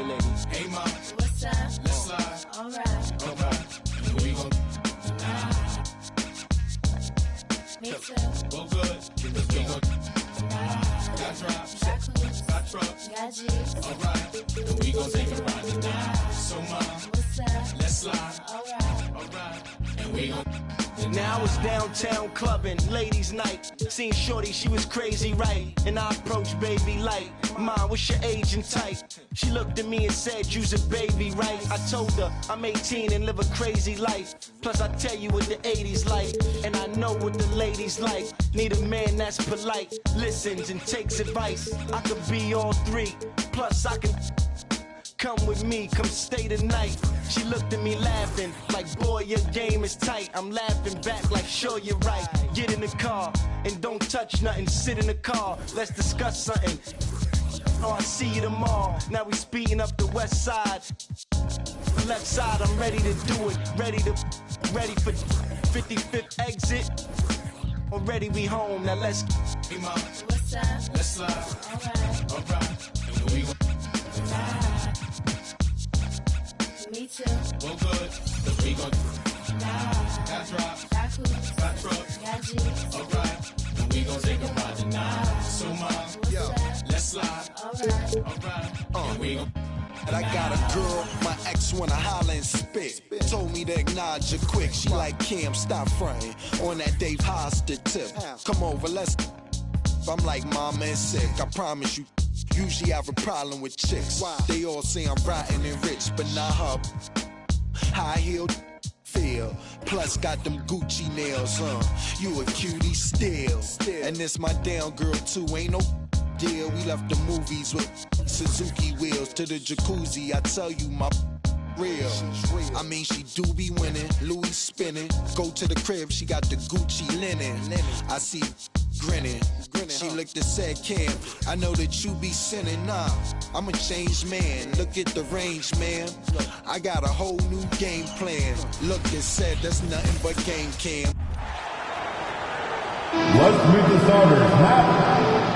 ladies. Hey, ma. What's up? Let's slide. Alright. Alright. And we gon' Me too. go good. We gon' got drops. Got coops. Got trucks. Got G's. Alright. And we gon' take a ride tonight. So, ma. What's up? Let's slide. Alright. Alright. And we gon' Now I was downtown clubbing, ladies' night. Seen shorty, she was crazy, right? And I approached baby like, Mom, what's your age and type? She looked at me and said, you's a baby, right? I told her, I'm 18 and live a crazy life. Plus I tell you what the 80s like, and I know what the ladies like. Need a man that's polite, listens and takes advice. I could be all three, plus I can come with me, come stay tonight. She looked at me laughing, like, boy, your game is tight. I'm laughing back like, sure, you're right. Get in the car, and don't touch nothing. Sit in the car, let's discuss something. Oh, I'll see you tomorrow. Now we speeding up the west side. Left side, I'm ready to do it. Ready for 55th exit. Already we home, now let's. Hey, ma. What's up? Let's slide. Alright. Alright. And we gon' Me too. go good. We gon' got drops. Got coops. Got trucks. Got G's. Alright. And we gon' take a ride tonight. So, ma. What's up? Let's slide. Alright. Alright. And we gon' And I got a girl, my ex wanna holler and spit. Told me to acknowledge her quick. She like, Cam, stop fronting on that Dave Hostert tip. Come over, let's. I'm like, mama is sick. I promise you. Usually have a problem with chicks. They all say I'm rotten and rich, but not her. High heel feel. Plus got them Gucci nails, You a cutie still. And this my down girl too. Ain't no deal. We left the movies with Suzuki wheels to the jacuzzi. I tell you my real. I mean she do be winning. Louis spinning. Go to the crib. She got the Gucci linen. I see grinning. She looked and said, Cam, I know that you be sinning. Nah, I'm a changed man. Look at the range, man. I got a whole new game plan. Look and said, that's nothing but game, Cam. Let's meet the starters now.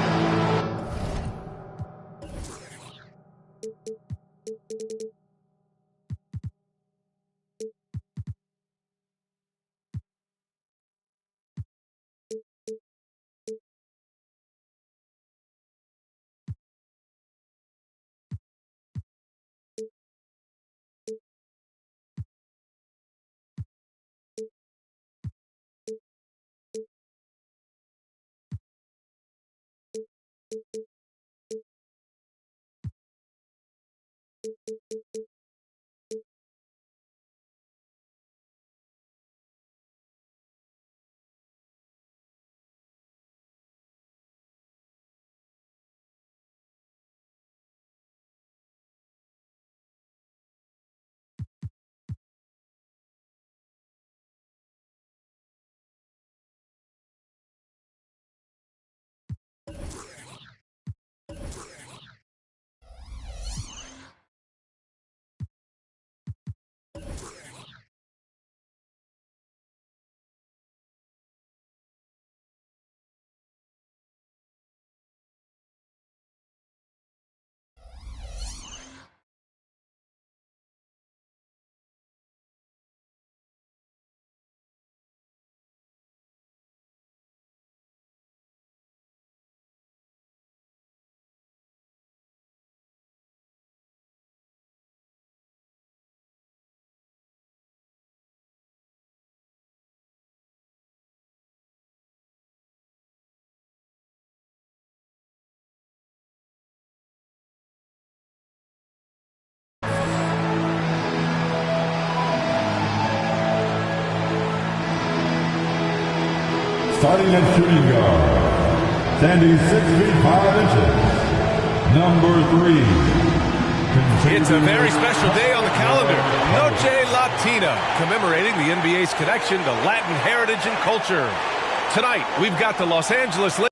Starting at shooting guard, standing 6 feet 5 inches, number 3. It's a very special day on the calendar. Noche Latina, commemorating the NBA's connection to Latin heritage and culture. Tonight, we've got the Los Angeles Lakers.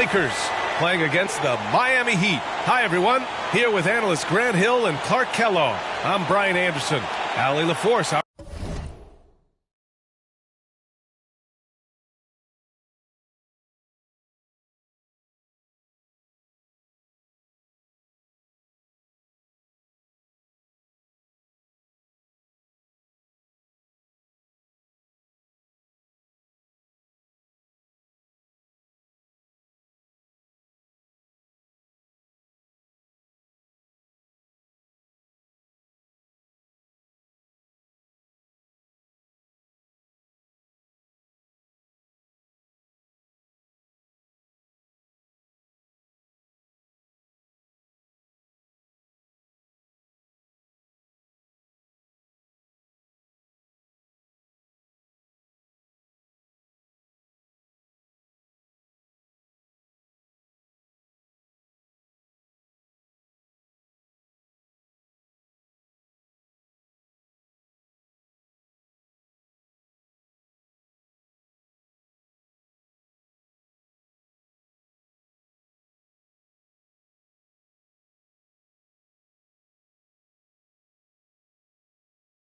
Lakers playing against the Miami Heat. Hi, everyone. Here with analysts Grant Hill and Clark Kellogg. I'm Brian Anderson. Allie LaForce.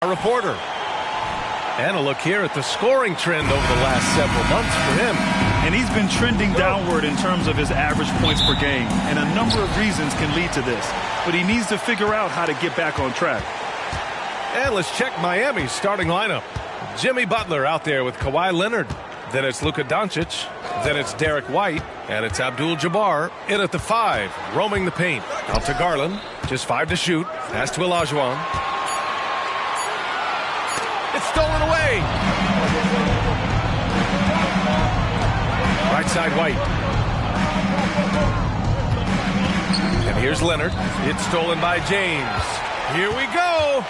A reporter. And a look here at the scoring trend over the last several months for him. And he's been trending downward in terms of his average points per game. And a number of reasons can lead to this. But he needs to figure out how to get back on track. And let's check Miami's starting lineup. Jimmy Butler out there with Kawhi Leonard. Then it's Luka Doncic. Then it's Derek White. And it's Abdul-Jabbar in at the 5, roaming the paint. Out to Garland. Just 5 to shoot. Pass to Olajuwon. It's stolen away. Right side White. And here's Leonard. It's stolen by James. Here we go.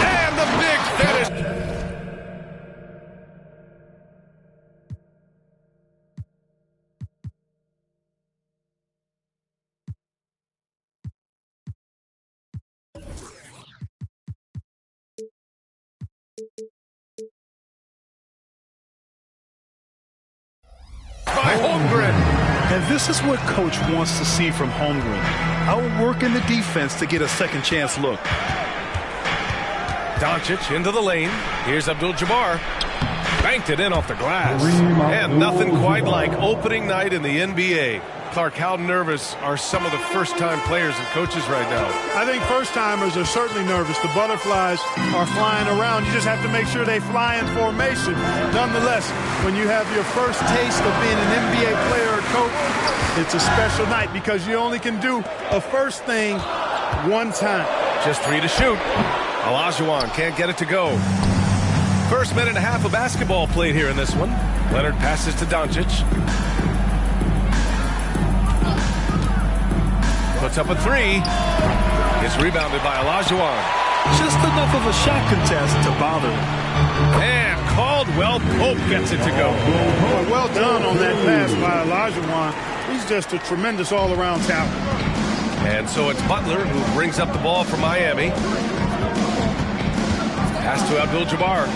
And the big finish. By Holmgren. And this is what coach wants to see from Holmgren. Outworking the defense to get a second chance look. Doncic into the lane. Here's Abdul-Jabbar. Banked it in off the glass. And nothing quite like opening night in the NBA. Clark, how nervous are some of the first-time players and coaches right now? I think first-timers are certainly nervous. The butterflies are flying around. You just have to make sure they fly in formation. Nonetheless, when you have your first taste of being an NBA player or coach, it's a special night because you only can do a first thing one time. Just 3 to shoot. Olajuwon can't get it to go. First minute and a half of basketball played here in this one. Leonard passes to Doncic. Puts up a 3. Gets rebounded by Olajuwon. Just enough of a shot contest to bother him. And Caldwell Pope gets it to go. Boy, well done on that pass by Olajuwon. He's just a tremendous all-around talent. And so it's Butler who brings up the ball for Miami. Pass to Abdul-Jabbar.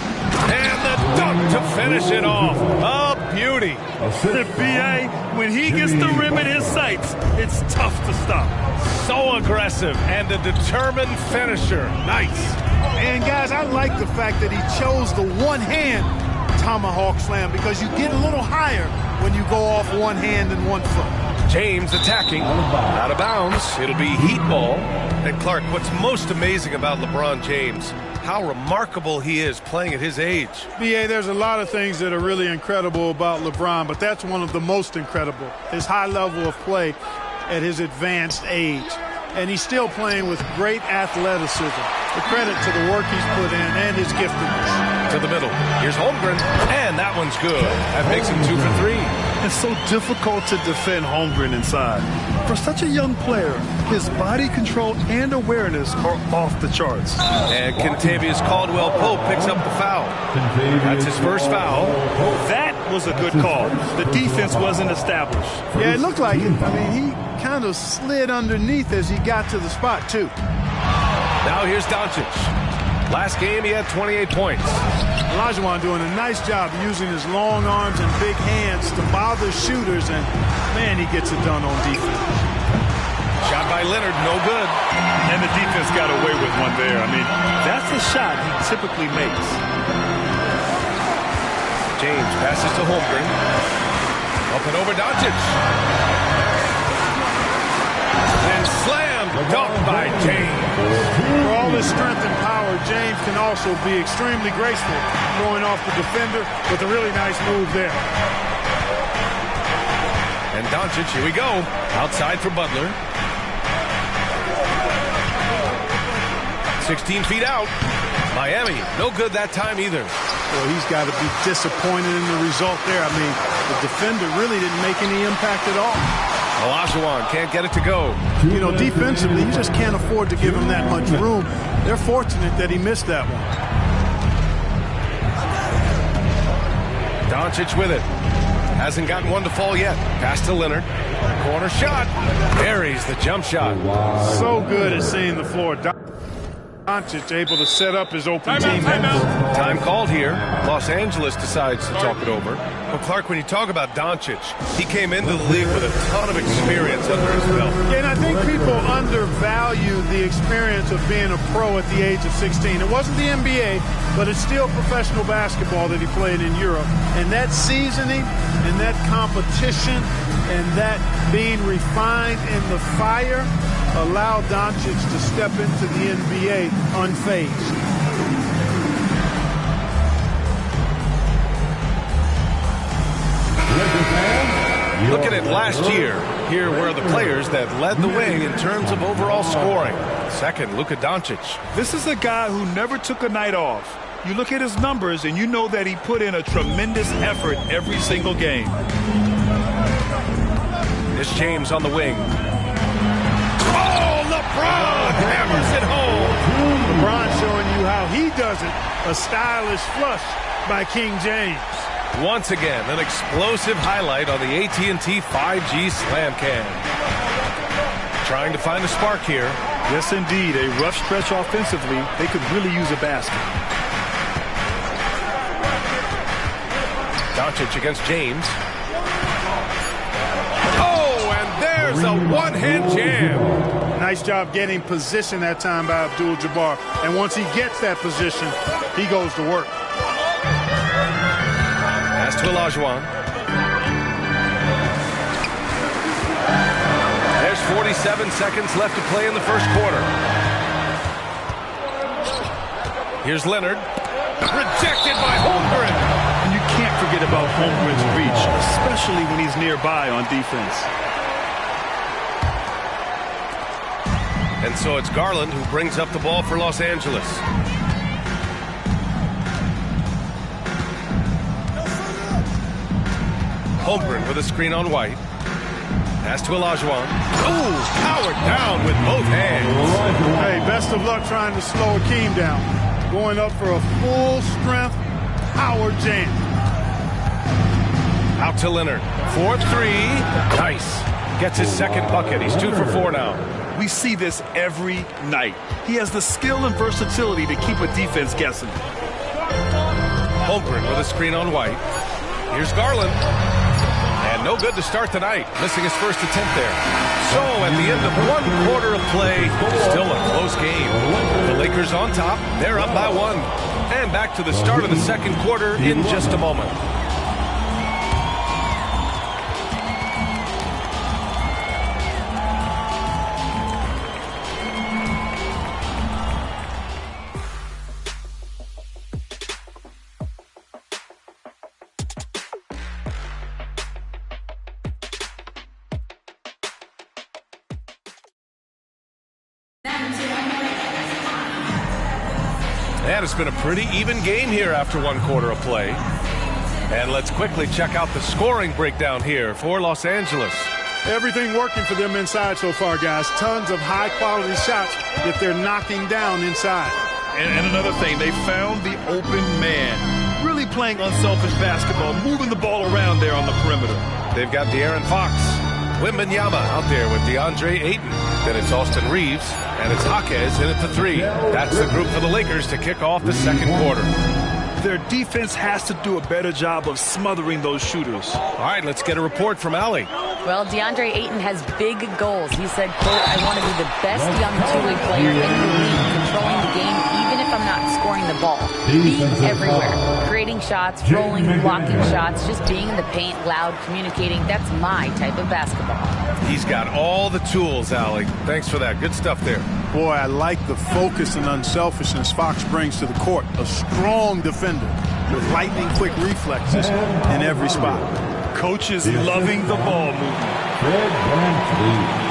And the dunk to finish it off. A beauty. The BA, when he gets the rim in his sights, it's tough to stop. So aggressive and a determined finisher. Nice. And, guys, I like the fact that he chose the one-hand tomahawk slam because you get a little higher when you go off one hand and one foot. James attacking. Out of bounds. It'll be heat ball. And, Clark, what's most amazing about LeBron James, how remarkable he is playing at his age. B.A., there's a lot of things that are really incredible about LeBron, but that's one of the most incredible, his high level of play at his advanced age. And he's still playing with great athleticism. The credit to the work he's put in and his giftedness. To the middle. Here's Holmgren. And that one's good. That makes him 2 for 3. It's so difficult to defend Holmgren inside. For such a young player, his body control and awareness are off the charts. And Kentavious Caldwell-Pope picks up the foul. That's his first foul. That was a good call. The defense wasn't established. Yeah, it looked like it. I mean, he kind of slid underneath as he got to the spot, too. Now here's Doncic. Last game, he had 28 points. Olajuwon doing a nice job using his long arms and big hands to bother shooters, and, man, he gets it done on defense. Shot by Leonard, no good. And the defense got away with one there. I mean, that's a shot he typically makes. James passes to Holmgren. Up and over Doncic. And slammed, dunked by James. For all his strength and power, James can also be extremely graceful, throwing off the defender with a really nice move there. And Doncic, here we go. Outside for Butler. 16 feet out. Miami, no good that time either. Well, he's got to be disappointed in the result there. I mean, the defender really didn't make any impact at all. Olajuwon can't get it to go. You know, defensively, you just can't afford to give him that much room. They're fortunate that he missed that one. Doncic with it. Hasn't gotten one to fall yet. Pass to Leonard. Corner shot. Buries the jump shot. So good at seeing the floor. Doncic able to set up his open team. Time called here. Los Angeles decides to talk it over. Well, Clark, when you talk about Doncic, he came into the league with a ton of experience under his belt. And I think people undervalue the experience of being a pro at the age of 16. It wasn't the NBA, but it's still professional basketball that he played in Europe. And that seasoning and that competition and that being refined in the fire allowed Doncic to step into the NBA unfazed. Look at it last year. Here were the players that led the way in terms of overall scoring. Second, Luka Doncic. This is a guy who never took a night off. You look at his numbers and you know that he put in a tremendous effort every single game. It's James on the wing. Oh, LeBron hammers it home. LeBron showing you how he does it. A stylish flush by King James. Once again, an explosive highlight on the AT&T 5G Slam Cam. Trying to find a spark here. Yes, indeed. A rough stretch offensively. They could really use a basket. Doncic against James. Oh, and there's a one-hand jam. Nice job getting position that time by Abdul-Jabbar. And once he gets that position, he goes to work. Pass to Olajuwon. 37 seconds left to play in the first quarter. Here's Leonard. Rejected by Holmgren. And you can't forget about Holmgren's reach, especially when he's nearby on defense. And so it's Garland who brings up the ball for Los Angeles. Holmgren with a screen on White. Pass to Olajuwon. Oh, powered down with both hands. Hey, best of luck trying to slow Akeem down. Going up for a full-strength power jam. Out to Leonard. 4-3. Nice. Gets his second bucket. He's 2 for 4 now. We see this every night. He has the skill and versatility to keep a defense guessing. Holmgren with a screen on White. Here's Garland. And no good to start the night, missing his first attempt there. So at the end of 1 quarter of play, still a close game. The Lakers on top, they're up by 1. And back to the start of the second quarter in just a moment. And it's been a pretty even game here after 1 quarter of play. And let's quickly check out the scoring breakdown here for Los Angeles. Everything working for them inside so far, guys. Tons of high-quality shots that they're knocking down inside. And another thing, they found the open man. Really playing unselfish basketball, moving the ball around there on the perimeter. They've got De'Aaron Fox, Wembanyama out there with DeAndre Ayton. Then it's Austin Reeves, and it's Jaquez in at the 3. That's the group for the Lakers to kick off the second quarter. Their defense has to do a better job of smothering those shooters. All right, let's get a report from Allie. Well, DeAndre Ayton has big goals. He said, quote, "I want to be the best young two-way player in the league, controlling the game even if I'm not scoring the ball. Being everywhere, creating shots, rolling, blocking shots, just being in the paint, loud, communicating. That's my type of basketball." He's got all the tools, Allie. Thanks for that. Good stuff there. Boy, I like the focus and unselfishness Fox brings to the court. A strong defender with lightning-quick reflexes in every spot. Coach is loving the ball movement.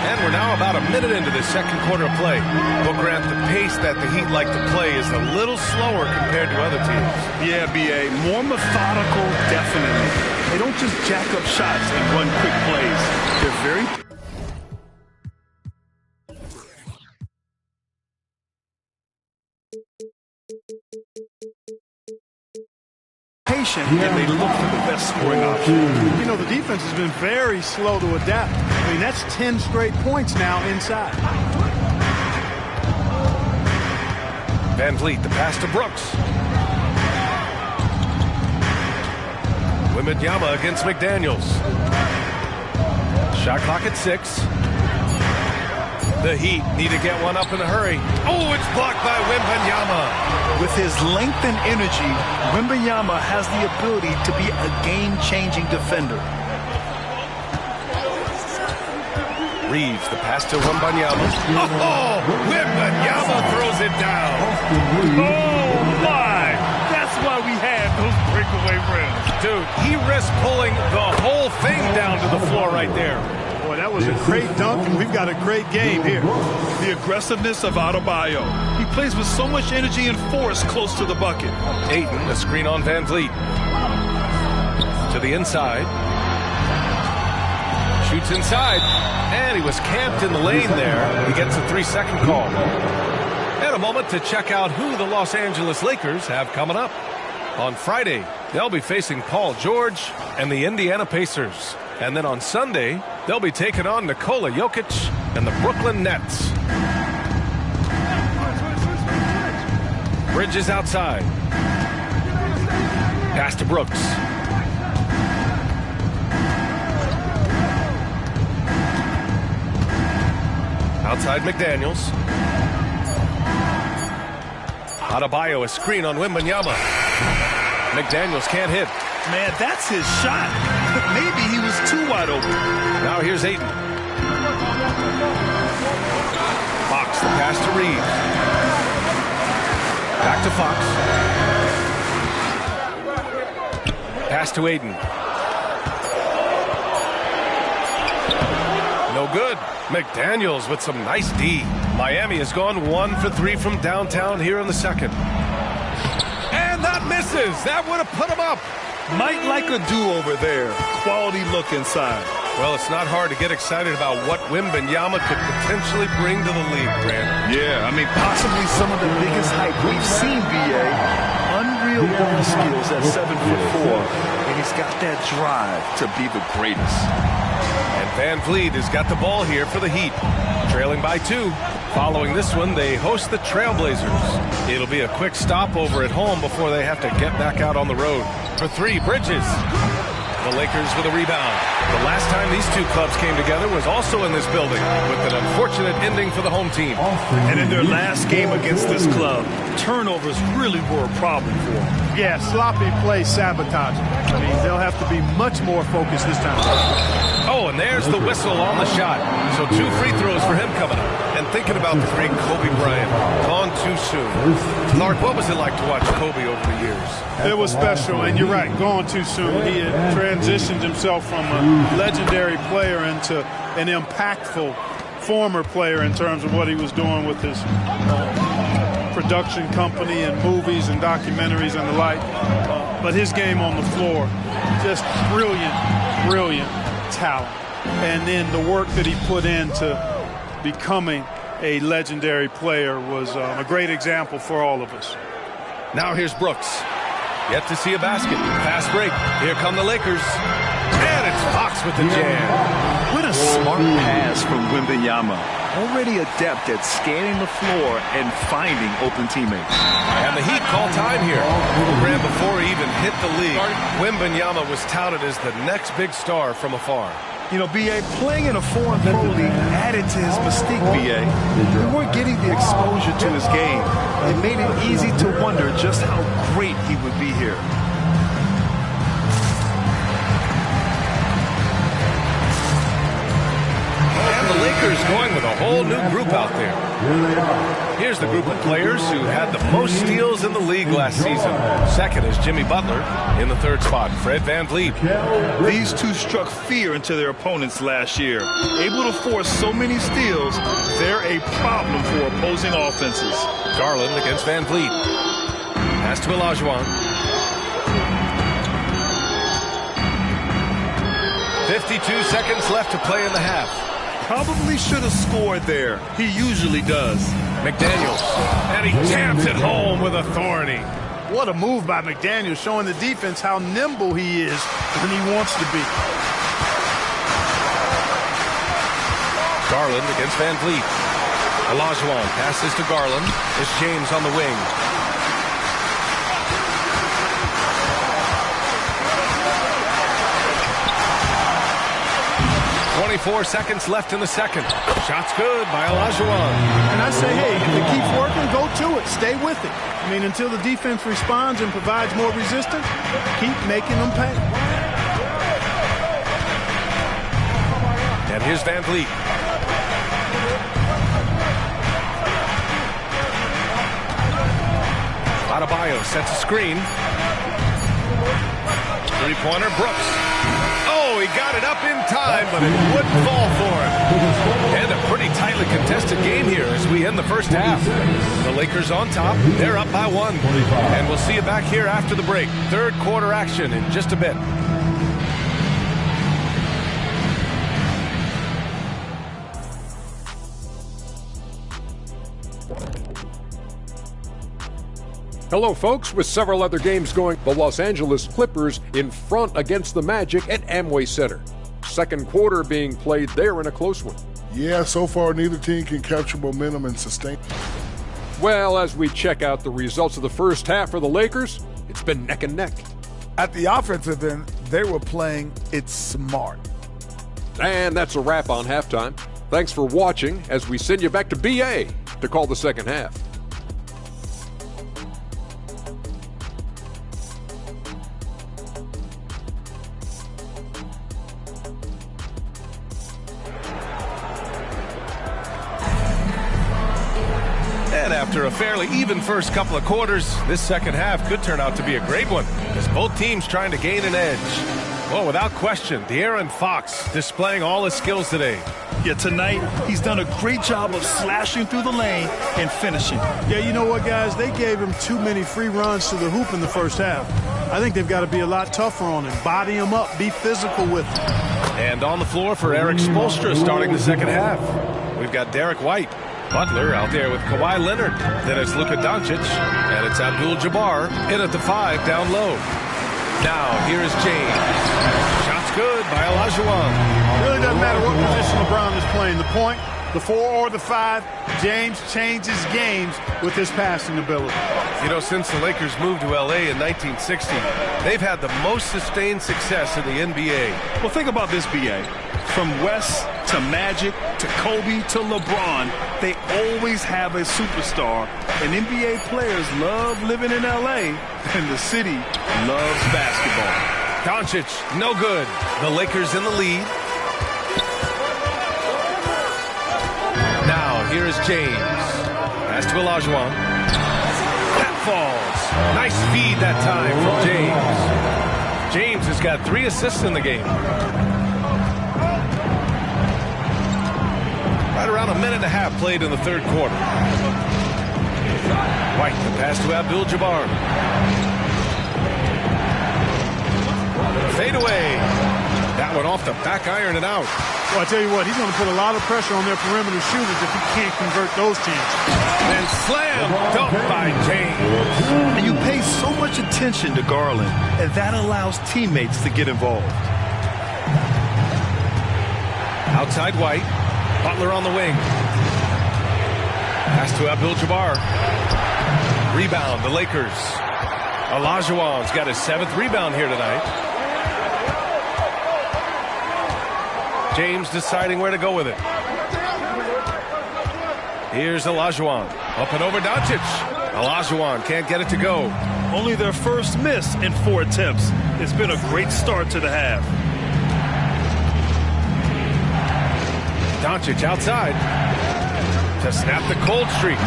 And we're now about a minute into the second quarter of play. Well, Grant, the pace that the Heat like to play is a little slower compared to other teams. Yeah, B.A., more methodical, definitely. They don't just jack up shots and run quick plays. They're very patient, and they look for the best scoring option. You know, the defense has been very slow to adapt. I mean, that's 10 straight points now inside. Van Vliet, the pass to Brooks. Wembanyama against McDaniels. Shot clock at 6. The Heat need to get one up in a hurry. Oh, it's blocked by Wembanyama. With his length and energy, Wembanyama has the ability to be a game-changing defender. Reeves, the pass to Wembanyama. Oh, Wembanyama throws it down. Oh, my! That's why we had those breakaway rims. Dude, he risked pulling the whole thing down to the floor right there. Boy, that was a great dunk, and we've got a great game here. The aggressiveness of Adebayo. He plays with so much energy and force close to the bucket. Ayton, the screen on Van Vliet. To the inside. Shoots inside. And he was camped in the lane there. He gets a 3-second call. And a moment to check out who the Los Angeles Lakers have coming up. On Friday, they'll be facing Paul George and the Indiana Pacers. And then on Sunday, they'll be taking on Nikola Jokic and the Brooklyn Nets. Bridges outside. Pass to Brooks. Outside McDaniels. Adebayo, a screen on Wembanyama. McDaniels can't hit. Man, that's his shot. Maybe he was too wide open. Now here's Ayton. pass to Reeves. Back to Fox. Pass to Aiden. No good. McDaniels with some nice D. Miami has gone 1 for 3 from downtown here in the second. And that misses. That would have put him up. Might like a do-over there. Quality look inside. Well, it's not hard to get excited about what Wembanyama could potentially bring to the league, Grant. Yeah, I mean, possibly some of the biggest hype we've seen, B.A. Unreal ball skills at 7'4", and he's got that drive to be the greatest. And Van Vliet has got the ball here for the Heat. Trailing by 2. Following this one, they host the Trailblazers. It'll be a quick stopover at home before they have to get back out on the road. For 3, Bridges. The Lakers with a rebound. The last time these two clubs came together was also in this building, with an unfortunate ending for the home team. And in their last game against this club, turnovers really were a problem for them. Yeah, sloppy play sabotage. I mean, they'll have to be much more focused this time. Oh, and there's the whistle on the shot. So 2 free throws for him coming up. And thinking about the great Kobe Bryant, gone too soon. Clark, what was it like to watch Kobe over the years? It was special, and you're right, gone too soon. He had transitioned himself from a legendary player into an impactful former player in terms of what he was doing with his production company and movies and documentaries and the like. But his game on the floor, just brilliant, brilliant talent. And then the work that he put into becoming a legendary player was a great example for all of us. Now here's Brooks. Yet to see a basket. Fast break. Here come the Lakers. And it's Fox with the jam. What a smart pass from Wembanyama. Already adept at scanning the floor and finding open teammates. And the Heat call time here. Program before he even hit the league. Wembanyama was touted as the next big star from afar. You know, B.A., playing in a foreign pro league added to his mystique, B.A. We weren't getting the exposure to his game. It made it easy to wonder just how great he would be here. And the Lakers going with a whole new group out there. Here's the group of players who had the most steals in the league last season. Second is Jimmy Butler. In the third spot, Fred VanVleet. These two struck fear into their opponents last year. Able to force so many steals, they're a problem for opposing offenses. Garland against VanVleet. Pass to Olajuwon. 52 seconds left to play in the half. Probably should have scored there. He usually does. McDaniels. And he jams it home with authority. What a move by McDaniels, showing the defense how nimble he is when he wants to be. Garland against VanVleet. Olajuwon passes to Garland. It's James on the wing. .4 seconds left in the second. Shot's good by Olajuwon. And I say, hey, if it keeps working, go to it. Stay with it. I mean, until the defense responds and provides more resistance, keep making them pay. And here's VanVleet. Adebayo sets a screen. Three-pointer, Brooks. Oh, he got it up in time, but it wouldn't fall for him. And a pretty tightly contested game here as we end the first half. The Lakers on top. They're up by 1. And we'll see you back here after the break. Third quarter action in just a bit. Hello, folks. With several other games going, the Los Angeles Clippers in front against the Magic at Amway Center. Second quarter being played there in a close one. Yeah, so far neither team can capture momentum and sustain. Well, as we check out the results of the first half for the Lakers, it's been neck and neck. At the offensive end, they were playing it smart. And that's a wrap on halftime. Thanks for watching as we send you back to BA to call the second half. And after a fairly even first couple of quarters, this second half could turn out to be a great one as both teams trying to gain an edge. Well, without question, De'Aaron Fox displaying all his skills today. Yeah, tonight he's done a great job of slashing through the lane and finishing. Yeah, you know what, guys? They gave him too many free runs to the hoop in the first half. I think they've got to be a lot tougher on him. Body him up. Be physical with him. And on the floor for Eric Spoelstra starting the second half. We've got Derek White. Butler out there with Kawhi Leonard. Then it's Luka Doncic. And it's Abdul-Jabbar in at the 5 down low. Now, here is James. Shot's good by Olajuwon. Really doesn't matter what position LeBron is playing. The point, the 4 or the 5, James changes games with his passing ability. You know, since the Lakers moved to L.A. in 1960, they've had the most sustained success in the NBA. Well, think about this, B.A. From West to Magic to Kobe to LeBron, they always have a superstar. And NBA players love living in L.A., and the city loves basketball. Doncic, no good. The Lakers in the lead. Now, here is James. Pass to Olajuwon. That falls. Nice feed that time from James. James has got 3 assists in the game. Right around a minute and a half played in the third quarter. White, the pass to Abdul-Jabbar. Fade away. That one off the back iron and out. Well, I tell you what, he's going to put a lot of pressure on their perimeter shooters if he can't convert those chances. And slam dunk by James. And you pay so much attention to Garland, and that allows teammates to get involved. Outside White. Butler on the wing. Pass to Abdul-Jabbar. Rebound, the Lakers. Olajuwon's got his 7th rebound here tonight. James deciding where to go with it. Here's Olajuwon. Up and over Doncic. Olajuwon can't get it to go. Only their first miss in 4 attempts. It's been a great start to the half. Doncic outside to snap the cold streak.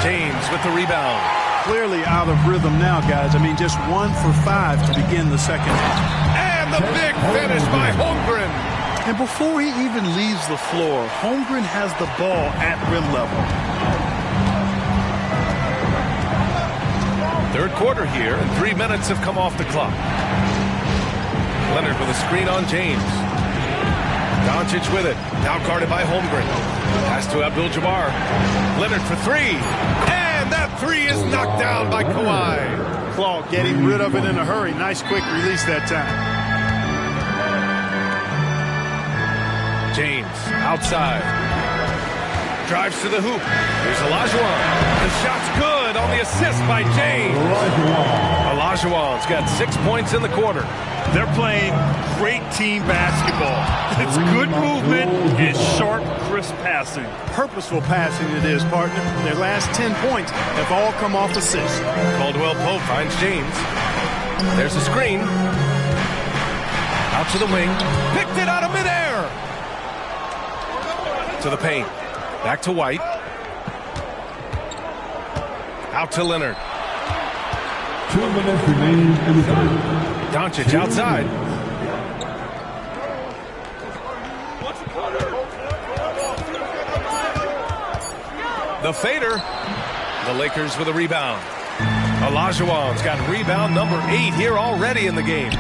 James with the rebound. Clearly out of rhythm now, guys. I mean, just 1 for 5 to begin the second half. And the big finish by Holmgren. And before he even leaves the floor, Holmgren has the ball at rim level. Third quarter here, and 3 minutes have come off the clock. Leonard with a screen on James. Doncic with it. Now guarded by Holmgren. Pass to Abdul-Jabbar. Leonard for 3. And that 3 is knocked down by Kawhi. Claw getting rid of it in a hurry. Nice quick release that time. James outside. Drives to the hoop. Here's Olajuwon. The shot's good on the assist by James. Olajuwon's got 6 points in the quarter. They're playing great team basketball. It's good movement and sharp, crisp passing. Purposeful passing it is, partner. Their last 10 points have all come off assists. Caldwell Pope finds James. There's a screen. Out to the wing. Picked it out of midair. To the paint. Back to White. Out to Leonard. 2 minutes remaining in the third. Doncic outside. The fader. The Lakers with a rebound. Olajuwon's got rebound number 8 here already in the game.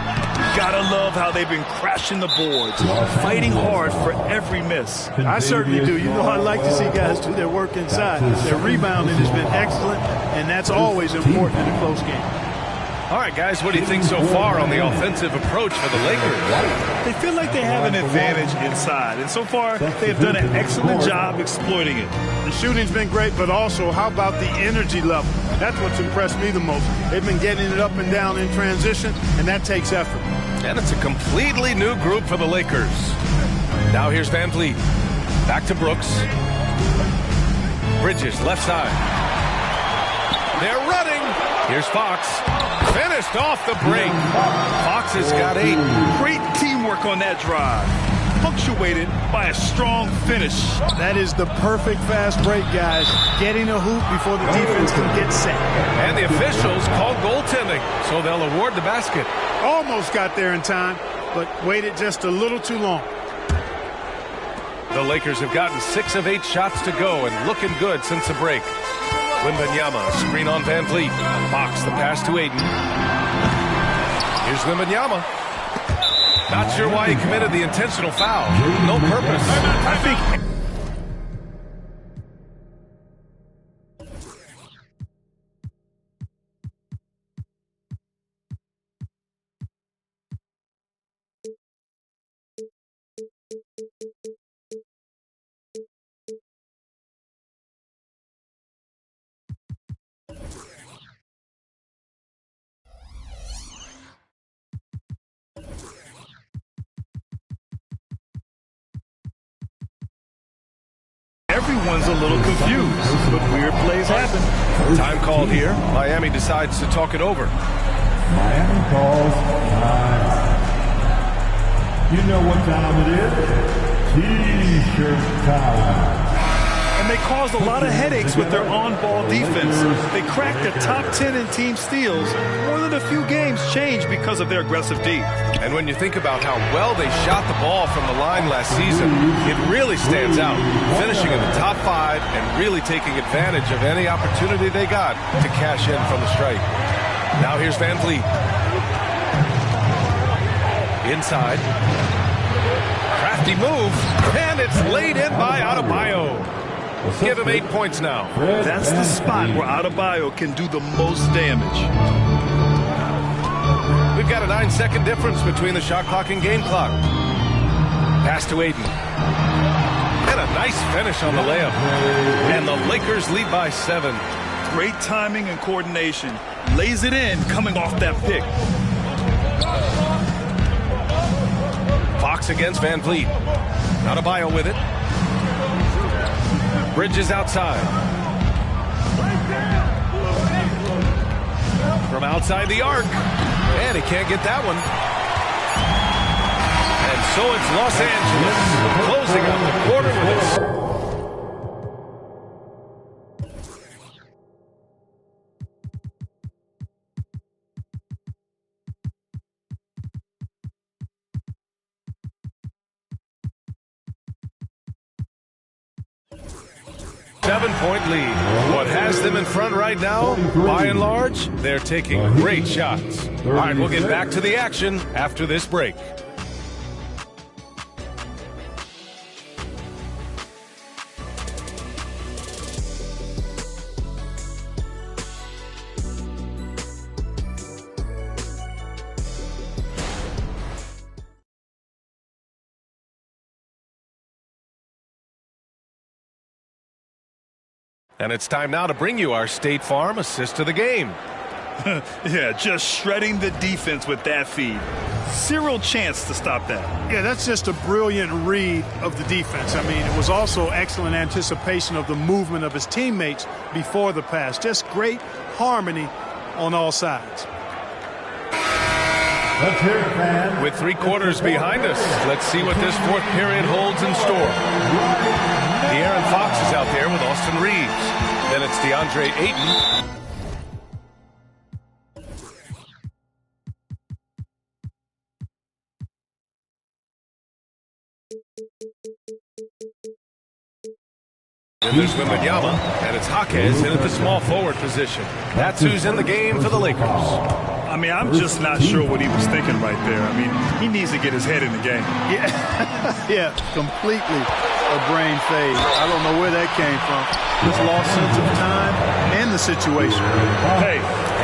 Gotta love how they've been crashing the boards, fighting hard for every miss. I certainly do. You know, I like to see guys do their work inside. Their rebounding has been excellent, and that's always important in a close game. All right, guys, what do you think so far on the offensive approach for the Lakers? They feel like they have an advantage inside, and so far they have done an excellent job exploiting it. The shooting's been great, but also how about the energy level? That's what's impressed me the most. They've been getting it up and down in transition, and that takes effort. And it's a completely new group for the Lakers. Now here's Van Vliet. Back to Brooks. Bridges, left side. They're running. Here's Fox. Finished off the break. Fox has got 8. Great teamwork on that drive. punctuated by a strong finish. That is the perfect fast break, guys. Getting a hoop before the defense can get set. And the officials called goaltending, so they'll award the basket. Almost got there in time, but waited just a little too long. The Lakers have gotten 6 of 8 shots to go and looking good since the break. Wembanyama, screen on Van Vliet. Fox, the pass to Aiden. Here's Wembanyama. Not sure why he committed the intentional foul. No purpose. I think... Everyone's a little confused, but weird plays happen. Time called here. Miami decides to talk it over. Miami calls time. You know what time it is? T-shirt time. And they caused a lot of headaches with their on-ball defense. They cracked the top 10 in team steals. More than a few games changed because of their aggressive D. And when you think about how well they shot the ball from the line last season, it really stands out. Finishing in the top 5 and really taking advantage of any opportunity they got to cash in from the strike. Now here's Van Vliet. Inside. Crafty move, and it's laid in by Adebayo. Give him 8 points now. That's the spot where Adebayo can do the most damage. We've got a 9-second difference between the shot clock and game clock. Pass to Aiden. And a nice finish on the layup. And the Lakers lead by 7. Great timing and coordination. Lays it in coming off that pick. Fox against Van Vliet. Adebayo with it. Bridges outside. From outside the arc. And he can't get that one. And so it's Los Angeles closing out the quarter with it. Seven-point lead. What has them in front right now, by and large, they're taking great shots. All right, we'll get back to the action after this break. And it's time now to bring you our State Farm assist of the game. Yeah, just shredding the defense with that feed. Zero chance to stop that. Yeah, that's just a brilliant read of the defense. I mean, it was also excellent anticipation of the movement of his teammates before the pass. Just great harmony on all sides. Let's hear it, man. With 3 quarters behind us, let's see what this 4th period holds in store. De'Aaron Fox is out there with Austin Reeves. Then it's DeAndre Ayton. Then there's Wembanyama, and it's Jaquez in at the small forward position. That's who's in the game for the Lakers. I mean, I'm just not sure what he was thinking right there. I mean, he needs to get his head in the game. Yeah, yeah, completely a brain fade. I don't know where that came from. Just lost sense of time and the situation. Hey,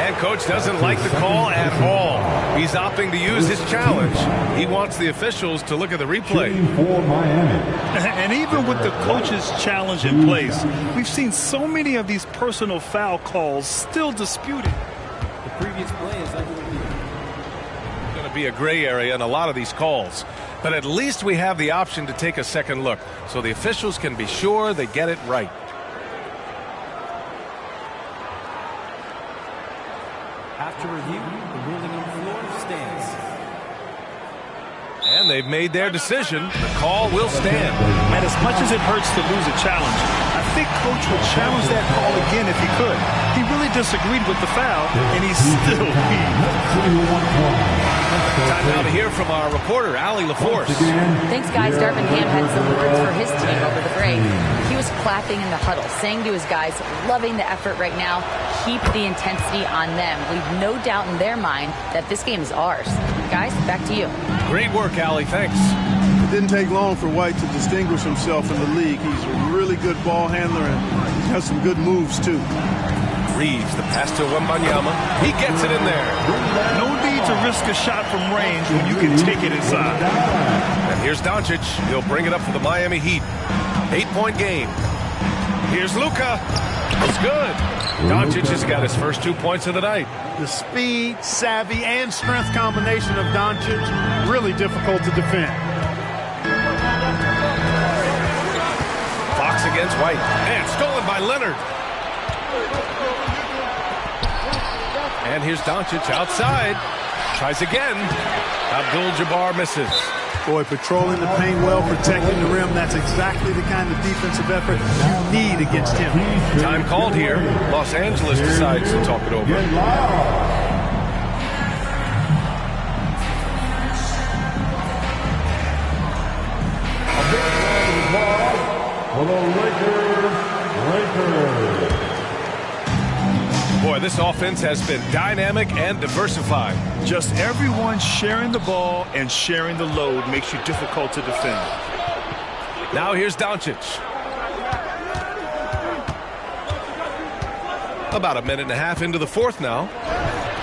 and coach doesn't like the call at all. He's opting to use his challenge. He wants the officials to look at the replay. For Miami. And even with the coach's challenge in place, we've seen so many of these personal foul calls still disputed. The previous play is under review. Going to be a gray area in a lot of these calls. But at least we have the option to take a second look, so the officials can be sure they get it right. After review, the ruling on the floor stands. And they've made their decision. The call will stand. And as much as it hurts to lose a challenge, I think Coach would challenge that call again if he could. He really disagreed with the foul, and he's still beat. Time now to hear from our reporter, Allie LaForce. Thanks, guys. Darvin Ham had some words for his team over the break. He was clapping in the huddle, saying to his guys, loving the effort right now, keep the intensity on them. Leave no doubt in their mind that this game is ours. Guys, back to you. Great work, Allie. Thanks. It didn't take long for White to distinguish himself in the league. He's a really good ball handler and has some good moves, too. Reeves, the pass to Wembanyama. He gets it in there. No need to risk a shot from range when you can take it inside. And here's Doncic. He'll bring it up for the Miami Heat. 8-point game. Here's Luka. It's good. Doncic has got his first 2 points of the night. The speed, savvy, and strength combination of Doncic, really difficult to defend. Fox against White. And stolen by Leonard. And here's Doncic outside. Tries again. Abdul-Jabbar misses. Boy, patrolling the paint well, protecting the rim. That's exactly the kind of defensive effort you need against him. Time called here. Los Angeles decides to talk it over. For the Lakers. Boy, this offense has been dynamic and diversified. Just everyone sharing the ball and sharing the load makes you difficult to defend. Now here's Doncic. About a minute and a half into the fourth now.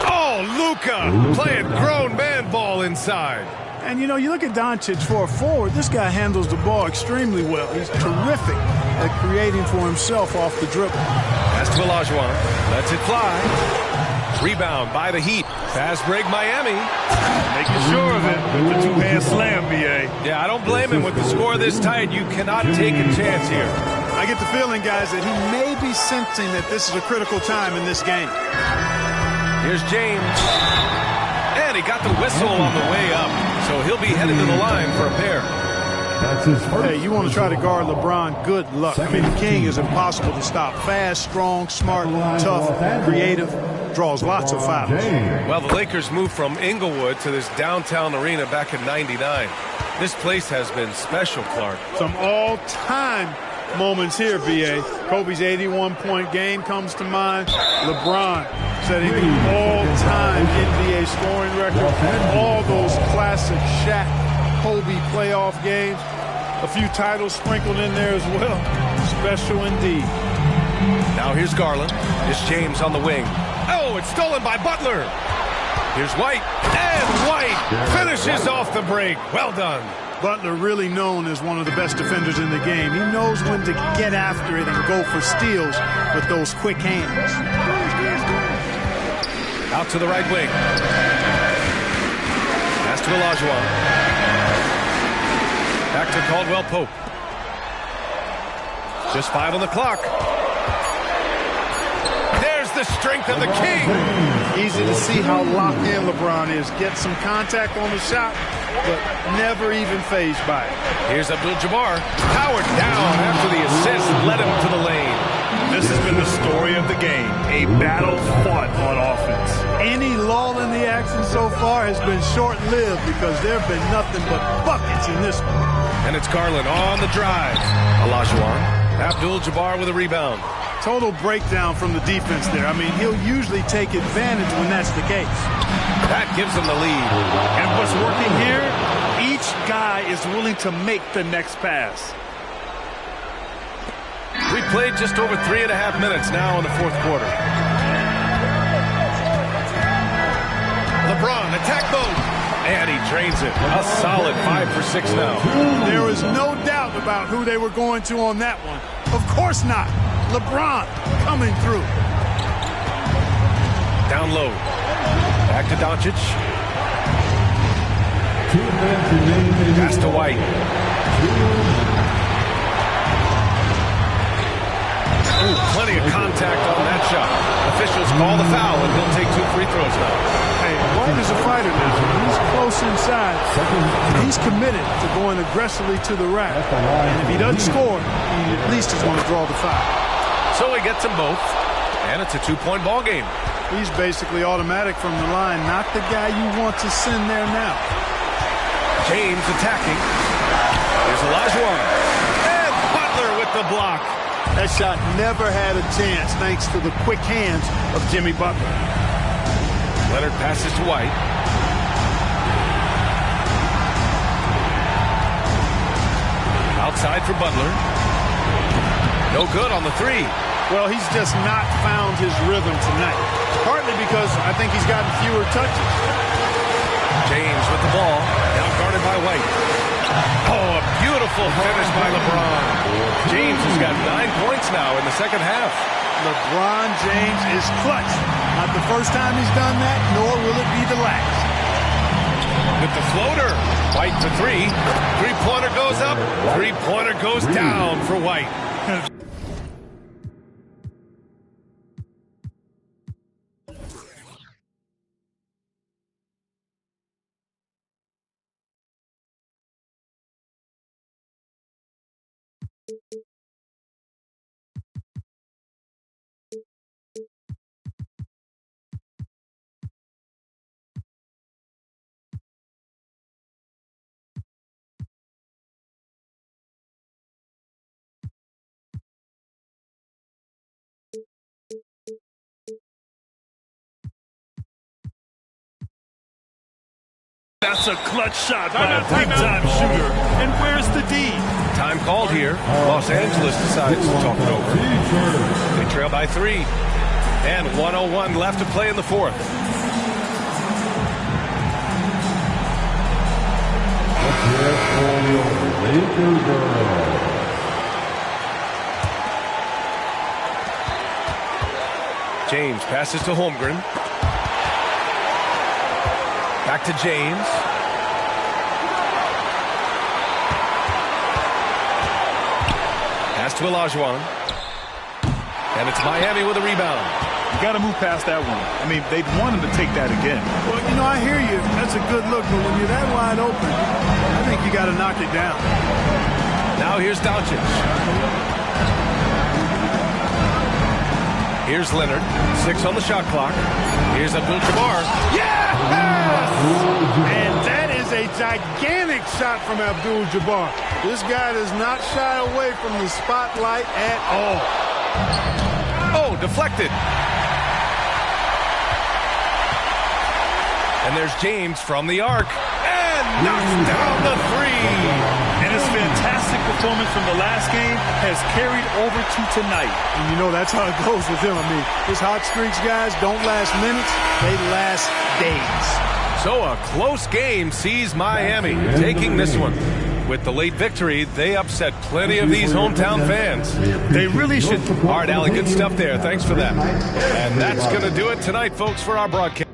Oh, Luka playing grown man ball inside. And, you know, you look at Doncic for a forward, this guy handles the ball extremely well. He's terrific at creating for himself off the dribble. Pass to Olajuwon. Lets it fly. Rebound by the Heat. Fast break Miami. Making sure of it with the two-hand slam, B.A. Yeah, I don't blame him with the score this tight. You cannot take a chance here. I get the feeling, guys, that he may be sensing that this is a critical time in this game. Here's James. And he got the whistle on the way up. So he'll be headed to the line for a pair. That's his first. Hey, you want to try to guard LeBron, good luck. I mean, the king is impossible to stop. Fast, strong, smart, tough, creative, draws lots of fouls. Well, the Lakers moved from Inglewood to this downtown arena back in '99. This place has been special, Clark. Some all-time moments here, B.A. Kobe's 81-point game comes to mind. LeBron setting the all-time NBA scoring record. All those classic Shaq, Kobe playoff games. A few titles sprinkled in there as well. Special indeed. Now here's Garland. It's James on the wing. Oh, it's stolen by Butler. Here's White. And White finishes off the break. Well done. Butler really known as one of the best defenders in the game. He knows when to get after it and go for steals with those quick hands. Out to the right wing. Pass to Olajuwon. Back to Caldwell Pope. Just 5 on the clock. There's the strength of the king. Easy to see how locked in LeBron is. Get some contact on the shot, but never even fazed by it. Here's Abdul-Jabbar. Powered down after the assist led him to the lane. This has been the story of the game, a battle fought on offense. Any lull in the action so far has been short-lived because there have been nothing but buckets in this one. And it's Garland on the drive. Olajuwon. Abdul-Jabbar with a rebound. Total breakdown from the defense there. I mean, he'll usually take advantage when that's the case. That gives him the lead. And what's working here, each guy is willing to make the next pass. We played just over 3.5 minutes now in the fourth quarter. LeBron, attack mode. And he drains it. A solid 5 for 6 now. There was no doubt about who they were going to on that one. Of course not. LeBron coming through. Down low. Back to Doncic. Pass to White. Ooh, plenty of contact on that shot. Officials call the foul, and he'll take 2 free throws now. Hey, way, White is a fighter now. He's close inside. He's committed to going aggressively to the rack. And if he doesn't score, he at least is going to draw the foul. So he gets them both, and it's a 2-point ball game. He's basically automatic from the line, not the guy you want to send there now. James attacking. Here's Olajuwon. And Butler with the block. That shot never had a chance thanks to the quick hands of Jimmy Butler. Leonard passes to White. Outside for Butler. No good on the three. Well, he's just not found his rhythm tonight. Partly because I think he's gotten fewer touches. James with the ball. Now guarded by White. Oh, a beautiful finish by LeBron. James has got 9 points now in the second half. LeBron James is clutch. Not the first time he's done that, nor will it be the last. With the floater. White for three. Three-pointer goes up. Three-pointer goes down for White. That's a clutch shot by a big-time shooter. And where's the D? Time called here. Los Angeles decides to talk it over. They trail by 3. And 1:01 left to play in the fourth. James passes to Holmgren. Back to James. Pass to Olajuwon. And it's Miami with a rebound. You got to move past that one. I mean, they'd want him to take that again. Well, you know, I hear you. That's a good look, but when you're that wide open, I think you got to knock it down. Now here's Doncic. Here's Leonard. 6 on the shot clock. Here's Abdul-Jabbar. Yes! And that is a gigantic shot from Abdul-Jabbar. This guy does not shy away from the spotlight at all. Oh, deflected. And there's James from the arc. And knocks down the three. And his fantastic performance from the last game has carried over to tonight. And you know, that's how it goes with him. I mean, his hot streaks, guys, don't last minutes. They last days. So a close game sees Miami taking this one. With the late victory, they upset plenty of these hometown fans. They really should. All right, Allie, good stuff there. Thanks for that. And that's going to do it tonight, folks, for our broadcast.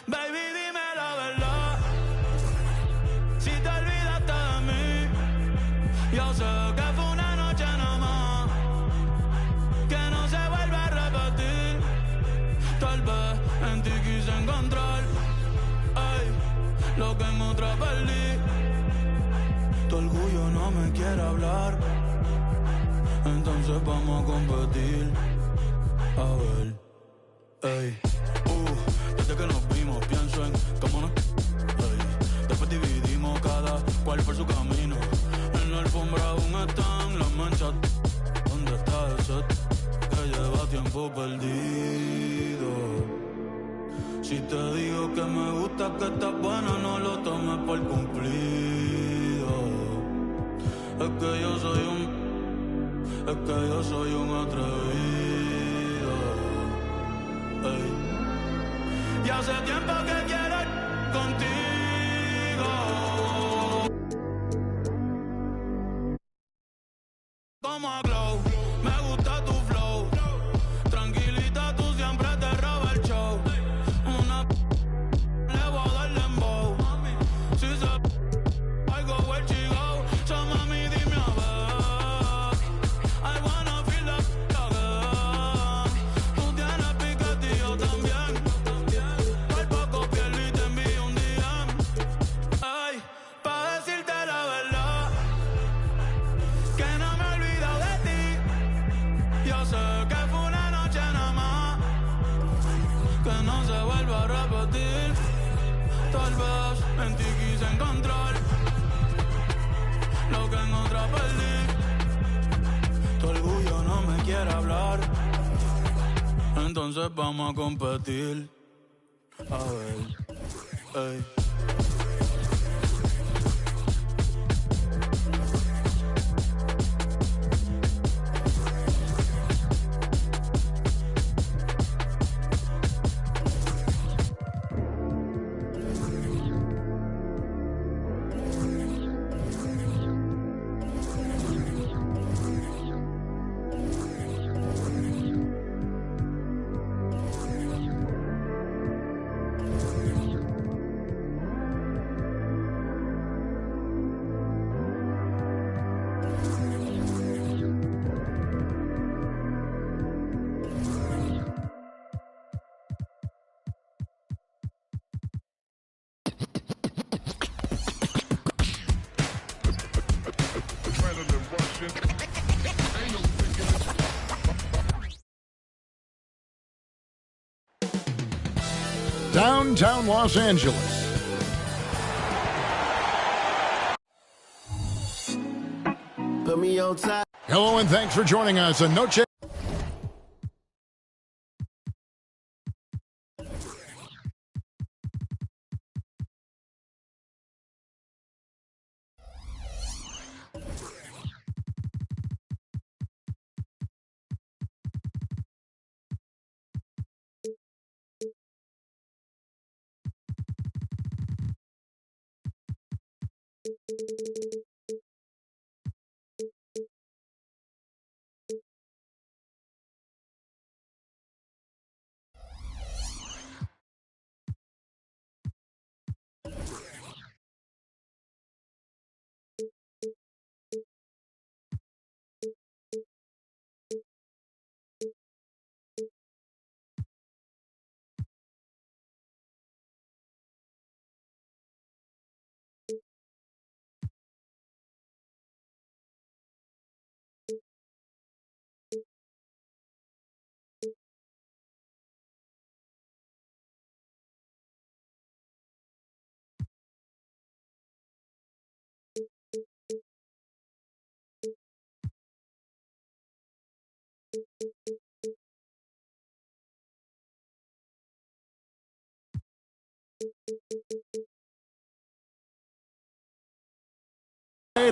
Baby, dime la verdad. Si te olvidaste de mí, yo sé que fue una noche nada más, que no se vuelve a repetir. Tal vez en ti quise encontrar, ay, lo que en otra perdí. Tu orgullo no me quiere hablar, entonces vamos a competir. A ver, ey, desde que nos vimos pienso en cómo no, ey, después dividimos cada cual por su camino. En la alfombra aún están las manchas. ¿Dónde está ese que lleva tiempo perdido? Si te digo que me gusta, que estás buena, no lo tomes por cumplido. Es que yo soy un atrevido. Ey. Y hace tiempo que quiero ir contigo. Como a Glow, me gusta tu flow. Tranquilita, tú siempre te roba el show. Una le voy a dar dembow. Si se I go where she go. So mami, dime a ver. I wanna feel the again. Tú tienes piquete y yo también. Por poco pierdo y te envío un DM. Ay, pa' decirte la verdad, que no me he olvidado de ti. Yo sé que fue una noche nada más, que no se vuelva a repetir. Tal vez en ti quise encontrar lo que en otra perdí. Tu orgullo no me quiere hablar, entonces vamos a competir. A ver, ey. Downtown Los Angeles. Put me on top. Hello and thanks for joining us. Anoche.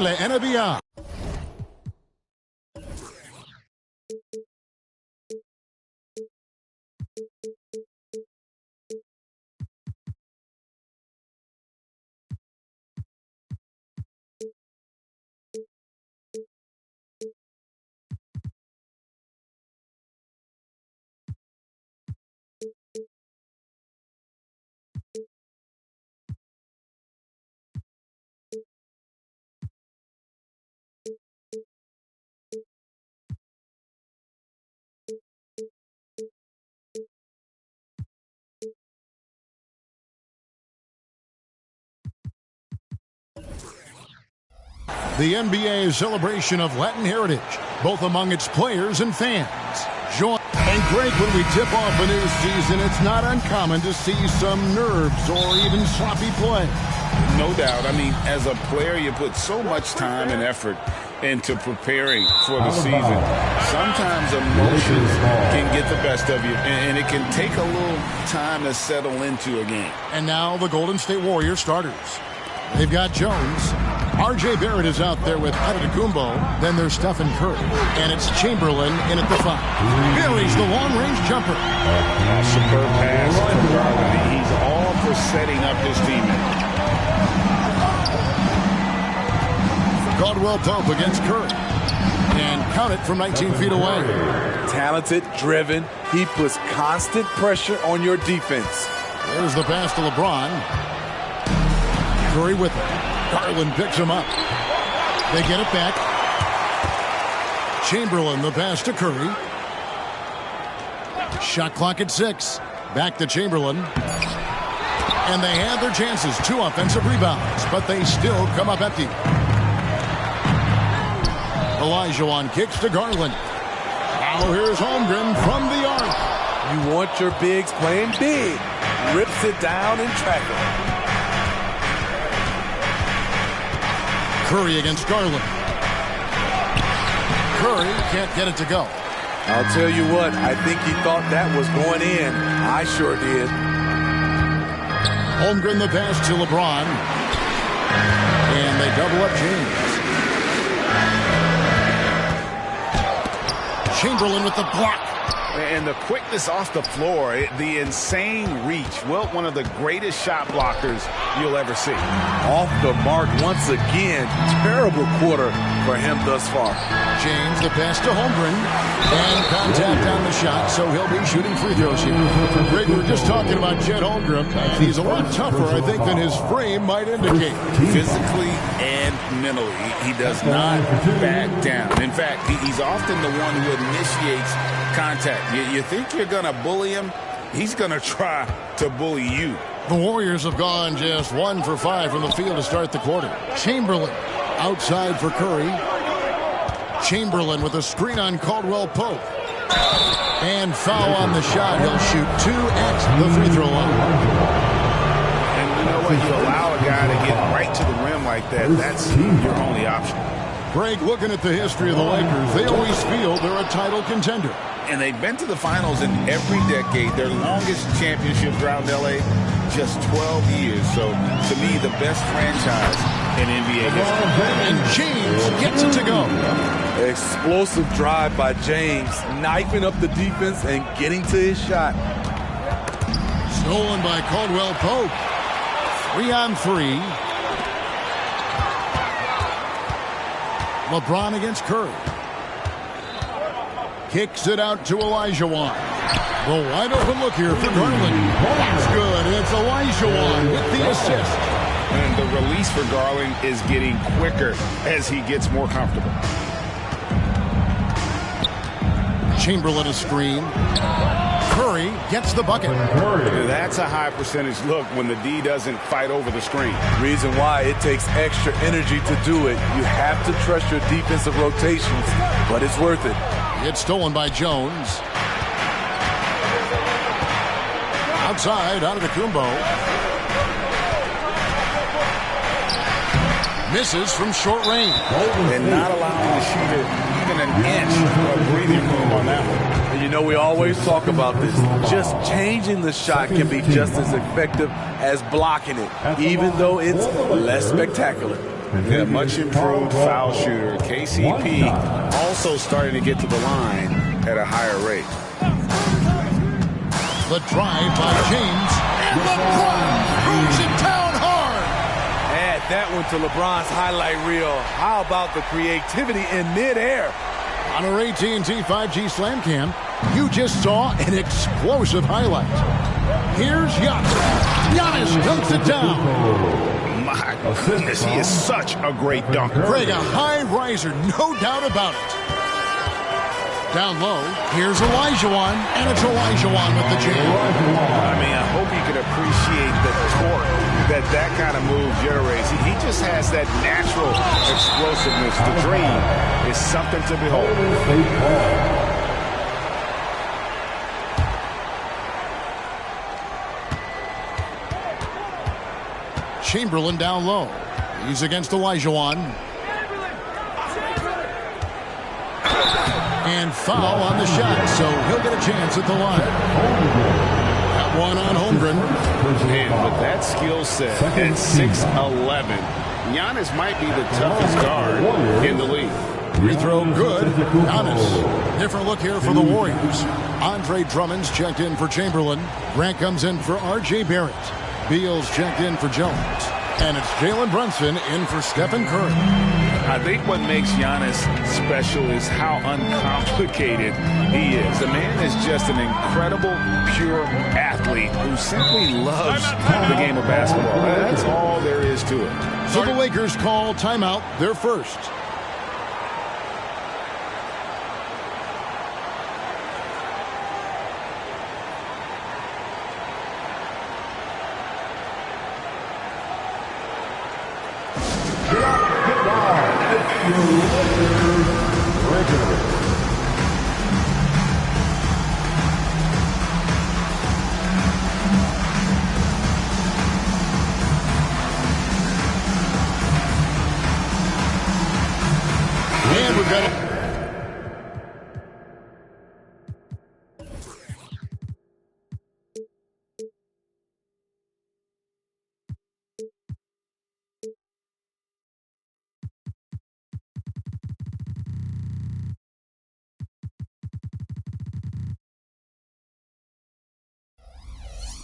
La NBA. the NBA's celebration of Latin heritage, both among its players and fans. And Greg, when we tip off a new season, it's not uncommon to see some nerves or even sloppy play. No doubt. I mean, as a player, you put so much time and effort into preparing for the season. Sometimes emotions can get the best of you, and it can take a little time to settle into a game. And now the Golden State Warriors starters. They've got Jones. R.J. Barrett is out there with Antetokounmpo. Then there's Stephen Curry. And it's Chamberlain in at the 5. Buries the long-range jumper. Superb pass from Garland. He's all for setting up his teammate. Caldwell Pope against Curry. And count it from 19 feet away. Talented, driven. He puts constant pressure on your defense. There's the pass to LeBron. Curry with it. Garland picks him up. They get it back. Chamberlain, the pass to Curry. Shot clock at 6. Back to Chamberlain. And they had their chances. 2 offensive rebounds, but they still come up empty. Olajuwon kicks to Garland. Now here's Holmgren from the arc. You want your bigs playing big. Rips it down in traffic. Curry against Garland. Curry can't get it to go. I'll tell you what, I think he thought that was going in. I sure did. Holmgren the pass to LeBron. And they double up James. Chamberlain with the block. And the quickness off the floor, the insane reach. Well, one of the greatest shot blockers you'll ever see. Off the mark once again. Terrible quarter for him thus far. James, the pass to Holmgren. And contact on the shot, so he'll be shooting free throws here. Greg, we were just talking about Chet Holmgren. He's a lot tougher, I think, than his frame might indicate. Physically and mentally, he does not back down. In fact, he's often the one who initiates contact. You think you're going to bully him? He's going to try to bully you. The Warriors have gone just 1 for 5 from the field to start the quarter. Chamberlain outside for Curry. Chamberlain with a screen on Caldwell Pope. And foul on the shot. He'll shoot 2 at the free throw line. And you know what? You allow a guy to get right to the rim like that. That's your only option. Greg, looking at the history of the Lakers, they always feel they're a title contender. And they've been to the finals in every decade. Their longest championships around L.A., just 12 years. So, to me, the best franchise in NBA history. And James gets it to go. Explosive drive by James, knifing up the defense and getting to his shot. Stolen by Caldwell Pope. 3-on-3. LeBron against Curry. Kicks it out to Olajuwon. The wide open look here for Garland. That's good. It's Olajuwon with the assist. And the release for Garland is getting quicker as he gets more comfortable. Chamberlain a screen. Curry gets the bucket. That's a high percentage look when the D doesn't fight over the screen. Reason why it takes extra energy to do it. You have to trust your defensive rotations, but it's worth it. It's stolen by Jones. Outside, Antetokounmpo. Misses from short range. And not allowing the shooter even an inch of breathing room on that one. And you know, we always talk about this. Just changing the shot can be just as effective as blocking it, even though it's less spectacular. Yeah, much improved foul shooter. KCP also starting to get to the line at a higher rate. The drive by James. And LeBron throws it down hard. Add that one to LeBron's highlight reel. How about the creativity in midair? On our AT&T 5G Slam Cam, you just saw an explosive highlight. Here's Giannis. Giannis dunks it down. My goodness, he is such a great dunker. Greg, a high riser, no doubt about it. Down low, here's Olajuwon, and it's Olajuwon with the jam. I mean, I hope he can appreciate the torque that kind of move generates. He just has that natural explosiveness. The dream is something to behold. Chamberlain down low. He's against Olajuwon. And foul on the shot, so he'll get a chance at the line. That one on Holmgren. And with that skill set at 6'11", Giannis might be the toughest guard in the league. Free throw good. Giannis. Different look here for the Warriors. Andre Drummond's checked in for Chamberlain. Grant comes in for R.J. Barrett. Beal's checked in for Jones. And it's Jalen Brunson in for Stephen Curry. I think what makes Giannis special is how uncomplicated he is. The man is just an incredible, pure athlete who simply loves the game of basketball. That's all there is to it. So the Lakers call timeout, their first. And we've got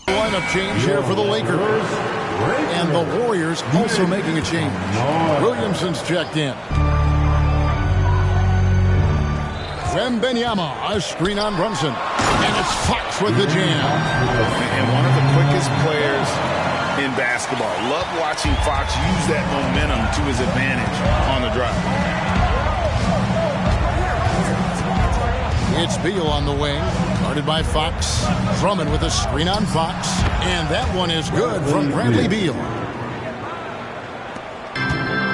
lineup change here for the Lakers. And the Warriors also making a change. Williamson's checked in. Wembanyama, a screen on Brunson. And it's Fox with the jam. And one of the quickest players in basketball. Love watching Fox use that momentum to his advantage on the drive. It's Beal on the wing, guarded by Fox. Drummond with a screen on Fox. And that one is good from Bradley Beal.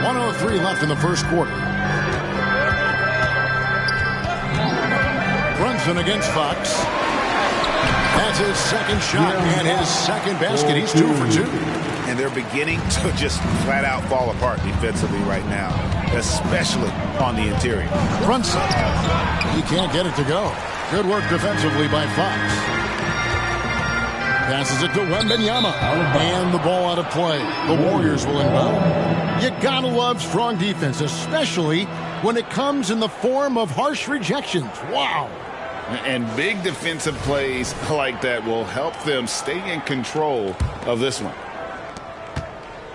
1:03 left in the first quarter. Brunson against Fox. That's his second shot and his second basket. He's 2 for 2. And they're beginning to just flat out fall apart defensively right now, especially on the interior. Brunson. He can't get it to go. Good work defensively by Fox. Passes it to Wembanyama. And the ball out of play. The Warriors will inbound. You gotta love strong defense, especially when it comes in the form of harsh rejections. Wow. And big defensive plays like that will help them stay in control of this one.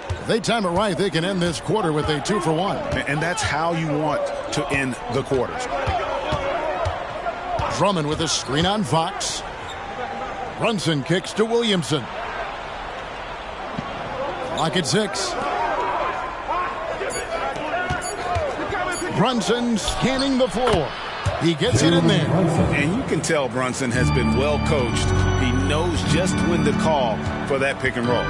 If they time it right, they can end this quarter with a 2 for 1. And that's how you want to end the quarters. Drummond with a screen on Fox. Brunson kicks to Williamson. Clock at 6. Brunson scanning the floor. He gets it in there. And you can tell Brunson has been well coached. He knows just when to call for that pick and roll.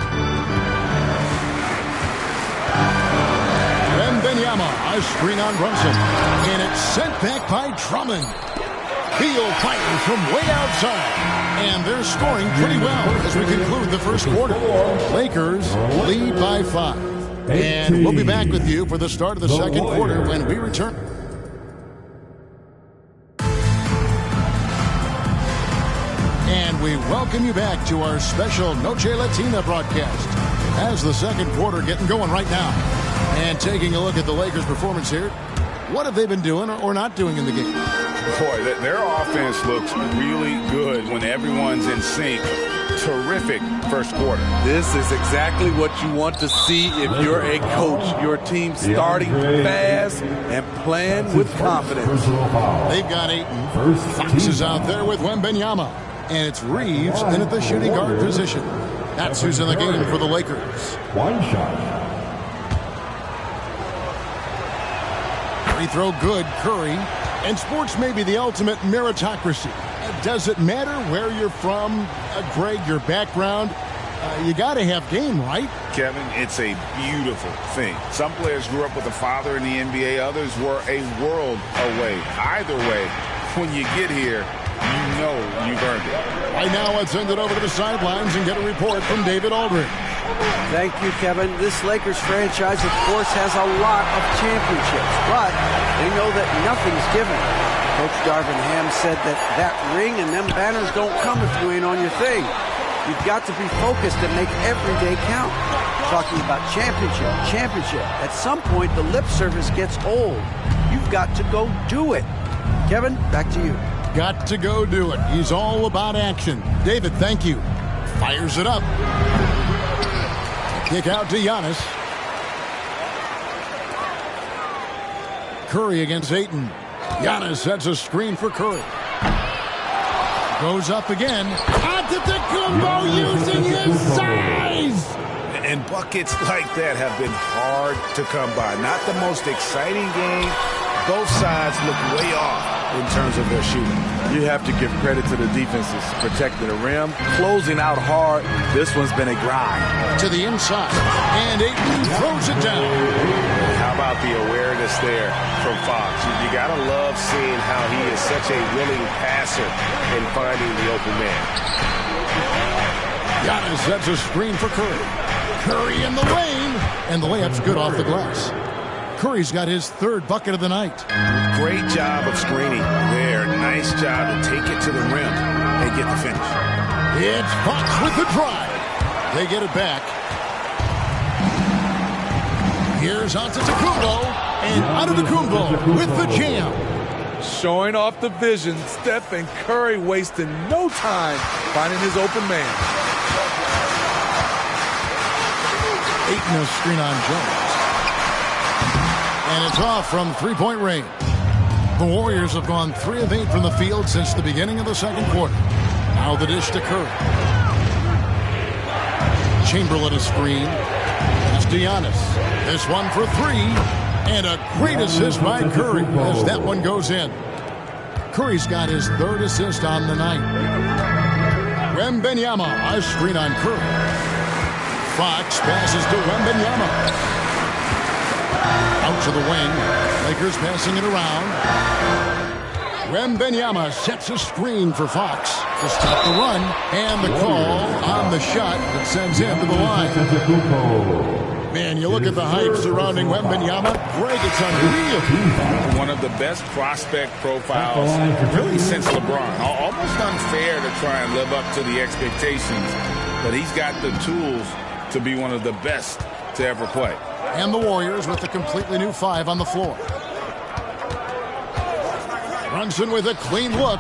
Wembanyama, a screen on Brunson. And it's sent back by Drummond. Beal fires from way outside. And they're scoring pretty well as we conclude the first quarter. Lakers lead by 5. And we'll be back with you for the start of the second quarter when we return. And we welcome you back to our special Noche Latina broadcast as the second quarter getting going right now. And taking a look at the Lakers' performance here. What have they been doing or not doing in the game? Boy, their offense looks really good when everyone's in sync. Terrific first quarter. This is exactly what you want to see if you're a coach. Your team starting fast and playing with confidence. They've got Ayton. Fox is out there with Wembanyama. And it's Reeves in at the shooting guard position. That's who's in the game for the Lakers. One shot. Free throw good. Curry. And sports may be the ultimate meritocracy. Does it matter where you're from, Greg, your background? You got to have game, right? Kevin, it's a beautiful thing. Some players grew up with a father in the NBA. Others were a world away. Either way, when you get here, you know you've earned it. Right now, let's send it over to the sidelines and get a report from David Aldridge. Thank you, Kevin. This Lakers franchise, of course, has a lot of championships, but they know that nothing's given. Coach Darvin Ham said that ring and them banners don't come if you ain't on your thing. You've got to be focused and make every day count. Talking about championship. At some point, the lip service gets old. You've got to go do it. Kevin, back to you. Got to go do it. He's all about action. David, thank you. Fires it up. Kick out to Giannis. Curry against Ayton. Giannis sets a screen for Curry. Goes up again. Antetokounmpo using his size. And buckets like that have been hard to come by. Not the most exciting game. Both sides look way off in terms of their shooting. You have to give credit to the defenses protecting the rim, closing out hard. This one's been a grind. To the inside, and Ayton throws it down. How about the awareness there from Fox? You gotta love seeing how he is such a willing passer in finding the open man. Giannis sets a screen for Curry. Curry in the lane, and the layup's good off the glass. Curry's got his third bucket of the night. Great job of screening there. Nice job to take it to the rim and get the finish. It's Fox with the drive. They get it back. Here's Antetokounmpo, and Antetokounmpo with the jam. Showing off the vision, Stephen Curry wasting no time finding his open man. Ayton a screen on Jones. And it's off from three-point range. The Warriors have gone 3 of 8 from the field since the beginning of the second quarter. Now the dish to Curry. Chamberlain a screen. It's Giannis. This one for 3. And a great assist by Curry as that one goes in. Curry's got his third assist on the night. Wembanyama, a screen on Curry. Fox passes to Wembanyama. Out to the wing. Lakers passing it around. Wembanyama sets a screen for Fox to stop the run. And the call on the shot that sends him to the line. Man, you look at the hype surrounding Wembanyama. Greg, it's unreal. One of the best prospect profiles really since LeBron. Almost unfair to try and live up to the expectations, but he's got the tools to be one of the best to ever play. And the Warriors with a completely new 5 on the floor. Brunson with a clean look.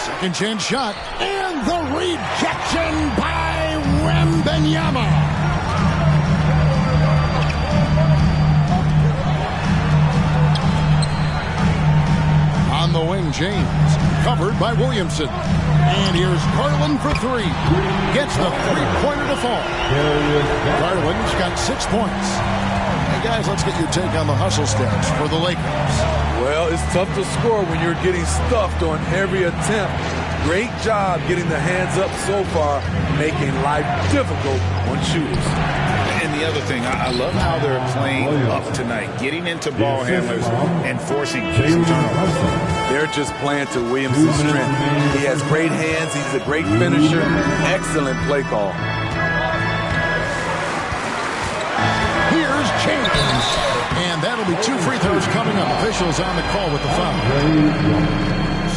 Second chance shot. And the rejection by Wembanyama. On the wing, James. Covered by Williamson. And here's Garland for 3. Gets the three-pointer to fall. Garland's got 6 points. Hey, guys, let's get your take on the hustle stats for the Lakers. Well, it's tough to score when you're getting stuffed on every attempt. Great job getting the hands up so far, making life difficult on shooters. And the other thing, I love how they're playing up tonight, getting into ball handlers and forcing some turnovers. They're just playing to Williams' strength. He has great hands. He's a great finisher. Excellent play call. Here's James. And that'll be 2 free throws coming up. Officials on the call with the foul.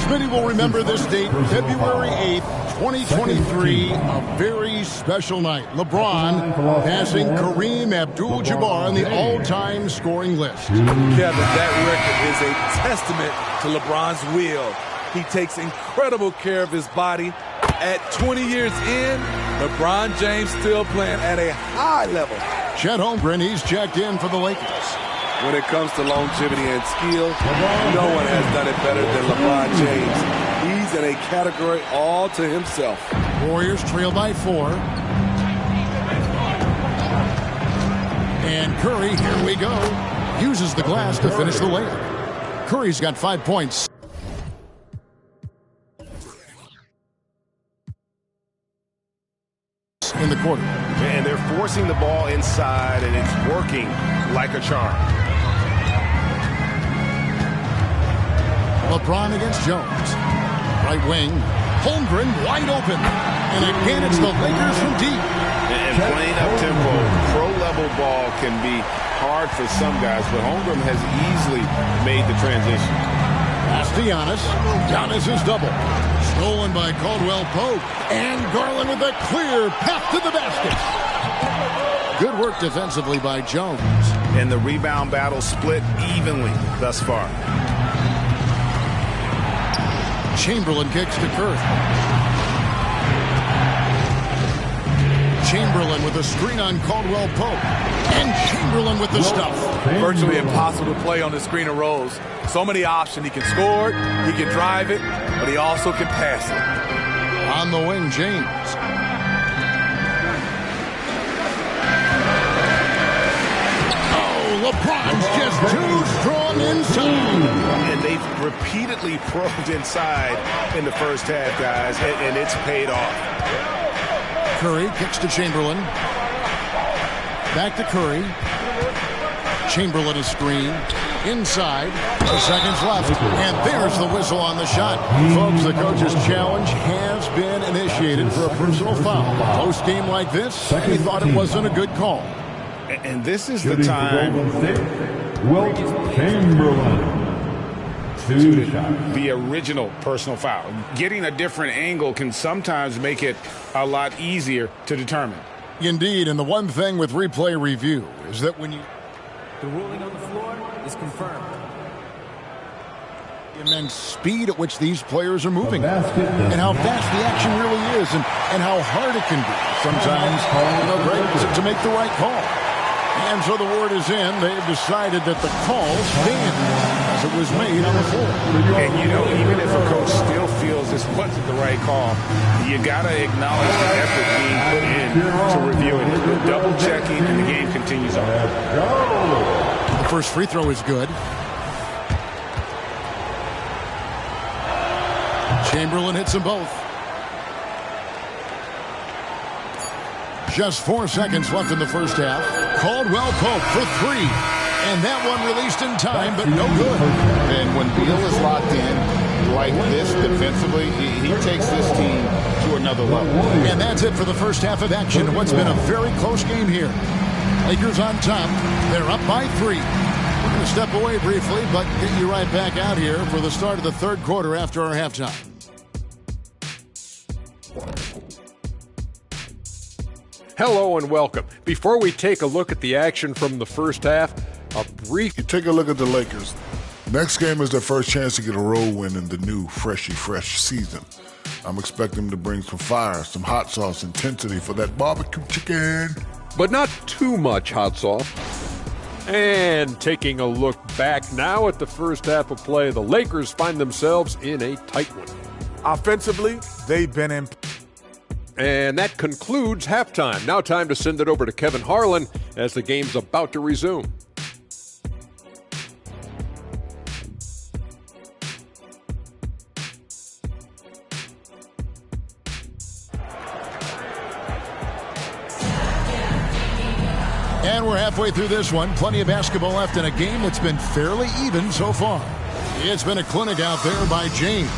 Smitty will remember this date, February 8th, 2023, a very special night. LeBron passing Kareem Abdul-Jabbar on the all-time scoring list. Kevin, that record is a testament to LeBron's will. He takes incredible care of his body. At 20 years in, LeBron James still playing at a high level. Chet Holmgren, he's checked in for the Lakers. When it comes to longevity and skill, no one has done it better than LeBron James. He's in a category all to himself. Warriors trail by 4. And Curry, here we go, uses the glass to finish the layup. Curry's got 5 points. In the quarter. And they're forcing the ball inside, and it's working like a charm. LeBron against Jones. Right wing. Holmgren wide open. And again, it's the Lakers from deep. And playing up-tempo, pro-level ball can be hard for some guys, but Holmgren has easily made the transition. Pass to Giannis. Giannis is double. Stolen by Caldwell Pope. And Garland with a clear path to the basket. Good work defensively by Jones. And the rebound battle split evenly thus far. Chamberlain kicks to Curry. Chamberlain with a screen on Caldwell Pope. And Chamberlain with the stuff. Virtually impossible to play on the screen of rolls. So many options. He can score it, he can drive it, but he also can pass it. On the wing, James. Oh, LeBron's just too strong inside. And they've repeatedly probed inside in the first half, guys, and it's paid off. Curry kicks to Chamberlain. Back to Curry. Chamberlain is screen. Inside. 2 seconds left. And there's the whistle on the shot. Folks, the coach's challenge has been initiated for a personal foul. Close game like this, he thought it wasn't a good call. And this is the time Wilt Chamberlain. the original personal foul. Getting a different angle can sometimes make it a lot easier to determine. Indeed, and the one thing with replay review is that when you... The ruling on the floor is confirmed. Immense speed at which these players are moving and how fast the action really is and how hard it can be sometimes to make the right call. And so the word is in. They've decided that the call stands as it was made on the floor. And, you know, even if a coach still feels this wasn't the right call, you got to acknowledge the effort being put in to reviewing it. Double-checking, and the game continues on. The first free throw is good. Chamberlain hits them both. Just 4 seconds left in the first half. Caldwell Pope for 3. And that one released in time, but no good. And when Beal is locked in like this defensively, he takes this team to another level. And that's it for the first half of action. What's been a very close game here. Lakers on top. They're up by 3. We're going to step away briefly, but get you right back out here for the start of the third quarter after our halftime. Hello and welcome. Before we take a look at the action from the first half, a brief... You take a look at the Lakers. Next game is their first chance to get a road win in the new fresh season. I'm expecting them to bring some fire, some hot sauce intensity for that barbecue chicken. But not too much hot sauce. And taking a look back now at the first half of play, the Lakers find themselves in a tight one. Offensively, they've been in... And that concludes halftime. Now time to send it over to Kevin Harlan as the game's about to resume. And we're halfway through this one. Plenty of basketball left in a game that's been fairly even so far. It's been a clinic out there by James.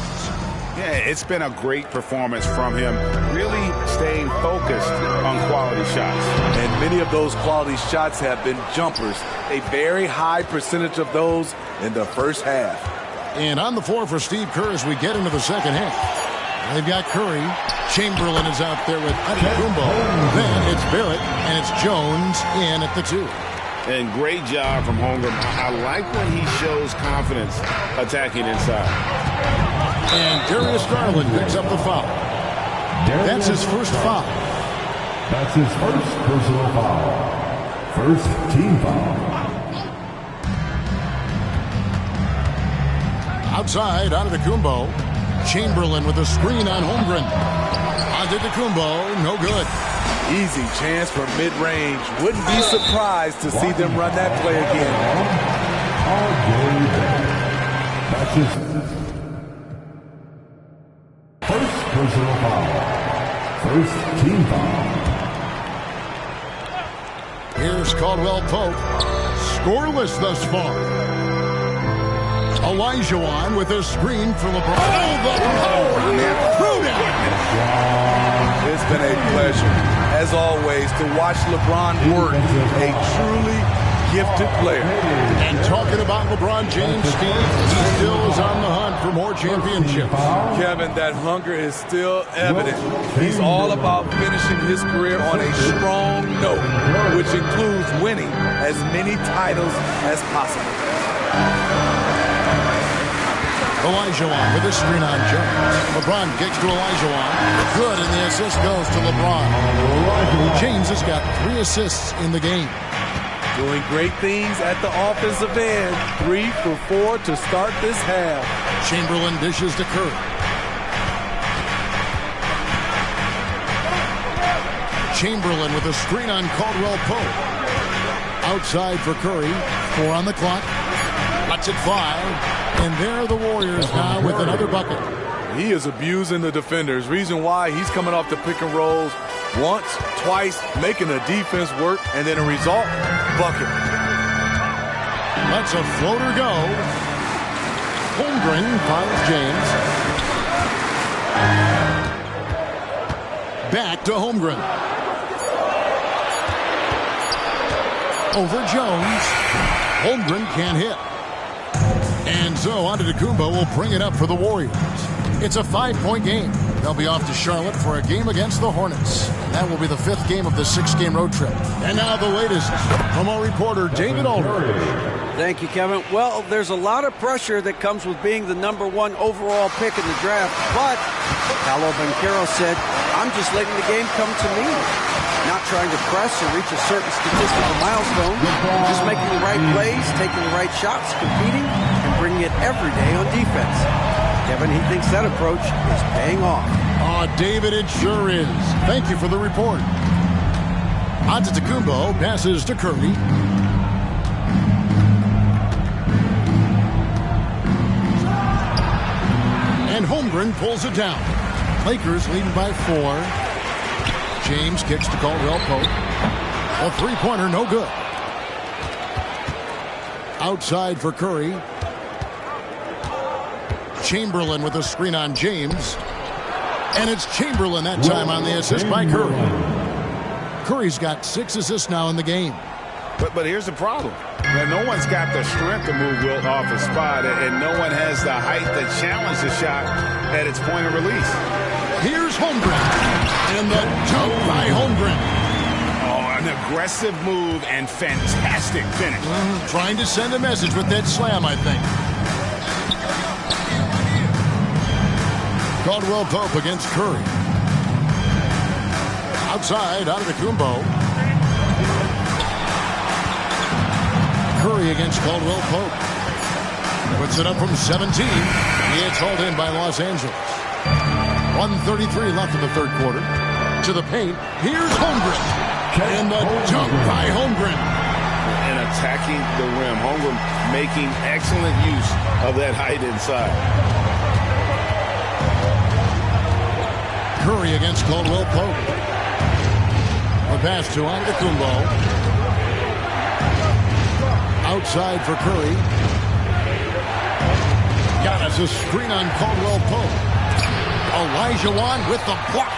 Yeah, it's been a great performance from him, really staying focused on quality shots. And many of those quality shots have been jumpers. A very high percentage of those in the first half. And on the floor for Steve Kerr as we get into the second half. They've got Curry. Chamberlain is out there with Antetokounmpo. Then it's Barrett, and it's Jones in at the 2. And great job from Holmgren. I like when he shows confidence attacking inside. And Darius Garland picks up the foul. That's his first foul. That's his first personal foul. First team foul. Outside, Antetokounmpo. Chamberlain with a screen on Holmgren. Antetokounmpo, no good. Easy chance for mid-range. Wouldn't be surprised to see them run that play again. That's his first personal foul. First team foul. Here's Caldwell Pope. Scoreless thus far. Olajuwon with a screen for LeBron. Oh, the power on that throwdown. It's been a pleasure, as always, to watch LeBron work. A truly gifted player. And talking about LeBron James, Steve, he still is on the hunt for more championships. Kevin, that hunger is still evident. He's all about finishing his career on a strong note, which includes winning as many titles as possible. Olajuwon with a screen on Jones. LeBron kicks to Olajuwon. Good, and the assist goes to LeBron. James has got 3 assists in the game. Doing great things at the offensive end. 3 for 4 to start this half. Chamberlain dishes to Curry. Chamberlain with a screen on Caldwell Pope. Outside for Curry. 4 on the clock. Lets it fly. And there are the Warriors now with another bucket. He is abusing the defenders. Reason why he's coming off the pick and rolls once, twice, making the defense work, and then a result, bucket. Lets a floater go. Holmgren finds James. Back to Holmgren. Over Jones. Holmgren can't hit. And so Antetokounmpo will bring it up for the Warriors. It's a 5-point game. They'll be off to Charlotte for a game against the Hornets. That will be the 5th game of the 6-game road trip. And now the latest from our reporter, David Aldridge. Thank you, Kevin. Well, there's a lot of pressure that comes with being the #1 overall pick in the draft. But Paolo Banchero said, I'm just letting the game come to me. Not trying to press or reach a certain statistical milestone. Just making the right plays, taking the right shots, competing, and bringing it every day on defense. Kevin, he thinks that approach is paying off. Oh, David, it sure is. Thank you for the report. Antetokounmpo passes to Curry. And Holmgren pulls it down. Lakers leading by 4. James kicks to Caldwell Pope. A 3-pointer, no good. Outside for Curry. Chamberlain with a screen on James. And it's Chamberlain that time on the assist by Curry. Curry's got 6 assists now in the game. But here's the problem. No one's got the strength to move Wilt off his spot, and no one has the height to challenge the shot at its point of release. Here's Holmgren. And the dunk by Holmgren. Oh, an aggressive move and fantastic finish. Trying to send a message with that slam, I think. Caldwell Pope against Curry. Outside, Antetokounmpo. Curry against Caldwell Pope. Puts it up from 17. It's hauled in by Los Angeles. 1:33 left in the third quarter. To the paint. Here's Holmgren. And the dunk by Holmgren. And attacking the rim. Holmgren making excellent use of that height inside. Curry against Caldwell Pope. The pass to Antetokounmpo. Outside for Curry. Giannis a screen on Caldwell Pope. Olajuwon with the block.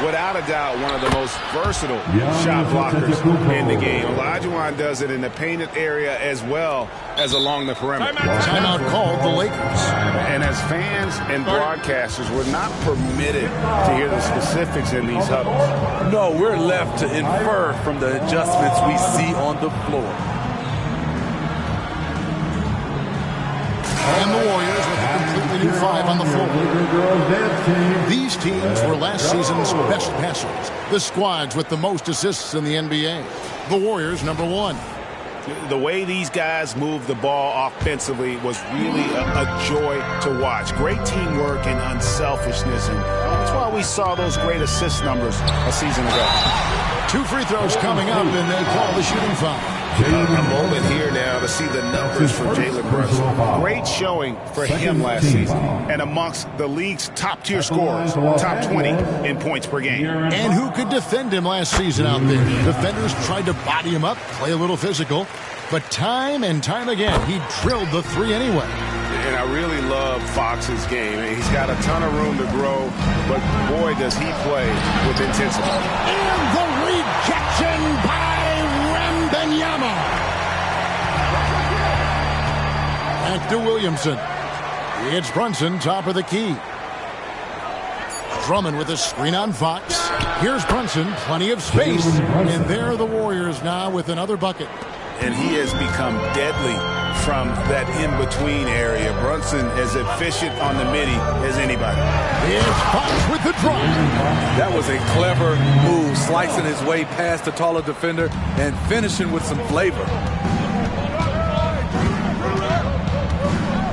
Without a doubt, one of the most versatile shot blockers in the game. Olajuwon does it in the painted area as well as along the perimeter. Timeout called the Lakers. And as fans and broadcasters, we're not permitted to hear the specifics in these huddles. No, we're left to infer from the adjustments we see on the floor. And the Warriors with a completely new 5 on the floor. These teams were last season's best passers. The squads with the most assists in the NBA. The Warriors, #1. The way these guys move the ball offensively was really a joy to watch. Great teamwork and unselfishness, and that's why we saw those great assist numbers a season ago. 2 free throws coming up, and they call the shooting foul. A moment here now to see the numbers for Jalen Brunson. Great showing for him last season, and amongst the league's top-tier scorers, top 20 in points per game. And who could defend him last season out there? Defenders tried to body him up, play a little physical, but time and time again, he drilled the three anyway. And I really love Fox's game. He's got a ton of room to grow, but boy, does he play with intensity. And the rejection by Wembanyama. Back to Williamson. It's Brunson, top of the key. Drummond with a screen on Fox. Here's Brunson, plenty of space. And there are the Warriors now with another bucket. And he has become deadly from that in-between area. Brunson as efficient on the midi as anybody. Here's Fox with the drop. That was a clever move, slicing his way past the taller defender and finishing with some flavor.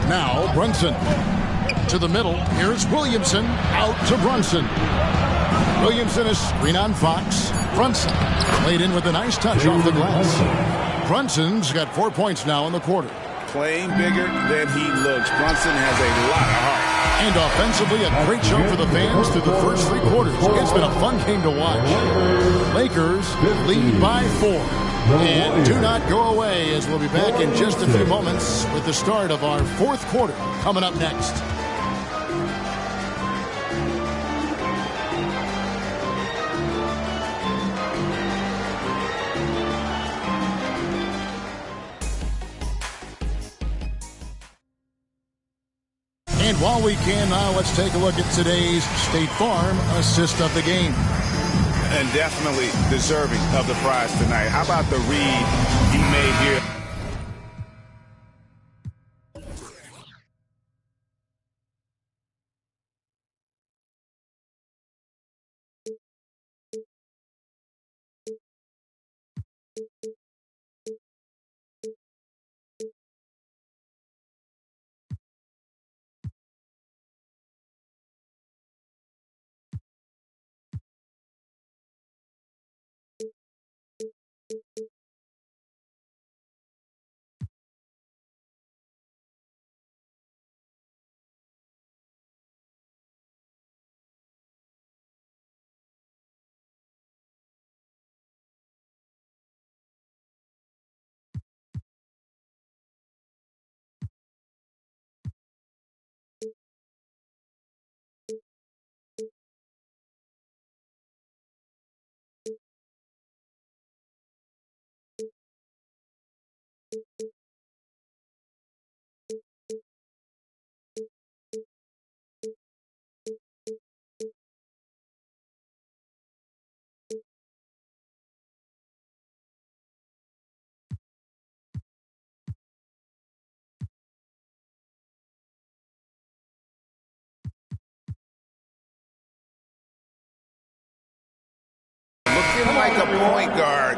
Now Brunson to the middle. Here's Williamson out to Brunson. Williamson is screen on Fox. Brunson laid in with a nice touch off the glass. Brunson's got 4 points now in the quarter. Playing bigger than he looks. Brunson has a lot of heart. And offensively, a great show for the fans through the first three quarters. It's been a fun game to watch. Lakers lead by 4. And do not go away, as we'll be back in just a few moments with the start of our fourth quarter coming up next. And while we can now, let's take a look at today's State Farm assist of the game. And definitely deserving of the prize tonight. How about the read he made here? Looking like a point guard.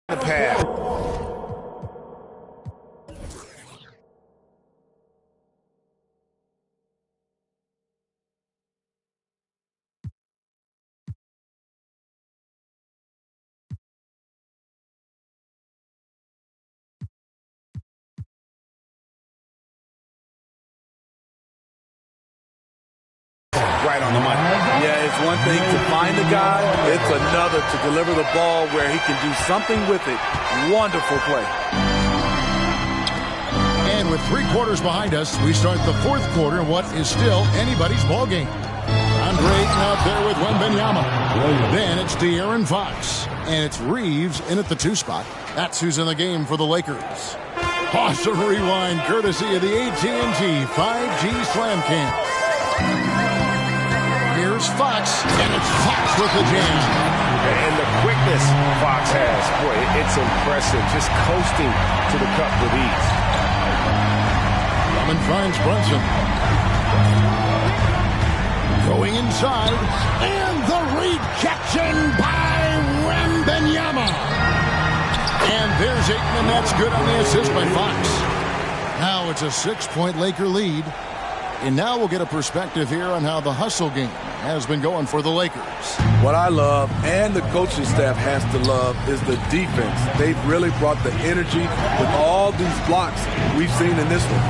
The pass. Right on the money. Yeah, it's one thing to find the guy. It's another to deliver the ball where he can do something with it. Wonderful play. And with 3 quarters behind us, we start the fourth quarter in what is still anybody's ball game. Andre Ayton out there with Wembanyama. Then it's De'Aaron Fox. And it's Reeves in at the 2 spot. That's who's in the game for the Lakers. Awesome rewind courtesy of the AT&T 5G Slam Cam. Here's Here's Fox, and it's Fox with the jam. And the quickness Fox has, boy, it's impressive. Just coasting to the cup with ease. Drummond finds Brunson. Going inside, and the rejection by Wembanyama. And there's Ayton, and that's good on the assist by Fox. Now it's a 6-point Laker lead. And now we'll get a perspective here on how the hustle game has been going for the Lakers. What I love, and the coaching staff has to love, is the defense. They've really brought the energy with all these blocks we've seen in this one.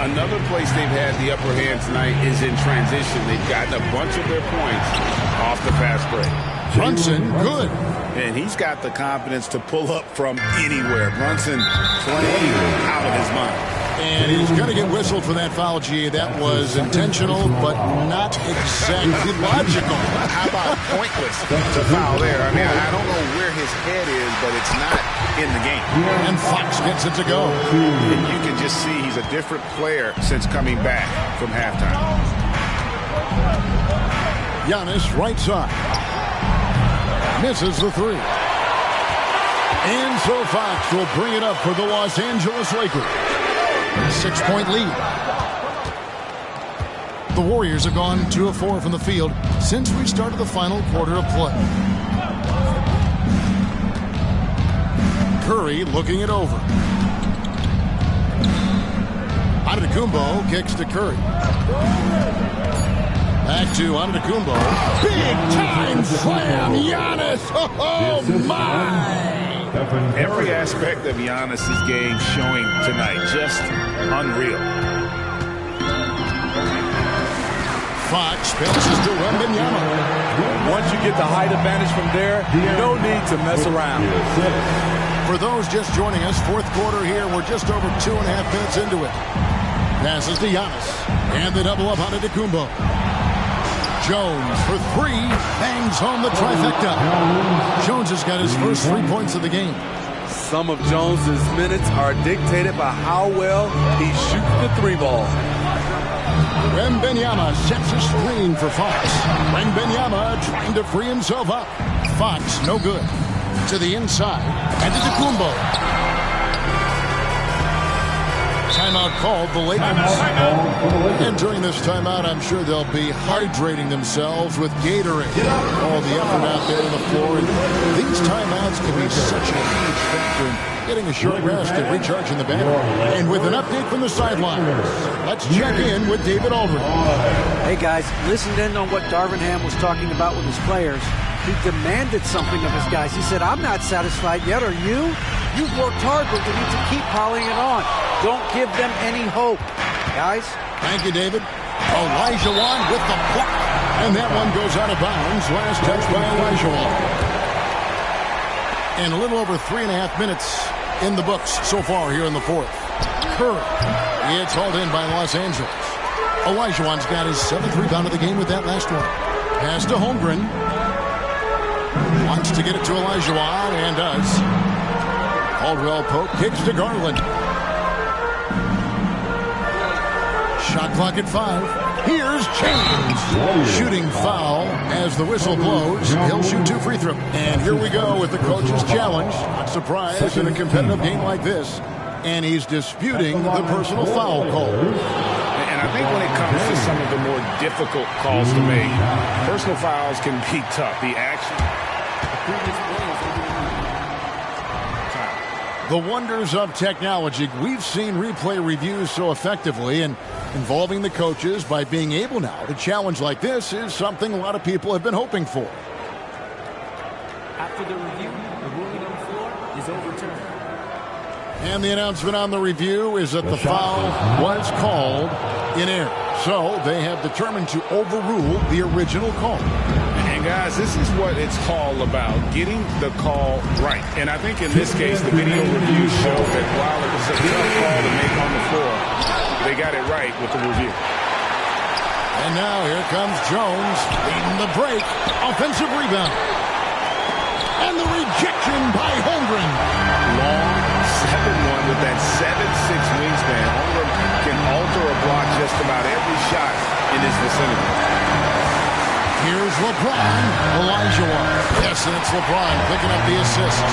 Another place they've had the upper hand tonight is in transition. They've gotten a bunch of their points off the fast break. Brunson, good. And he's got the confidence to pull up from anywhere. Brunson playing out of his mind. And he's going to get whistled for that foul, G. That was intentional, but not exactly logical. How about pointless to foul there? I mean, I don't know where his head is, but it's not in the game. And Fox gets it to go. And you can just see he's a different player since coming back from halftime. Giannis, right side. Misses the three. And so Fox will bring it up for the Los Angeles Lakers. 6-point lead. The Warriors have gone 2 of 4 from the field since we started the final quarter of play. Curry looking it over. Antetokounmpo kicks to Curry. Back to Antetokounmpo. Big time slam, Giannis! Oh my! Every aspect of Giannis' game showing tonight. Just unreal. Fox passes to Wembanyama. Once you get the height advantage from there, no need to mess around. For those just joining us, fourth quarter here, we're just over 2.5 minutes into it. Passes to Giannis. And the double up on Antetokounmpo. Jones for 3, bangs home the trifecta. Jones has got his first 3 points of the game. Some of Jones's minutes are dictated by how well he shoots the 3-ball. Wembanyama sets a screen for Fox. Wembanyama trying to free himself up. Fox, no good. To the inside. And to Antetokounmpo. Timeout called the Lakers. And during this timeout, I'm sure they'll be hydrating themselves with Gatorade. All the effort out there on the floor. And these timeouts can be such a huge factor in getting a short rest and recharging the battery. And with an update from the sidelines, let's check in with David Aldridge. Hey guys, listened in on what Darvin Ham was talking about with his players. He demanded something of his guys. He said, I'm not satisfied yet, are you? You've worked hard, but you need to keep piling it on. Don't give them any hope. Guys? Thank you, David. Olajuwon with the block. And that one goes out of bounds. Last touch by Olajuwon. And a little over 3.5 minutes in the books so far here in the fourth. Curry. It's hauled in by Los Angeles. Olajuwon's got his 7th rebound of the game with that last one. Pass to Holmgren. Wants to get it to Olajuwon and does. Caldwell Pope kicks to Garland. Shot clock at 5. Here's James. Shooting foul as the whistle blows. He'll shoot 2 free throws. And here we go with the coach's challenge. Not surprised in a competitive game like this. And he's disputing the personal foul call. And I think when it comes to some of the more difficult calls to make, personal fouls can be tough. The action. The wonders of technology. We've seen replay reviews so effectively, and involving the coaches by being able now to challenge like this is something a lot of people have been hoping for. After the review, the ruling on the floor is overturned. And the announcement on the review is that the foul was called in error. So they have determined to overrule the original call. And guys, this is what it's all about, getting the call right. And I think in this case, the video review showed that while it was a tough call to make on the floor, they got it right with the review. And now here comes Jones leading the break. Offensive rebound. And the rejection by Holmgren. Long 7-1 with that 7'6" wingspan. Holmgren can alter a block just about every shot in his vicinity. Here's LeBron. Elijah Wan. Yes, and it's LeBron picking up the assist.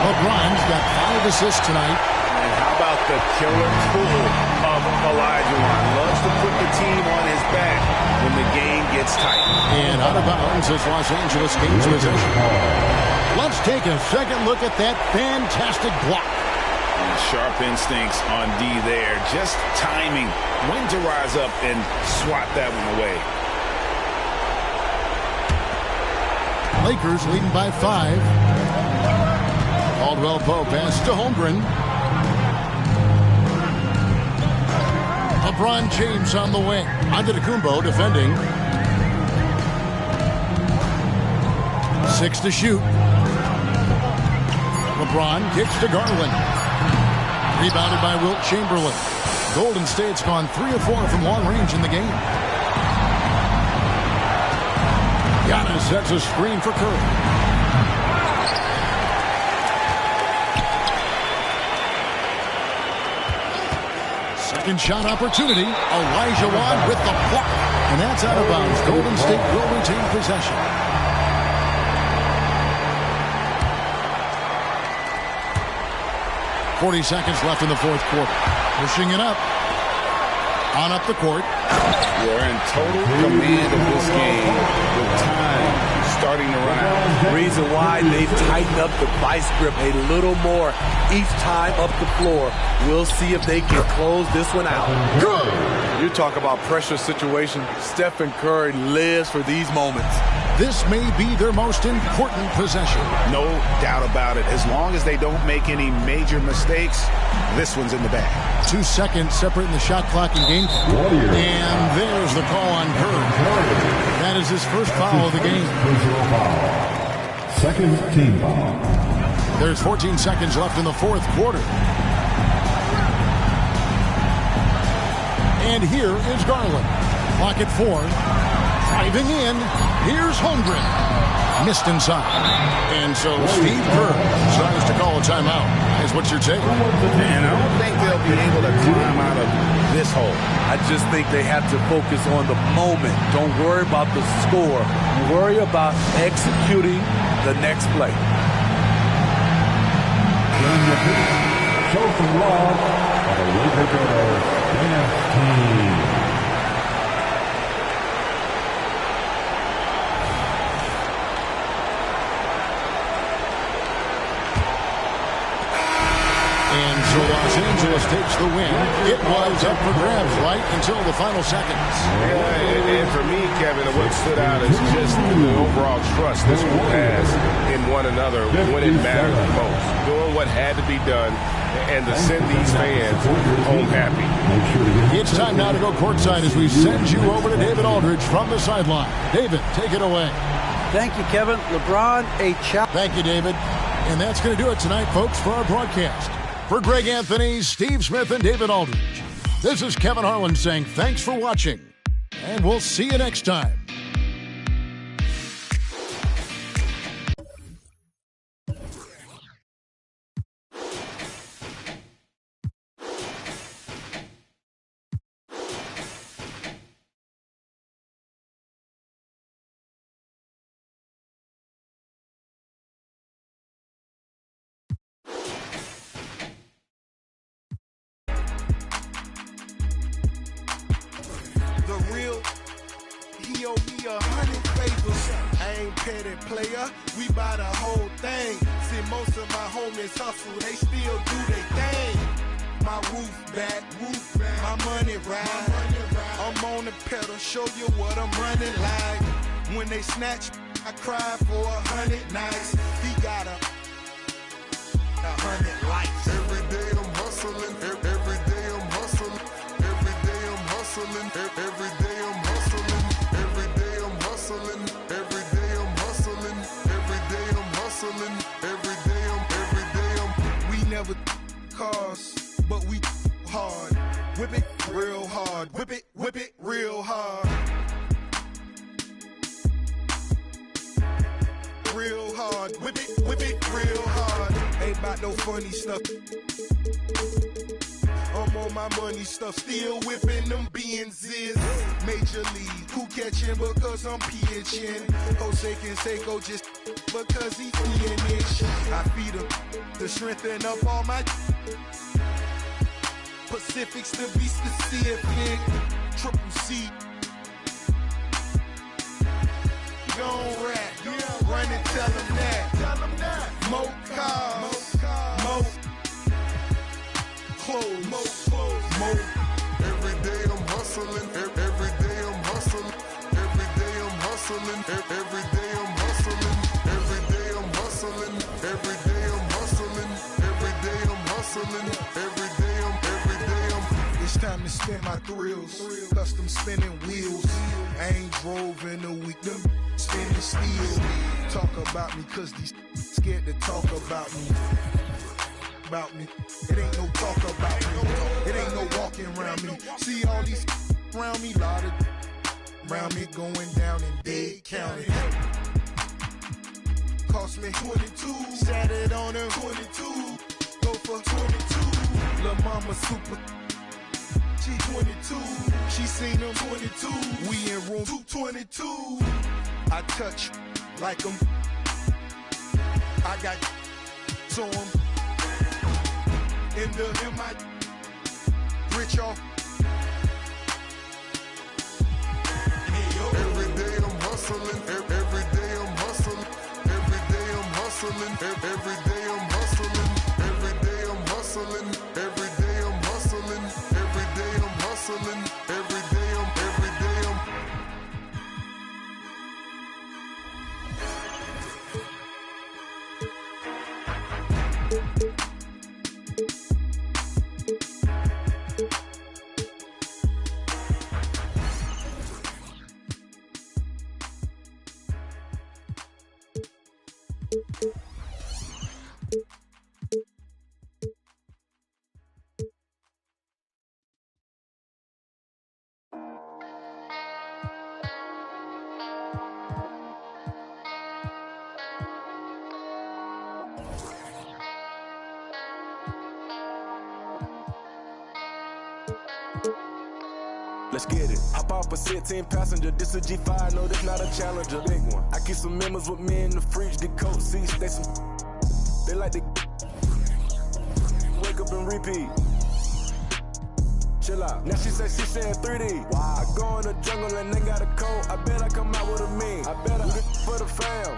LeBron's got 5 assists tonight. And how about the killer tool of Elijah Wan? Loves to put the team on his back when the game gets tight. And out of bounds as Los Angeles gains possession. Let's take a second look at that fantastic block. And sharp instincts on D there. Just timing when to rise up and swat that one away. Lakers leading by 5. Caldwell Pope pass to Holmgren. LeBron James on the wing. Antetokounmpo defending. 6 to shoot. LeBron kicks to Garland. Rebounded by Wilt Chamberlain. Golden State's gone 3 of 4 from long range in the game. Giannis sets a screen for Curry. Second shot opportunity. Elijah Wan with the block. And that's out of bounds. Golden State will retain possession. .40 seconds left in the fourth quarter. Pushing it up. On up the court. We're in total command of this game with time starting to run. Reason why they've tightened up the vice grip a little more each time up the floor. We'll see if they can close this one out. Good. You talk about pressure situation. Stephen Curry lives for these moments. This may be their most important possession. No doubt about it. As long as they don't make any major mistakes, this one's in the bag. 2 seconds separating the shot clock and game. And there's the call on Curry. That is his first foul of the game. Second team foul. There's 14 seconds left in the fourth quarter. And here is Garland. Clock at 4. Driving in, here's Holmgren. Missed inside. And so Steve Kerr decides to call a timeout. Guys, what's your take? And I don't think they'll be able to climb out of this hole. I just think they have to focus on the moment. Don't worry about the score. Worry about executing the next play. Chauffeur Law of the Lakers dance team. And so Los Angeles takes the win. It was up for grabs right until the final seconds. Yeah, and for me, Kevin, what stood out is just the overall trust this group has in one another when it mattered the most. Doing what had to be done and to send these fans home happy. It's time now to go courtside as we send you over to David Aldridge from the sideline. David, take it away. Thank you, Kevin. LeBron, a challenge. Thank you, David. And that's going to do it tonight, folks, for our broadcast. For Greg Anthony, Steve Smith, and David Aldridge, this is Kevin Harlan saying thanks for watching, and we'll see you next time. He owe me 100 favors. I ain't petty player, we buy the whole thing. See, most of my homies hustle, they still do their thing. My roof back, my money ride. I'm on the pedal, show you what I'm running like. When they snatch, I cry for 100 nights. He got 100 lights. Every day I'm hustling, every day I'm hustling, every day I'm hustling, every day I'm hustling, every day I'm hustling, every day I'm hustling, every day I'm hustling, every day I'm. We never cars, but we hard. Whip it real hard. Whip it real hard. Real hard. Whip it real hard. Ain't about no funny stuff. I'm on my money stuff, still whipping them Benzes. Major league, who catching because I'm pitching. Jose Canseco just because he finish. I feed him to strengthen up all my Pacifics to be specific. Triple C. Gon' rap, run and tell them that. Mo cars, mo clothes, mo. Every day I'm hustling, every day I'm hustling, every day I'm hustling, every day I'm hustling, every day I'm hustling, every day I'm hustling, every day I'm hustling, every day I'm. It's time to spend my thrills, custom spinning wheels. I ain't drove in a week, them spinning steel. Talk about me cause these scared to talk about me. It ain't no talk about me. It ain't no walking around me. See all these around me, lot of around me going down in Dade County. Cost me 22, sat it on her 22, go for 22. Lil' mama super, she 22, she seen them 22. We in room 222. I touch like 'em. I got to 'em. In my rich off. Every day I'm hustling, every day I'm hustling, every day I'm hustling, every day I'm hustling, every day I'm hustling, every day I'm hustling, every day I'm hustling, every day I'm. Let's get it. Hop off a 16 passenger. This a G5, no, this not a Challenger. Big one. I keep some members with me in the fridge. The coat seats, they like to wake up and repeat. Chill out. Now she said she saying 3D. Wow. I go in the jungle and they got a coat. I bet I come out with a mean. I bet I do this for the fam.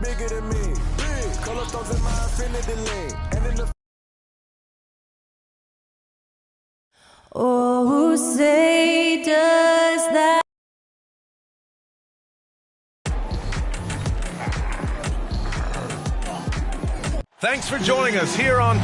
Bigger than me. Big. Color stones in my infinity lane. And in the Oh, who say does that? Thanks for joining us here on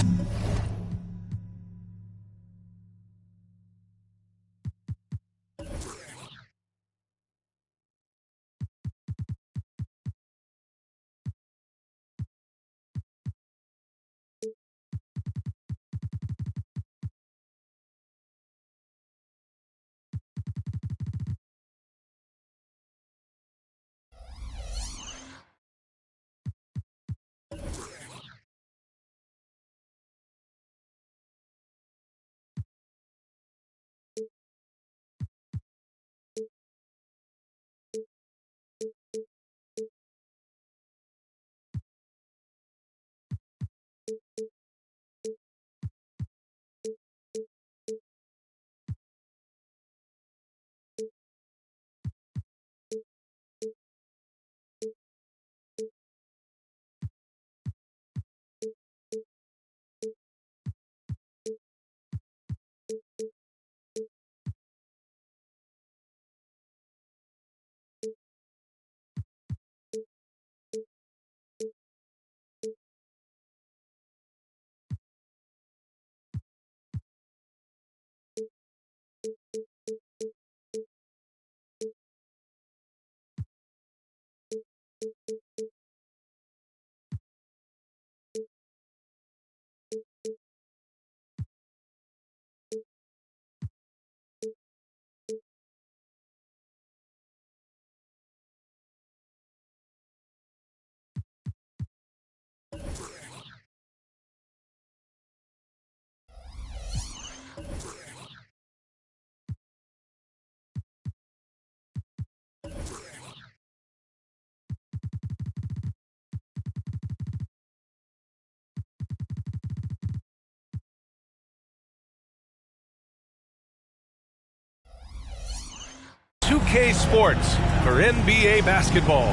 2K Sports for NBA basketball.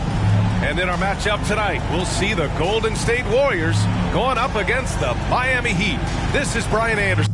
And in our matchup tonight, we'll see the Golden State Warriors going up against the Miami Heat. This is Brian Anderson.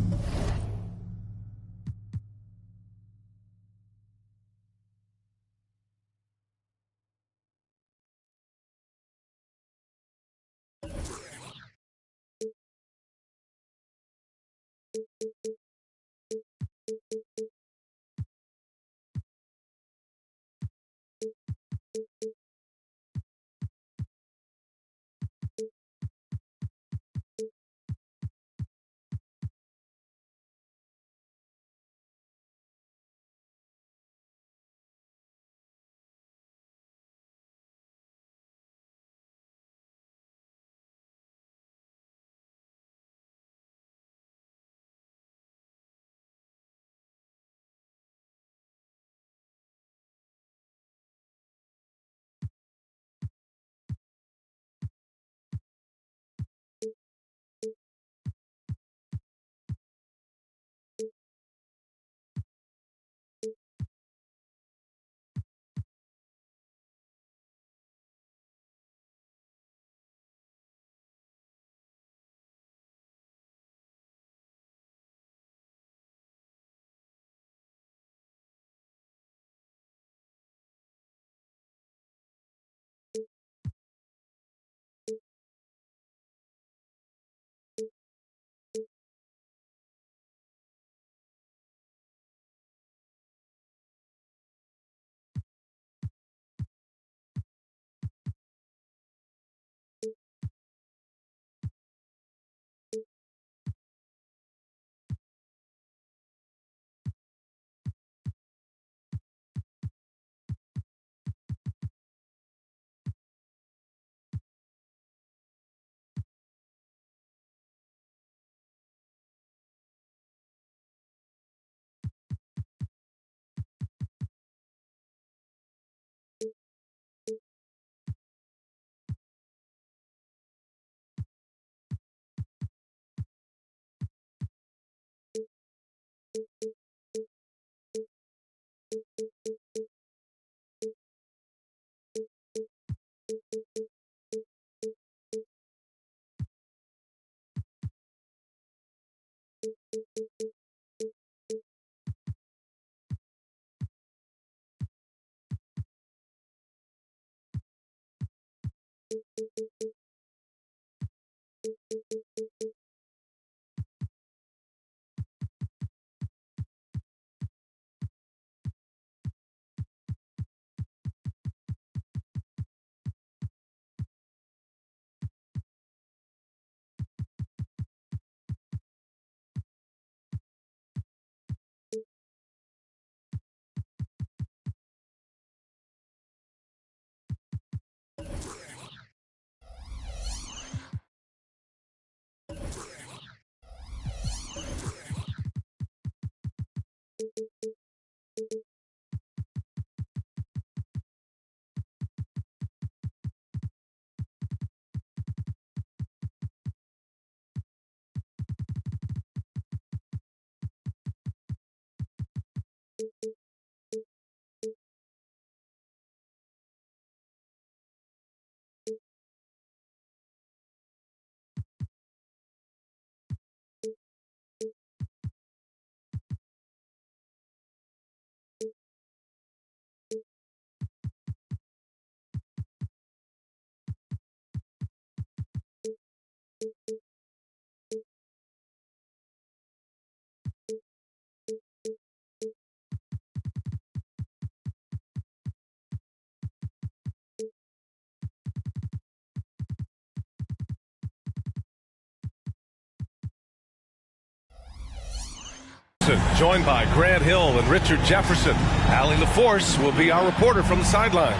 Joined by Grant Hill and Richard Jefferson. Allie LaForce will be our reporter from the sideline.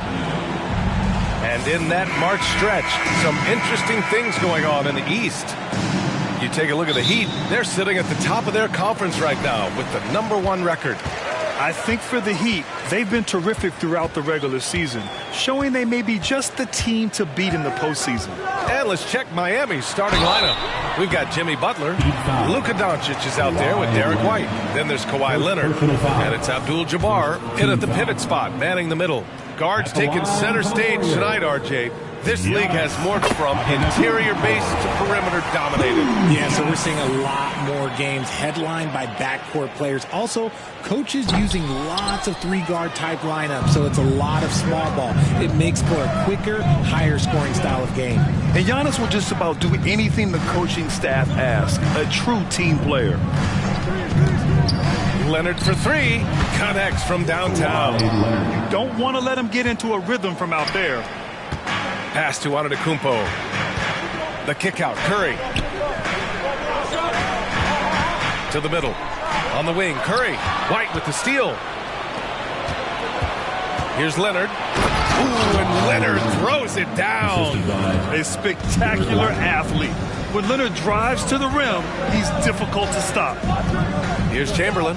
And in that March stretch, some interesting things going on in the East. You take a look at the Heat, they're sitting at the top of their conference right now with the #1 record. I think for the Heat, they've been terrific throughout the regular season, showing they may be just the team to beat in the postseason. And let's check Miami's starting lineup. We've got Jimmy Butler. Luka Doncic is out there with Derek White. Then there's Kawhi Leonard. And it's Abdul Jabbar in at the pivot spot, manning the middle. Guards taking center stage tonight, RJ. This league has morphed from interior base to perimeter dominated. Yeah, so we're seeing a lot more games headlined by backcourt players. Also, coaches using lots of three-guard type lineups, so it's a lot of small ball. It makes for a quicker, higher scoring style of game. And Giannis will just about do anything the coaching staff asks. A true team player. Leonard for three. Connects from downtown. You don't want to let him get into a rhythm from out there. Pass to Antetokounmpo. The kick out. Curry. To the middle. On the wing. Curry. White with the steal. Here's Leonard. Ooh, and Leonard throws it down. A spectacular athlete. When Leonard drives to the rim, he's difficult to stop. Here's Chamberlain.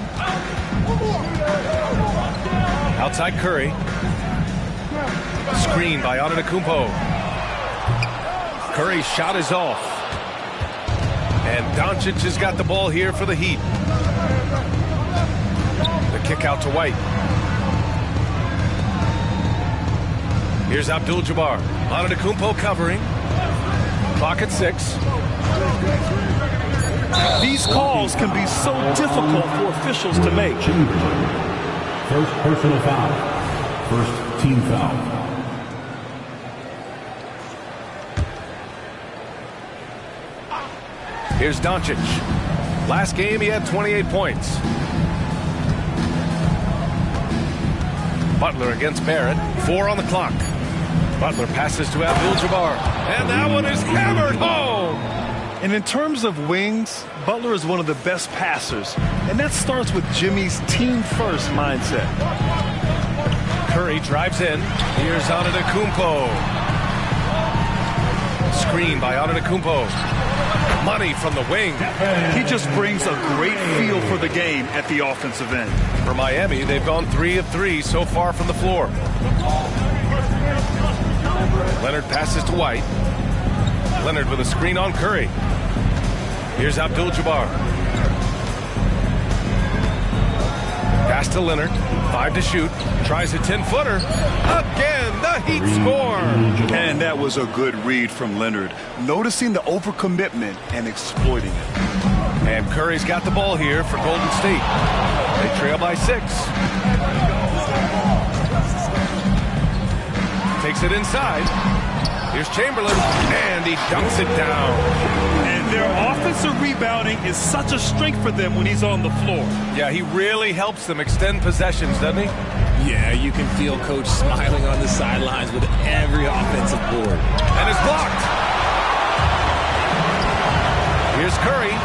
Outside Curry. Screen by Antetokounmpo. Curry's shot is off. And Doncic has got the ball here for the Heat. The kick out to White. Here's Abdul Jabbar. Antetokounmpo covering. Clock at 6. These calls can be so difficult for officials to make. First personal foul. First team foul. Here's Doncic. Last game, he had 28 points. Butler against Barrett. 4 on the clock. Butler passes to Abdul-Jabbar. And that one is hammered home. And in terms of wings, Butler is one of the best passers. And that starts with Jimmy's team-first mindset. Curry drives in. Here's Antetokounmpo. Screen by Antetokounmpo. Money from the wing. He just brings a great feel for the game at the offensive end. For Miami, they've gone 3 of 3 so far from the floor. Leonard passes to White. Leonard with a screen on Curry. Here's Abdul-Jabbar. Pass to Leonard. 5 to shoot. Tries a 10-footer. Again, the Heat score. And that was a good read from Leonard. Noticing the overcommitment and exploiting it. And Curry's got the ball here for Golden State. They trail by 6. Takes it inside. Here's Chamberlain. And he dunks it down. And their offensive rebounding is such a strength for them when he's on the floor. Yeah, he really helps them extend possessions, doesn't he? Yeah, you can feel Coach smiling on the sidelines with every offensive board. And it's blocked. Here's Curry.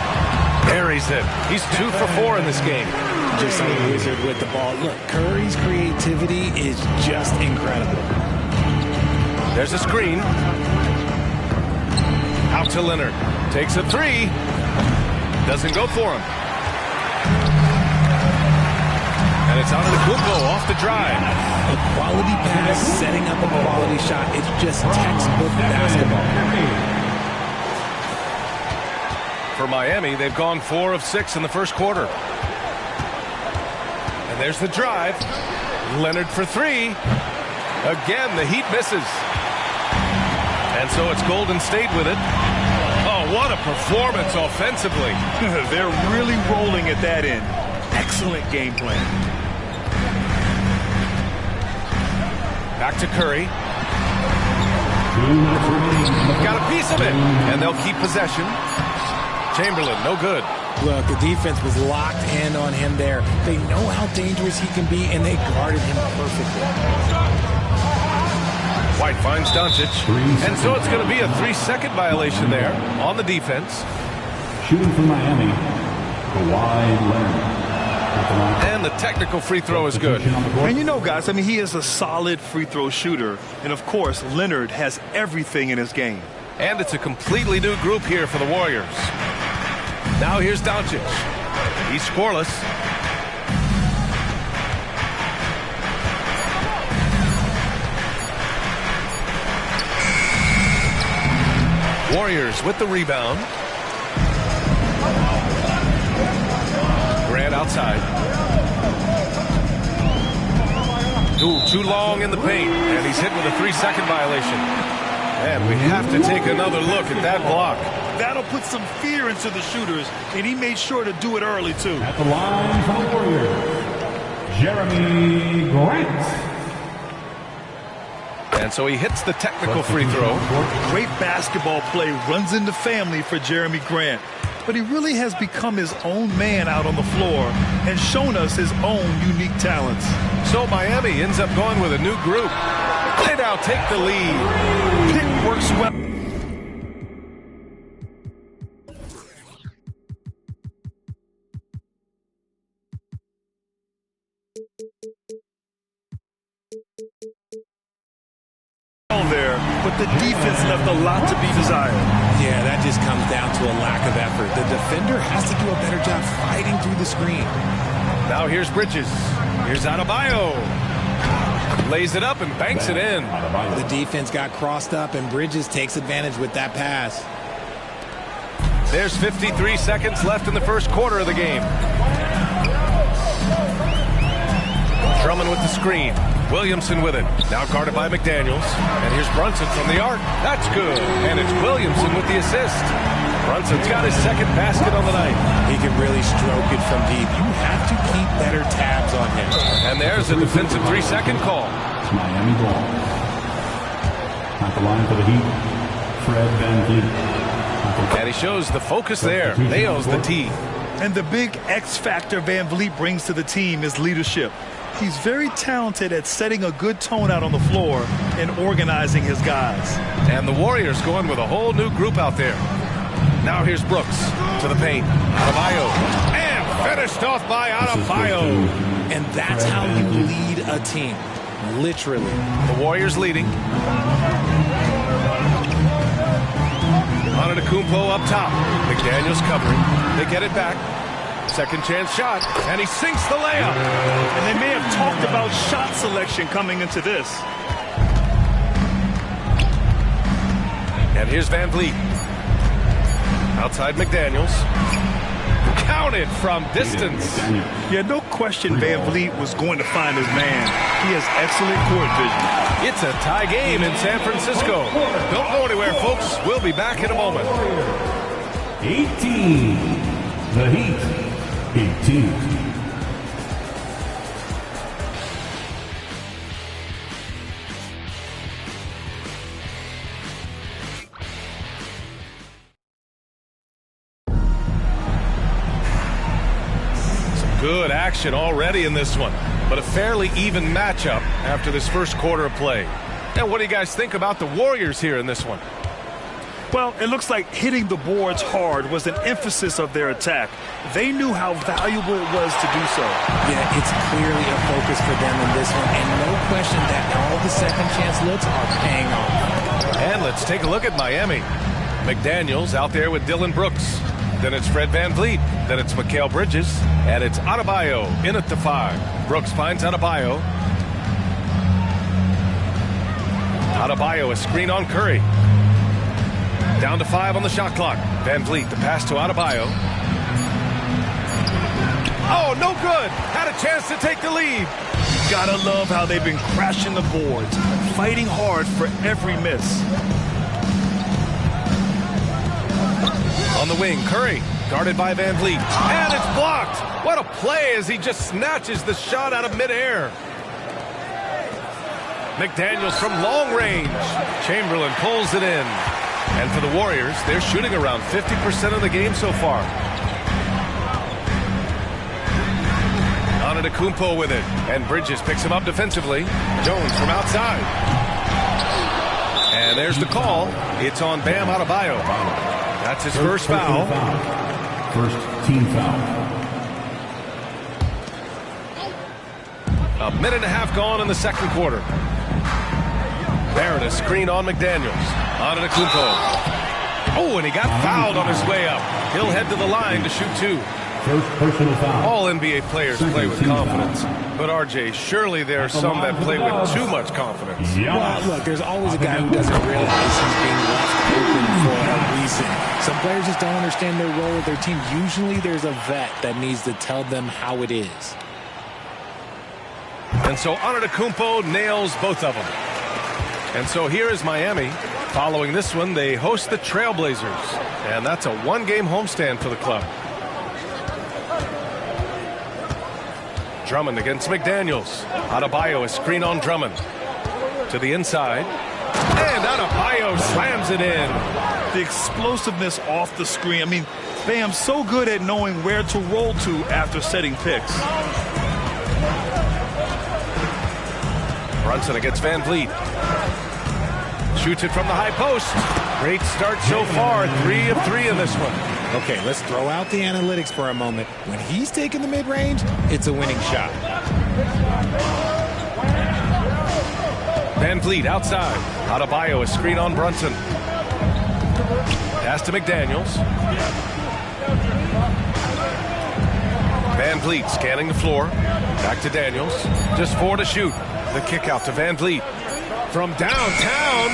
Buries it. He's 2 for 4 in this game. Just like a wizard with the ball. Look, Curry's creativity is just incredible. There's a screen. Out to Leonard. Takes a 3. Doesn't go for him. And it's Antetokounmpo off the drive. A quality pass, setting up a quality shot. It's just textbook basketball. For Miami, they've gone 4 of 6 in the first quarter. And there's the drive. Leonard for 3. Again, the Heat misses. And so it's Golden State with it. Oh, what a performance offensively. They're really rolling at that end. Excellent game plan. Back to Curry. Got a piece of it. And they'll keep possession. Chamberlain, no good. Look, the defense was locked in on him there. They know how dangerous he can be, and they guarded him perfectly. White finds Doncic. And so it's going to be a 3-second violation there on the defense. Shooting for Miami, Kawhi Leonard. And the technical free throw is good. And you know, guys, I mean, he is a solid free throw shooter. And, of course, Leonard has everything in his game. And it's a completely new group here for the Warriors. Now here's Doncic. He's scoreless. Warriors with the rebound. Grant outside. Ooh, too long in the paint, and he's hit with a 3-second violation. And we have to take another look at that block. That'll put some fear into the shooters, and he made sure to do it early, too. At the line for the Warriors, Jeremy Grant. And so he hits the technical free throw. Great basketball play runs in the family for Jeremy Grant. But he really has become his own man out on the floor and shown us his own unique talents. So Miami ends up going with a new group. They now take the lead. Pitt works well. There, but the defense left a lot to be desired. Yeah, that just comes down to a lack of effort. The defender has to do a better job fighting through the screen. Now here's Bridges. Here's Adebayo. Lays it up and banks it in. The defense got crossed up, and Bridges takes advantage with that pass. There's 53 seconds left in the first quarter of the game. Drummond with the screen. Williamson with it. Now guarded by McDaniels. And here's Brunson from the arc. That's good. And it's Williamson with the assist. Brunson's got his second basket on the night. He can really stroke it from deep. You have to keep better tabs on him. And there's a defensive 3-second call. It's Miami ball. At the line for the Heat, Fred VanVleet. And he shows the focus there. Nails the tee. And the big X factor Van Vliet brings to the team is leadership. He's very talented at setting a good tone out on the floor and organizing his guys. And the Warriors going with a whole new group out there. Now here's Brooks to the paint. Adebayo. And finished off by Adebayo. And that's how you lead a team. Literally. The Warriors leading. Antetokounmpo up top. McDaniels covering. They get it back. Second chance shot, and he sinks the layup. And they may have talked about shot selection coming into this. And here's Van Vliet. Outside McDaniels. Counted from distance. Yeah, no question Van Vliet was going to find his man. He has excellent court vision. It's a tie game in San Francisco. Don't go anywhere, folks. We'll be back in a moment. 18. The Heat. 18. Some good action already in this one, but a fairly even matchup after this first quarter of play. And what do you guys think about the Warriors here in this one? Well, it looks like hitting the boards hard was an emphasis of their attack. They knew how valuable it was to do so. Yeah, it's clearly a focus for them in this one, and no question that all the second chance looks are paying off. And let's take a look at Miami. McDaniels out there with Dylan Brooks. Then it's Fred VanVleet. Then it's Mikal Bridges. And it's Adebayo in at the 5. Brooks finds Adebayo. Adebayo, a screen on Curry. Down to 5 on the shot clock. VanVleet, the pass to Adebayo. Oh, no good. Had a chance to take the lead. Gotta love how they've been crashing the boards, fighting hard for every miss. On the wing, Curry, guarded by VanVleet. And it's blocked. What a play as he just snatches the shot out of midair. McDaniels from long range. Chamberlain pulls it in. And for the Warriors, they're shooting around 50% of the game so far. Antetokounmpo with it. And Bridges picks him up defensively. Jones from outside. And there's the call. It's on Bam Adebayo. That's his first foul. First team foul. A minute and a half gone in the second quarter. Barrett, a screen on McDaniels. Antetokounmpo. Oh, and he got fouled on his way up. He'll head to the line to shoot 2. First personal foul. All NBA players play with confidence. But, RJ, surely there are some that play with too much confidence. Well, look, there's always a guy who doesn't realize he's being left open for a reason. Some players just don't understand their role with their team. Usually there's a vet that needs to tell them how it is. And so Antetokounmpo nails both of them. And so here is Miami. Following this one, they host the Trailblazers. And that's a one-game homestand for the club. Drummond against McDaniels. Adebayo, a screen on Drummond. To the inside. And Adebayo slams it in. The explosiveness off the screen. I mean, Bam's so good at knowing where to roll to after setting picks. Brunson against Van Vliet. Shoots it from the high post. Great start so far. 3 of 3 in this one. Okay, let's throw out the analytics for a moment. When he's taking the mid-range, it's a winning shot. Van Vliet outside. Adebayo, a screen on Brunson. Pass to McDaniels. Van Vliet scanning the floor. Back to Daniels. Just 4 to shoot. The kick out to Van Vliet. From downtown.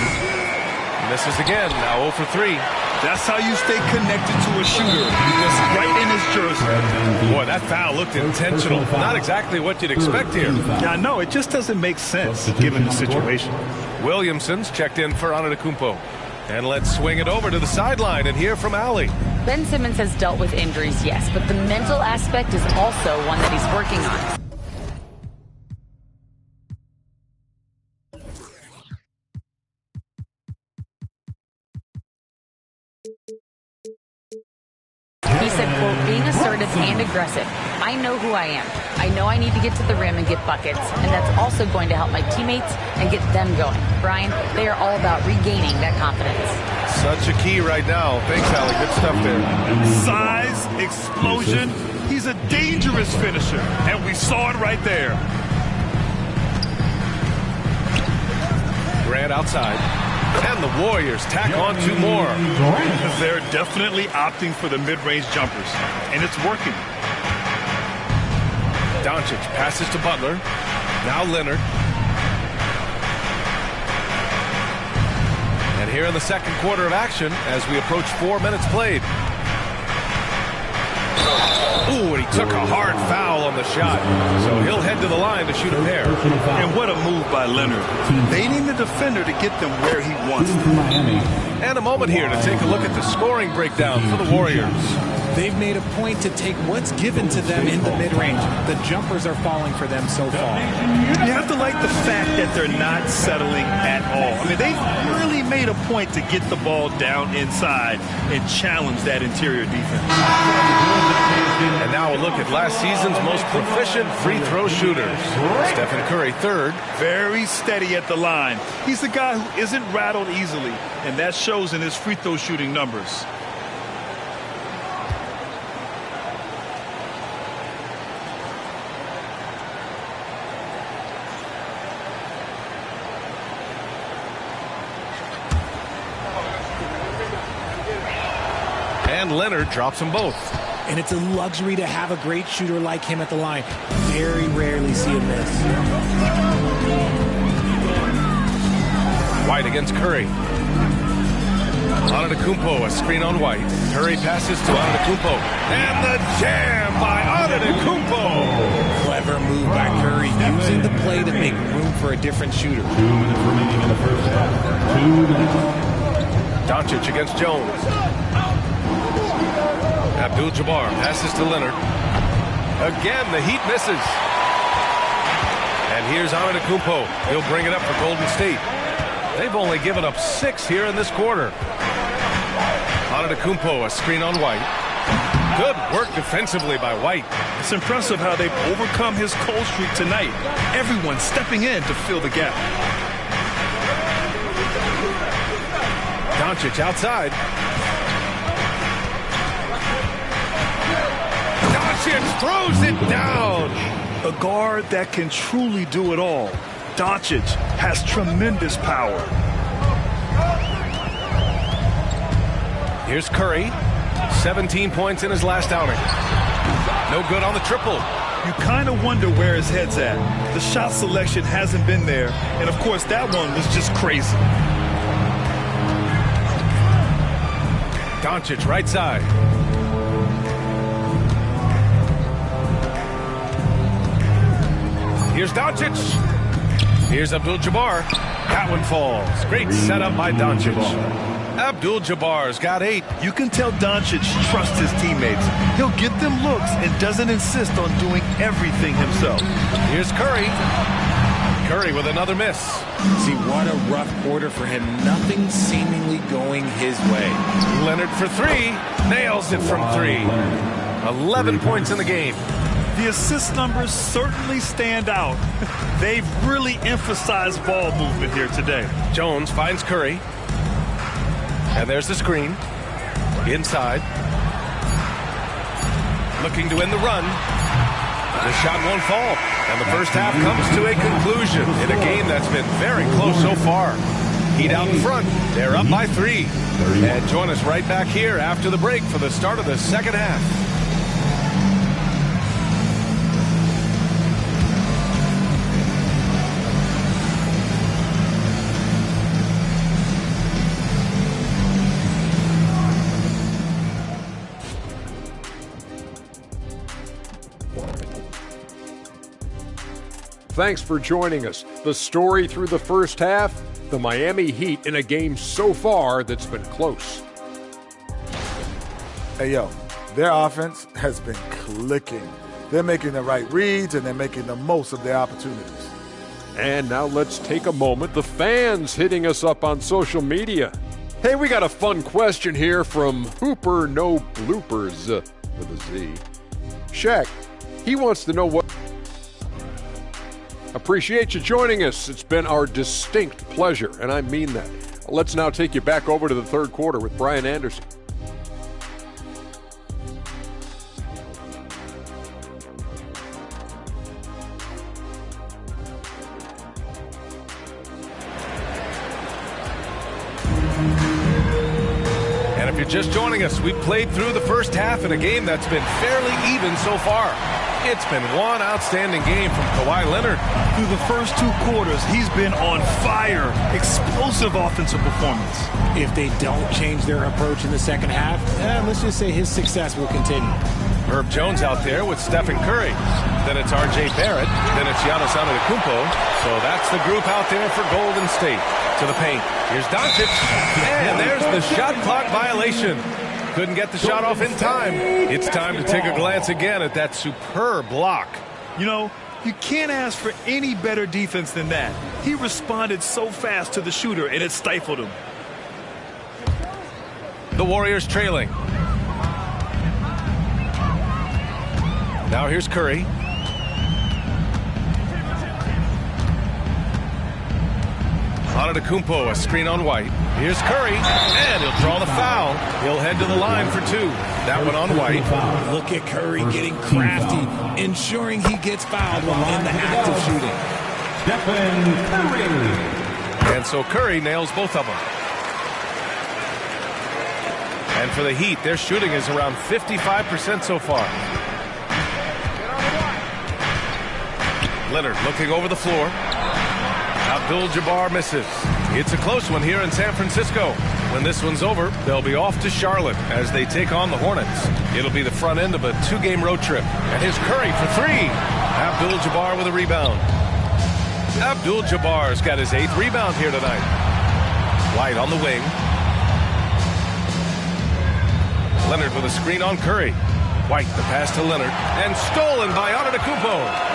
Misses again. Now 0 for 3. That's how you stay connected to a shooter. He was right in his jersey. Boy, that foul looked intentional. Not exactly what you'd expect here. Yeah, I know. It just doesn't make sense given the situation. Williamson's checked in for Antetokounmpo. And let's swing it over to the sideline and hear from Allie. Ben Simmons has dealt with injuries, yes, but the mental aspect is also one that he's working on. He said, quote, being assertive and aggressive. I know who I am. I know I need to get to the rim and get buckets, and that's also going to help my teammates and get them going. Brian, they are all about regaining that confidence. Such a key right now. Thanks, Allie. Good stuff there. Size, explosion. He's a dangerous finisher, and we saw it right there. Grant outside. And the Warriors tack on 2 more. They're definitely opting for the mid-range jumpers, and it's working. Doncic passes to Butler. Now Leonard. And here in the second quarter of action as we approach 4 minutes played. Ooh, and he took a hard foul on the shot. So he'll head to the line to shoot a pair. And what a move by Leonard. Baiting the defender to get them where he wants them. And a moment here to take a look at the scoring breakdown for the Warriors. They've made a point to take what's given to them in the mid-range. The jumpers are falling for them so far. You have to like the fact that they're not settling at all. I mean, they've really made a point to get the ball down inside and challenge that interior defense. And now a look at last season's most proficient free throw shooters. Stephen Curry, 3rd. Very steady at the line. He's the guy who isn't rattled easily, and that shows in his free throw shooting numbers. And Leonard drops them both. And it's a luxury to have a great shooter like him at the line. Very rarely see him miss. White against Curry. Antetokounmpo, a screen on White. Curry passes to Antetokounmpo. And the jam by Antetokounmpo. Clever move by Curry, using the play to make room for a different shooter. 2 minutes remaining in the first half. 2 minutes. Doncic against Jones. Abdul-Jabbar passes to Leonard. Again, the Heat misses. And here's Antetokounmpo. He'll bring it up for Golden State. They've only given up 6 here in this quarter. Antetokounmpo, a screen on White. Good work defensively by White. It's impressive how they've overcome his cold streak tonight. Everyone stepping in to fill the gap. Doncic outside. Doncic throws it down. A guard that can truly do it all. Doncic has tremendous power. Here's Curry. 17 points in his last outing. No good on the triple. You kind of wonder where his head's at. The shot selection hasn't been there. And, of course, that one was just crazy. Doncic right side. Here's Doncic. Here's Abdul-Jabbar. That one falls. Great setup by Doncic. Abdul-Jabbar's got 8. You can tell Doncic trusts his teammates. He'll get them looks and doesn't insist on doing everything himself. Here's Curry. Curry with another miss. See, what a rough quarter for him. Nothing seemingly going his way. Leonard for 3. Nails it from 3. 11 points in the game. The assist numbers certainly stand out. They've really emphasized ball movement here today. Jones finds Curry. And there's the screen. Inside. Looking to end the run. The shot won't fall. And the first half comes to a conclusion in a game that's been very close so far. Heat out in front. They're up by 3. And join us right back here after the break for the start of the second half. Thanks for joining us. The story through the first half, the Miami Heat in a game so far that's been close. Hey, yo, their offense has been clicking. They're making the right reads, and they're making the most of their opportunities. And now let's take a moment. The fans hitting us up on social media. Hey, we got a fun question here from Hooper No Bloopers with a Z. Shaq, he wants to know what... Appreciate you joining us. It's been our distinct pleasure, and I mean that. Let's now take you back over to the third quarter with Brian Anderson. And if you're just joining us, we played through the first half in a game that's been fairly even so far. It's been one outstanding game from Kawhi Leonard. Through the first 2 quarters, he's been on fire. Explosive offensive performance. If they don't change their approach in the second half, let's just say his success will continue. Herb Jones out there with Stephen Curry. Then it's R.J. Barrett. Then it's Giannis Antetokounmpo. So that's the group out there for Golden State. To the paint. Here's Doncic. And there's the shot clock violation. Couldn't get the shot off in time. It's time to take a glance again at that superb block. You know, you can't ask for any better defense than that. He responded so fast to the shooter, and it stifled him. The Warriors trailing. Now here's Curry. Antetokounmpo, a screen on White. Here's Curry, and he'll draw the foul. He'll head to the line for 2. That one on White. Look at Curry getting crafty, ensuring he gets fouled while in the act of shooting. Stephen Curry. And so Curry nails both of them. And for the Heat, their shooting is around 55% so far. Leonard looking over the floor. Abdul-Jabbar misses. It's a close one here in San Francisco. When this one's over, they'll be off to Charlotte as they take on the Hornets. It'll be the front end of a 2-game road trip. And here's Curry for 3. Abdul-Jabbar with a rebound. Abdul-Jabbar's got his 8th rebound here tonight. White on the wing. Leonard with a screen on Curry. White the pass to Leonard. And stolen by Antetokounmpo.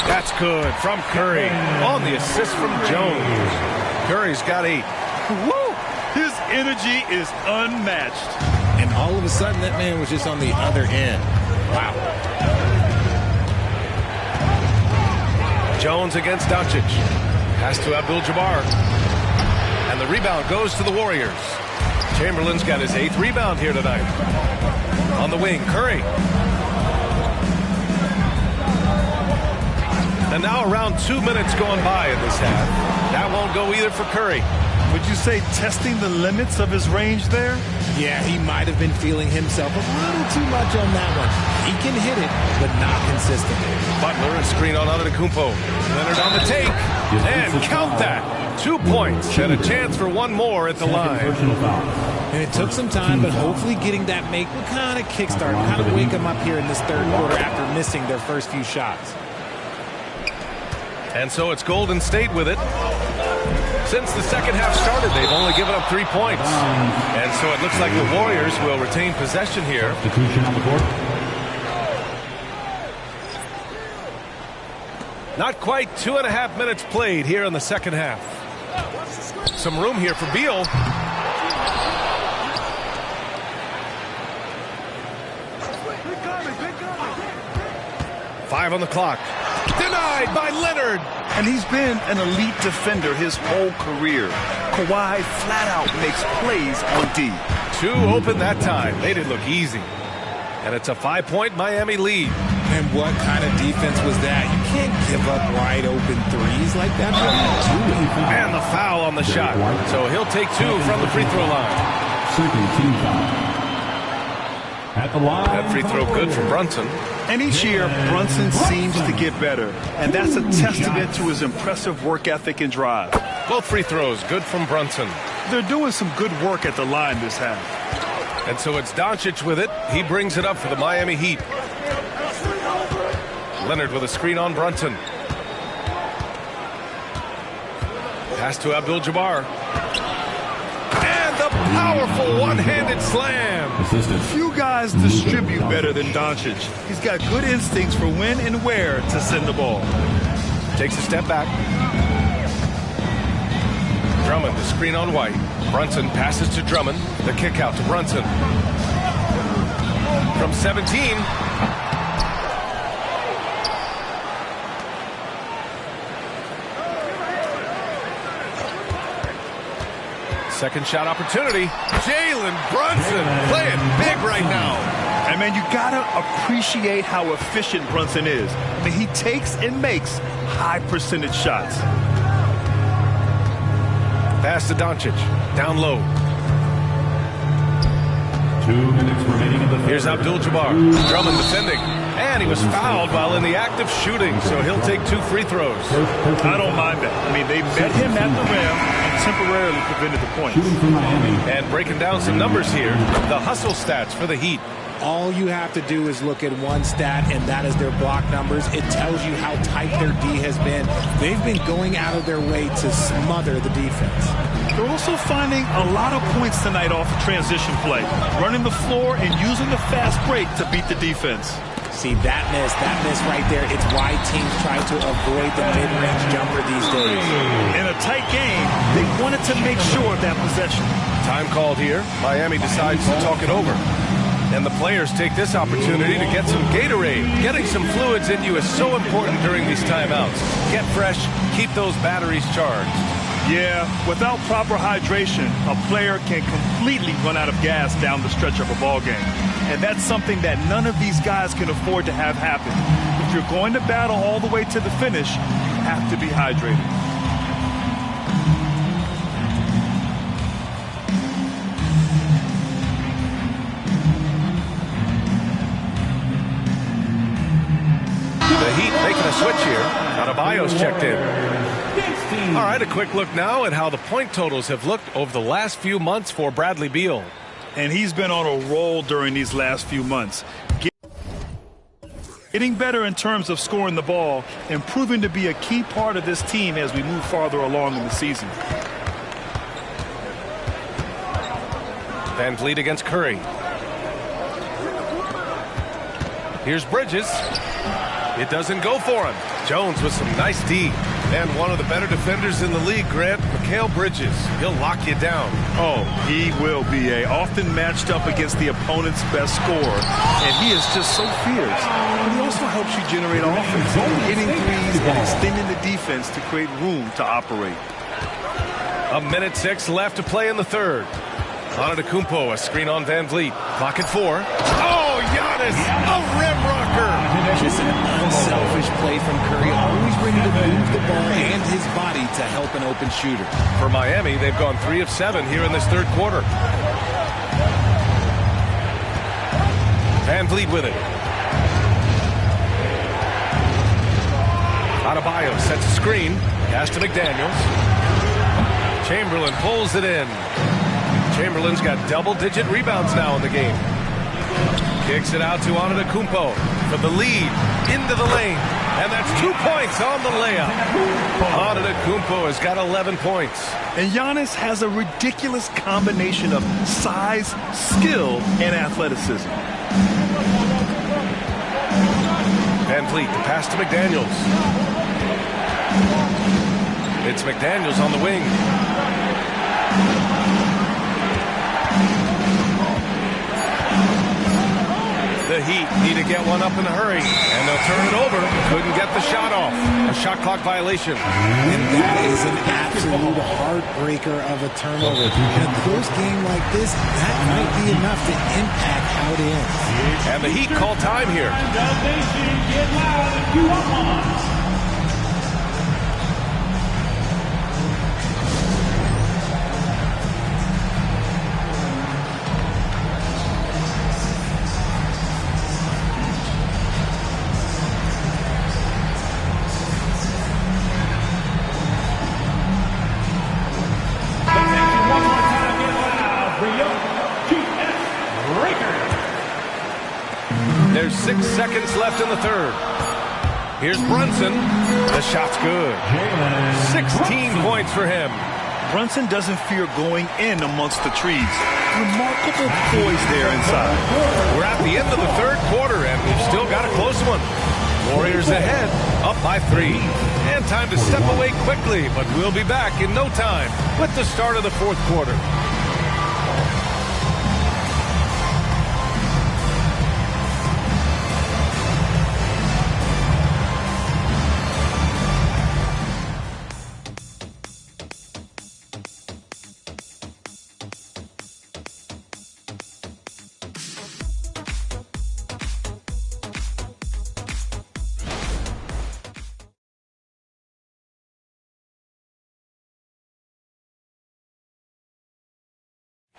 That's good from Curry on the assist from Jones. Curry's got 8. Woo! His energy is unmatched. And all of a sudden, that man was just on the other end. Wow. Jones against Doncic. Pass to Abdul-Jabbar. And the rebound goes to the Warriors. Chamberlain's got his 8th rebound here tonight. On the wing, Curry. And now around 2 minutes going by in this half. That won't go either for Curry. Would you say testing the limits of his range there? Yeah, he might have been feeling himself a little too much on that one. He can hit it, but not consistently. Butler and screen on Antetokounmpo. Leonard on the take. And count that. 2 points and a chance for one more at the line. And it took some time, but hopefully getting that make will kind of kickstart, kind of wake them up here in this third quarter after missing their first few shots. And so it's Golden State with it. Since the second half started, they've only given up 3 points. And so it looks like the Warriors will retain possession here. Not quite 2.5 minutes played here in the second half. Some room here for Beal. Five on the clock. Denied by Leonard. And he's been an elite defender his whole career. Kawhi flat out makes plays on D. 2 open that time. Made it look easy. And it's a 5-point Miami lead. And what kind of defense was that? You can't give up wide open threes like that. And the foul on the shot. So he'll take 2 from the free throw line. Second team foul. At the line. That free throw good for Brunson. And each year, Brunson seems to get better. And that's a testament to his impressive work ethic and drive. Both free throws good from Brunson. They're doing some good work at the line this half. And so it's Doncic with it. He brings it up for the Miami Heat. Leonard with a screen on Brunson. Pass to Abdul-Jabbar. And the powerful one-handed slam. Few guys distribute better than Doncic. He's got good instincts for when and where to send the ball. Takes a step back. Drummond, the screen on White. Brunson passes to Drummond. The kick out to Brunson. From 17. Second shot opportunity. Jalen Brunson playing big right now. And man, you gotta appreciate how efficient Brunson is. I mean, he takes and makes high percentage shots. Pass to Doncic. Down low. 2 minutes remaining in the third. Here's Abdul-Jabbar. Drummond defending. And he was fouled while in the act of shooting, so he'll take 2 free throws. I don't mind that. I mean, they met him at the rim and temporarily prevented the points. And breaking down some numbers here, the hustle stats for the Heat. All you have to do is look at one stat, and that is their block numbers. It tells you how tight their D has been. They've been going out of their way to smother the defense. They're also finding a lot of points tonight off transition play, running the floor and using the fast break to beat the defense. See, that miss right there, it's why teams try to avoid the mid-range jumper these days. In a tight game, they wanted to make sure of that possession. Time called here. Miami decides to talk it over. And the players take this opportunity to get some Gatorade. Getting some fluids in you is so important during these timeouts. Get fresh, keep those batteries charged. Yeah, without proper hydration, a player can completely run out of gas down the stretch of a ball game. And that's something that none of these guys can afford to have happen. If you're going to battle all the way to the finish, you have to be hydrated. The Heat making a switch here. Adebayo's checked in. All right, a quick look now at how the point totals have looked over the last few months for Bradley Beal. And he's been on a roll during these last few months. Getting better in terms of scoring the ball and proving to be a key part of this team as we move farther along in the season. Van Vliet against Curry. Here's Bridges. It doesn't go for him. Jones with some nice D. And one of the better defenders in the league, Grant, Mikal Bridges. He'll lock you down. Oh, he will be often matched up against the opponent's best scorer. And he is just so fierce. But he also helps you generate offense, hitting threes and extending the defense to create room to operate. 1:06 left to play in the third. Antetokounmpo, a screen on Van Vliet. Clock at 4. Oh, Giannis, a rim rocker. Just an unselfish play from Curry, always ready to move the ball and his body to help an open shooter. For Miami, they've gone 3 of 7 here in this third quarter. Van Vliet with it. Adebayo sets a screen. Pass to McDaniels. Chamberlain pulls it in. Chamberlain's got double-digit rebounds now in the game. Kicks it out to Antetokounmpo for the lead into the lane. And that's 2 points on the layup. Antetokounmpo has got 11 points. And Giannis has a ridiculous combination of size, skill, and athleticism. Van Vliet, the pass to McDaniels. It's McDaniels on the wing. The Heat need to get one up in a hurry, and they'll turn it over. Couldn't get the shot off. A shot clock violation. And that is an absolute heartbreaker of a turnover. In a close game like this, that might be enough to impact how it ends. And the Heat call time here. There's 6 seconds left in the third. Here's Brunson. The shot's good. 16 points for him. Brunson doesn't fear going in amongst the trees. Remarkable poise there inside. We're at the end of the third quarter, and we've still got a close one. Warriors ahead, up by 3. And time to step away quickly, but we'll be back in no time with the start of the fourth quarter.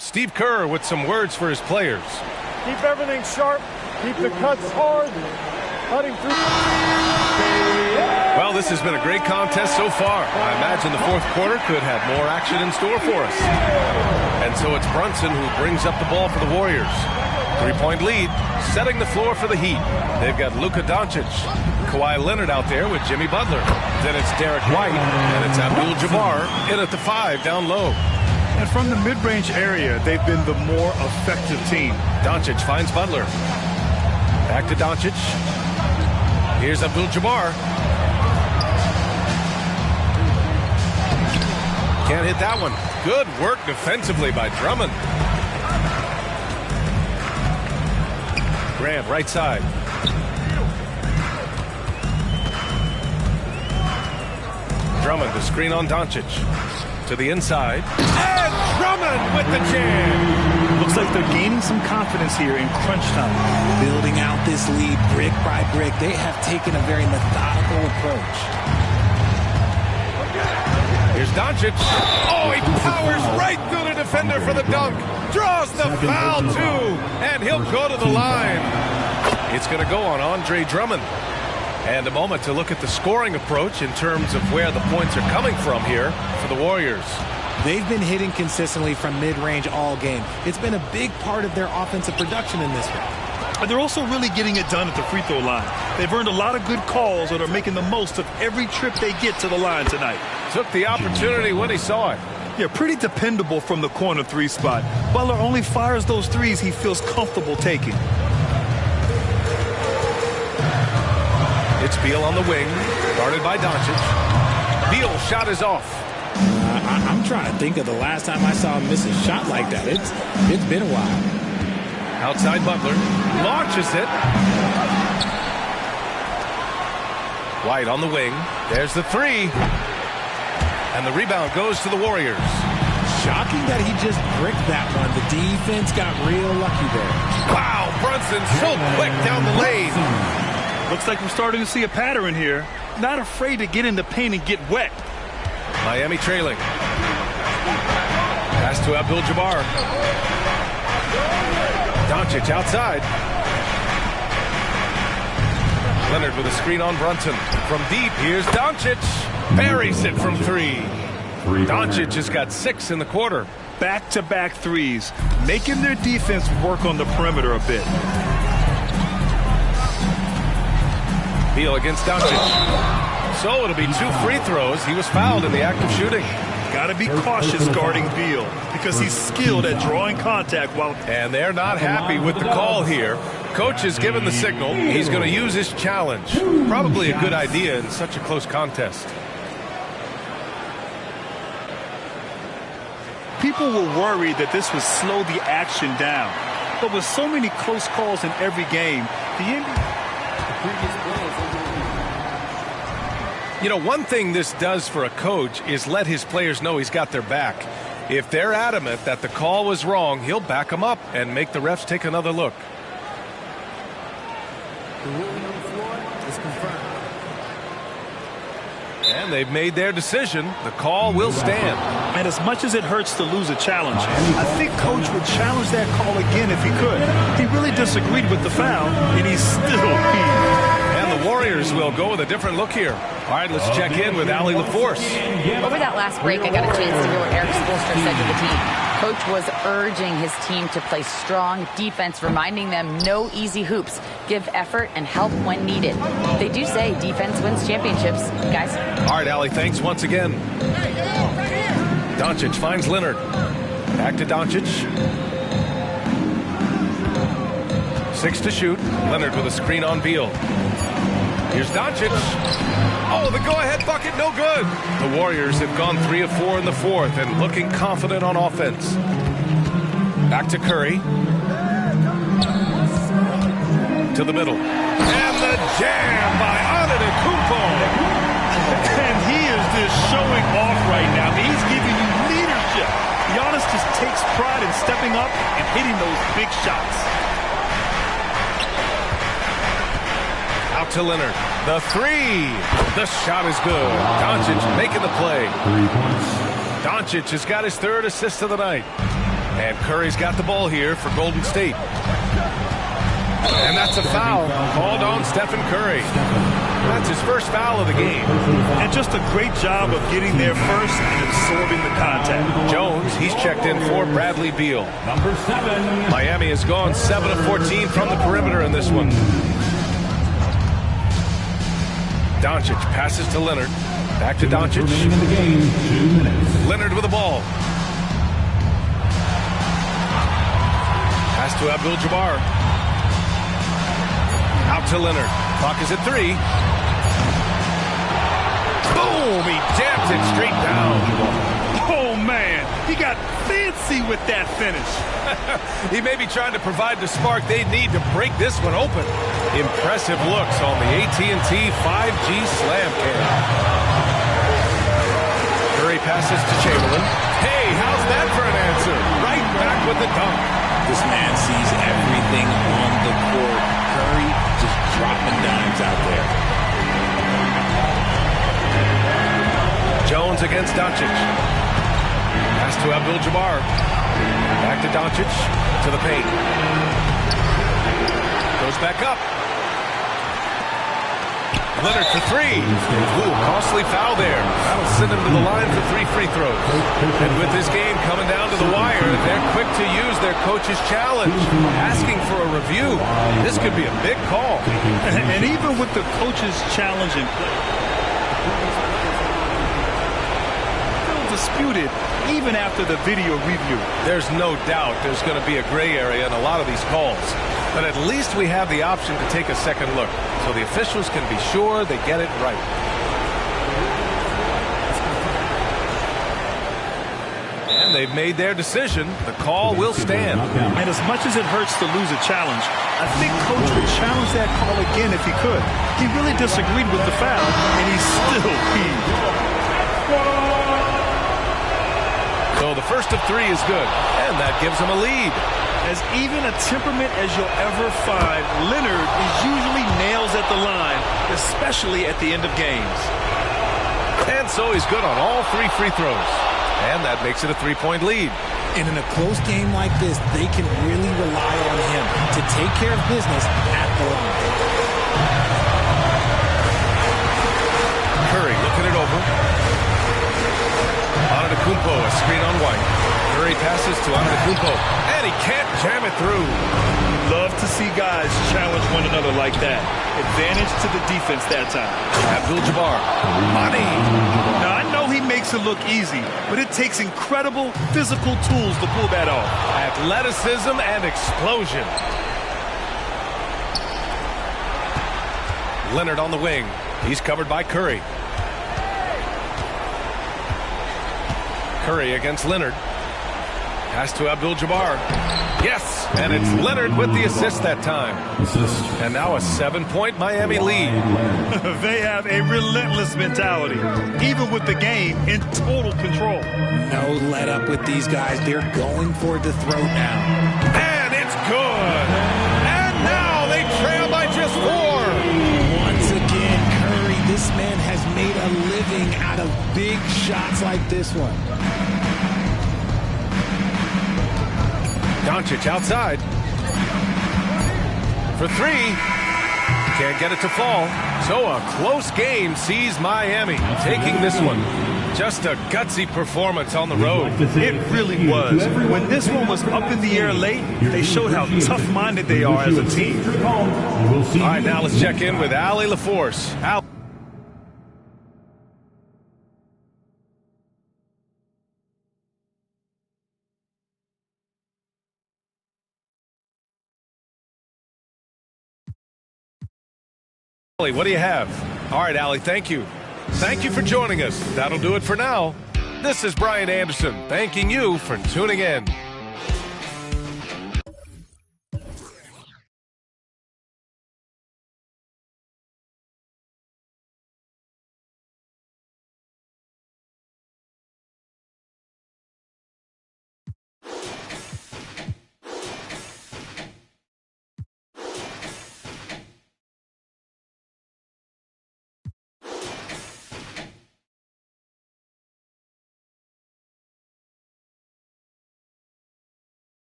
Steve Kerr with some words for his players. Keep everything sharp. Keep the cuts hard. Cutting through. Well, this has been a great contest so far. I imagine the fourth quarter could have more action in store for us. And so it's Brunson who brings up the ball for the Warriors. 3-point lead, setting the floor for the Heat. They've got Luka Doncic, Kawhi Leonard out there with Jimmy Butler. Then it's Derek White, and it's Abdul-Jabbar in at the 5 down low. And from the mid-range area, they've been the more effective team. Doncic finds Butler. Back to Doncic. Here's Abdul-Jabbar. Can't hit that one. Good work defensively by Drummond. Grant, right side. Drummond, the screen on Doncic. To the inside. And Drummond with the jam. Looks like they're gaining some confidence here in crunch time. Building out this lead brick by brick. They have taken a very methodical approach. Here's Doncic. Oh, he powers right through the defender for the dunk. Draws the foul, too. And he'll go to the line. It's going to go on Andre Drummond. And a moment to look at the scoring approach in terms of where the points are coming from here for the Warriors. They've been hitting consistently from mid-range all game. It's been a big part of their offensive production in this one. But they're also really getting it done at the free throw line. They've earned a lot of good calls and are making the most of every trip they get to the line tonight. Took the opportunity when he saw it. Yeah, pretty dependable from the corner 3 spot. Butler only fires those threes he feels comfortable taking. It's Beal on the wing, guarded by Doncic. Beal's shot is off. I'm trying to think of the last time I saw him miss a shot like that. It's been a while. Outside Butler, launches it. White on the wing. There's the 3. And the rebound goes to the Warriors. Shocking that he just bricked that one. The defense got real lucky there. Wow, Brunson so quick down the lane. Looks like we're starting to see a pattern here. Not afraid to get in the paint and get wet. Miami trailing. Pass to Abdul-Jabbar. Doncic outside. Leonard with a screen on Brunson. From deep, here's Doncic. Buries it from 3. Doncic has got 6 in the quarter. Back-to-back threes, making their defense work on the perimeter a bit. Beal against Doncic. So it'll be 2 free throws. He was fouled in the act of shooting. Got to be cautious guarding Beal because he's skilled at drawing contact while... And they're not happy with the call here. Coach has given the signal. He's going to use his challenge. Probably a good idea in such a close contest. People were worried that this would slow the action down. But with so many close calls in every game, the NBA... You know, one thing this does for a coach is let his players know he's got their back. If they're adamant that the call was wrong, he'll back them up and make the refs take another look. The ruling on the floor is confirmed. And they've made their decision. The call will stand. And as much as it hurts to lose a challenge, I think Coach would challenge that call again if he could. He really disagreed with the foul, and he's still peeved. And the Warriors will go with a different look here. All right, let's check in with Allie LaForce. Over that last break, I got a chance to hear what Eric Spoelstra said to the team. Coach was urging his team to play strong defense, reminding them no easy hoops, give effort, and help when needed. They do say defense wins championships, guys. All right, Allie, thanks once again. Doncic finds Leonard. Back to Doncic. 6 to shoot. Leonard with a screen on Beal. Here's Doncic. Oh, the go-ahead bucket, no good. The Warriors have gone 3 of 4 in the fourth and looking confident on offense. Back to Curry. To the middle. And the jam by Antetokounmpo. And he is just showing off right now. He's giving you leadership. Giannis just takes pride in stepping up and hitting those big shots. Out to Leonard. The 3. The shot is good. Doncic making the play. 3 points. Doncic has got his 3rd assist of the night. And Curry's got the ball here for Golden State. And that's a foul called on Stephen Curry. That's his first foul of the game. And just a great job of getting there first and absorbing the contact. Jones, he's checked in for Bradley Beal. Number 7. Miami has gone 7 of 14 from the perimeter in this one. Doncic passes to Leonard. Back to Doncic. In the game, 2 minutes. Leonard with the ball. Pass to Abdul-Jabbar. Out to Leonard. Clock is at 3. Boom! He jams it straight down. Oh, man. He got fancy with that finish. He may be trying to provide the spark they need to break this one open. Impressive looks on the AT&T 5G Slam Cam. Curry passes to Chamberlain. Hey, how's that for an answer? Right back with the dunk. This man sees everything on the court. Curry just dropping dimes out there. Jones against Doncic. Pass to Abdul-Jabbar. Back to Doncic. To the paint. Goes back up. Leonard for 3. Ooh, costly foul there. That'll send him to the line for 3 free throws. And with this game coming down to the wire, they're quick to use their coach's challenge. Asking for a review. This could be a big call. And even with the coach's challenge in play, disputed even after the video review. There's no doubt there's going to be a gray area in a lot of these calls. But at least we have the option to take a second look so the officials can be sure they get it right. And they've made their decision. The call will stand. And as much as it hurts to lose a challenge, I think Coach would challenge that call again if he could. He really disagreed with the foul, and he's still peeved. So the first of 3 is good, and that gives him a lead. As even a temperament as you'll ever find, Leonard is usually nails at the line, especially at the end of games. And so he's good on all 3 free throws. And that makes it a 3-point lead. And in a close game like this, they can really rely on him to take care of business at the line. Kumpo, and he can't jam it through. Love to see guys challenge one another like that. Advantage to the defense that time. Abdul-Jabbar. Money. Now, I know he makes it look easy, but it takes incredible physical tools to pull that off. Athleticism and explosion. Leonard on the wing. He's covered by Curry. Curry against Leonard. Pass to Abdul-Jabbar. Yes, and it's Leonard with the assist that time. And now a 7-point Miami lead. They have a relentless mentality, even with the game in total control. No let up with these guys. They're going for the throat now. And it's good. And now they trail by just 4. Once again, Curry, this man has made a living out of big shots like this one. Doncic outside. For 3. Can't get it to fall. So a close game sees Miami taking this one. Just a gutsy performance on the road. It really was. When this one was up in the air late, they showed how tough-minded they are as a team. All right, now let's check in with Allie LaForce. Al. What do you have? All right, Allie, thank you. Thank you for joining us. That'll do it for now. This is Brian Anderson, thanking you for tuning in.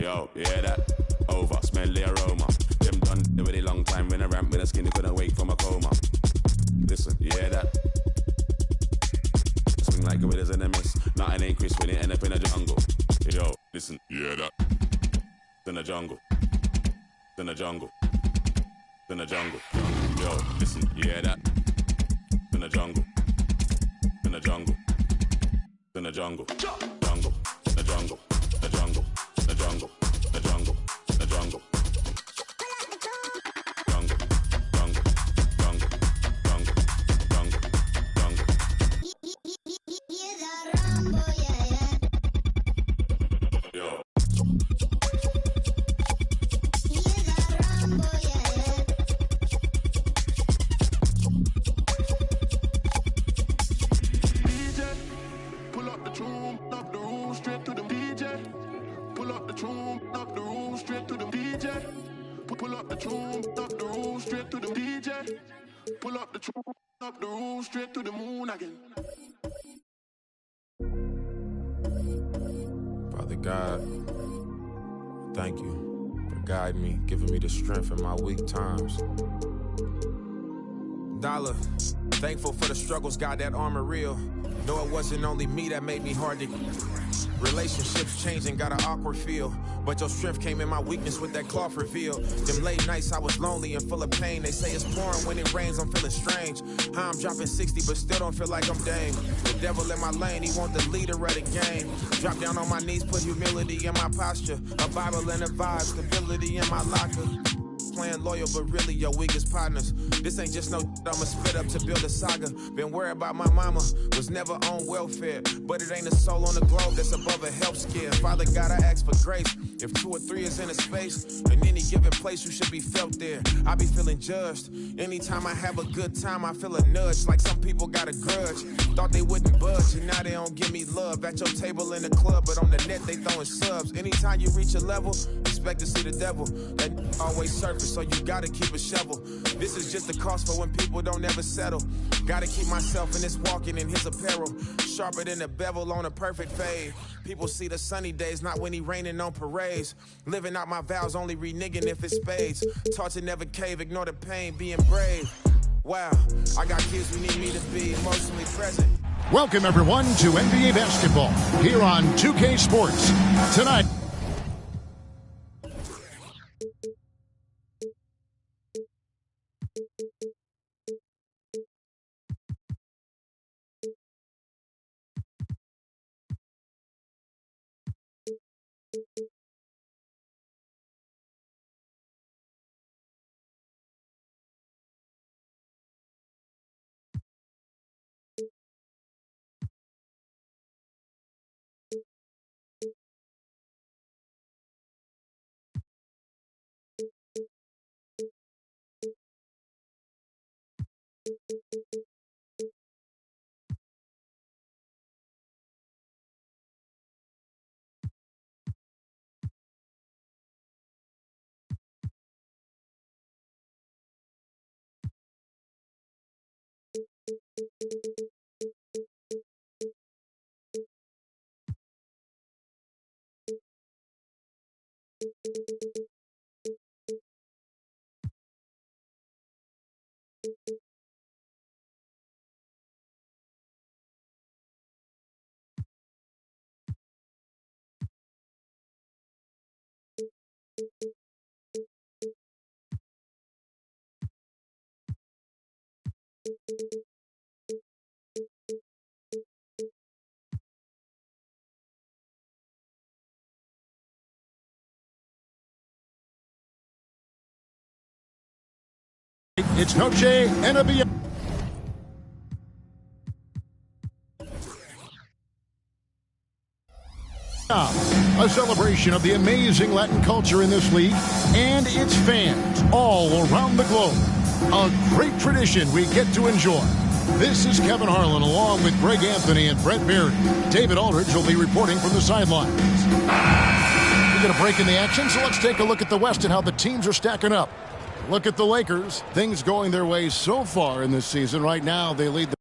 Yo, yeah, that over, smell the aroma. Them done a really long time when I ramp with a skinny couldn't wake from a coma. Listen, yeah, that swing like gorillas in a mist. Nothing ain't crisp when it end up in a jungle. Yo, listen, yeah, that in the jungle, in the jungle, in the jungle. Yo, listen, yeah, that in the jungle, in the jungle, in the jungle, jungle, the jungle, the jungle. The jungle, the jungle, the jungle. Jungle, jungle, jungle, jungle, jungle, jungle. Yo. DJ, pull up the tune, up the room, straight to the DJ. Pull up the tune, up the room, straight to the DJ. Pull up the tune, up the room, straight to the DJ. Pull up the tune, up the room, straight to the moon again. Father God, thank you for guiding me, giving me the strength in my weak times. Dollar, thankful for the struggles, God, that armor real. Though it wasn't only me that made me hard to relationships changing, got an awkward feel. But your strength came in my weakness with that cloth reveal. Them late nights I was lonely and full of pain. They say it's pouring when it rains, I'm feeling strange. How I'm dropping 60 but still don't feel like I'm Dame. The devil in my lane, he want the leader of the game. Drop down on my knees, put humility in my posture. A Bible and a vibe, stability in my locker. playing loyal, but really your weakest partners. This ain't just no I'ma spit up to build a saga. Been worried about my mama, was never on welfare. But it ain't a soul on the globe that's above a health scare. Father God, I ask for grace. If 2 or 3 is in a space, in any given place, you should be felt there. I be feeling judged. Anytime I have a good time, I feel a nudge. Like some people got a grudge. Thought they wouldn't budge, and now they don't give me love. At your table in the club, but on the net they throwing subs. Anytime you reach a level, expect to see the devil. That always surface, so you gotta keep a shovel. This is just the cost for when people don't ever settle. Gotta keep myself in this walking in his apparel. Sharper than a bevel on a perfect fade. People see the sunny days, not when he raining on parades. Living out my vows, only reneging if it's spades. Taught to never cave, ignore the pain, being brave. Wow, I got kids who need me to be emotionally present. Welcome, everyone, to NBA basketball here on 2K Sports. Tonight, it's Noche NBA. A celebration of the amazing Latin culture in this league and its fans all around the globe. A great tradition we get to enjoy. This is Kevin Harlan along with Greg Anthony and Brett Beard. David Aldridge will be reporting from the sidelines. We get a break in the action, so let's take a look at the West and how the teams are stacking up. Look at the Lakers. Things going their way so far in this season. Right now, they lead the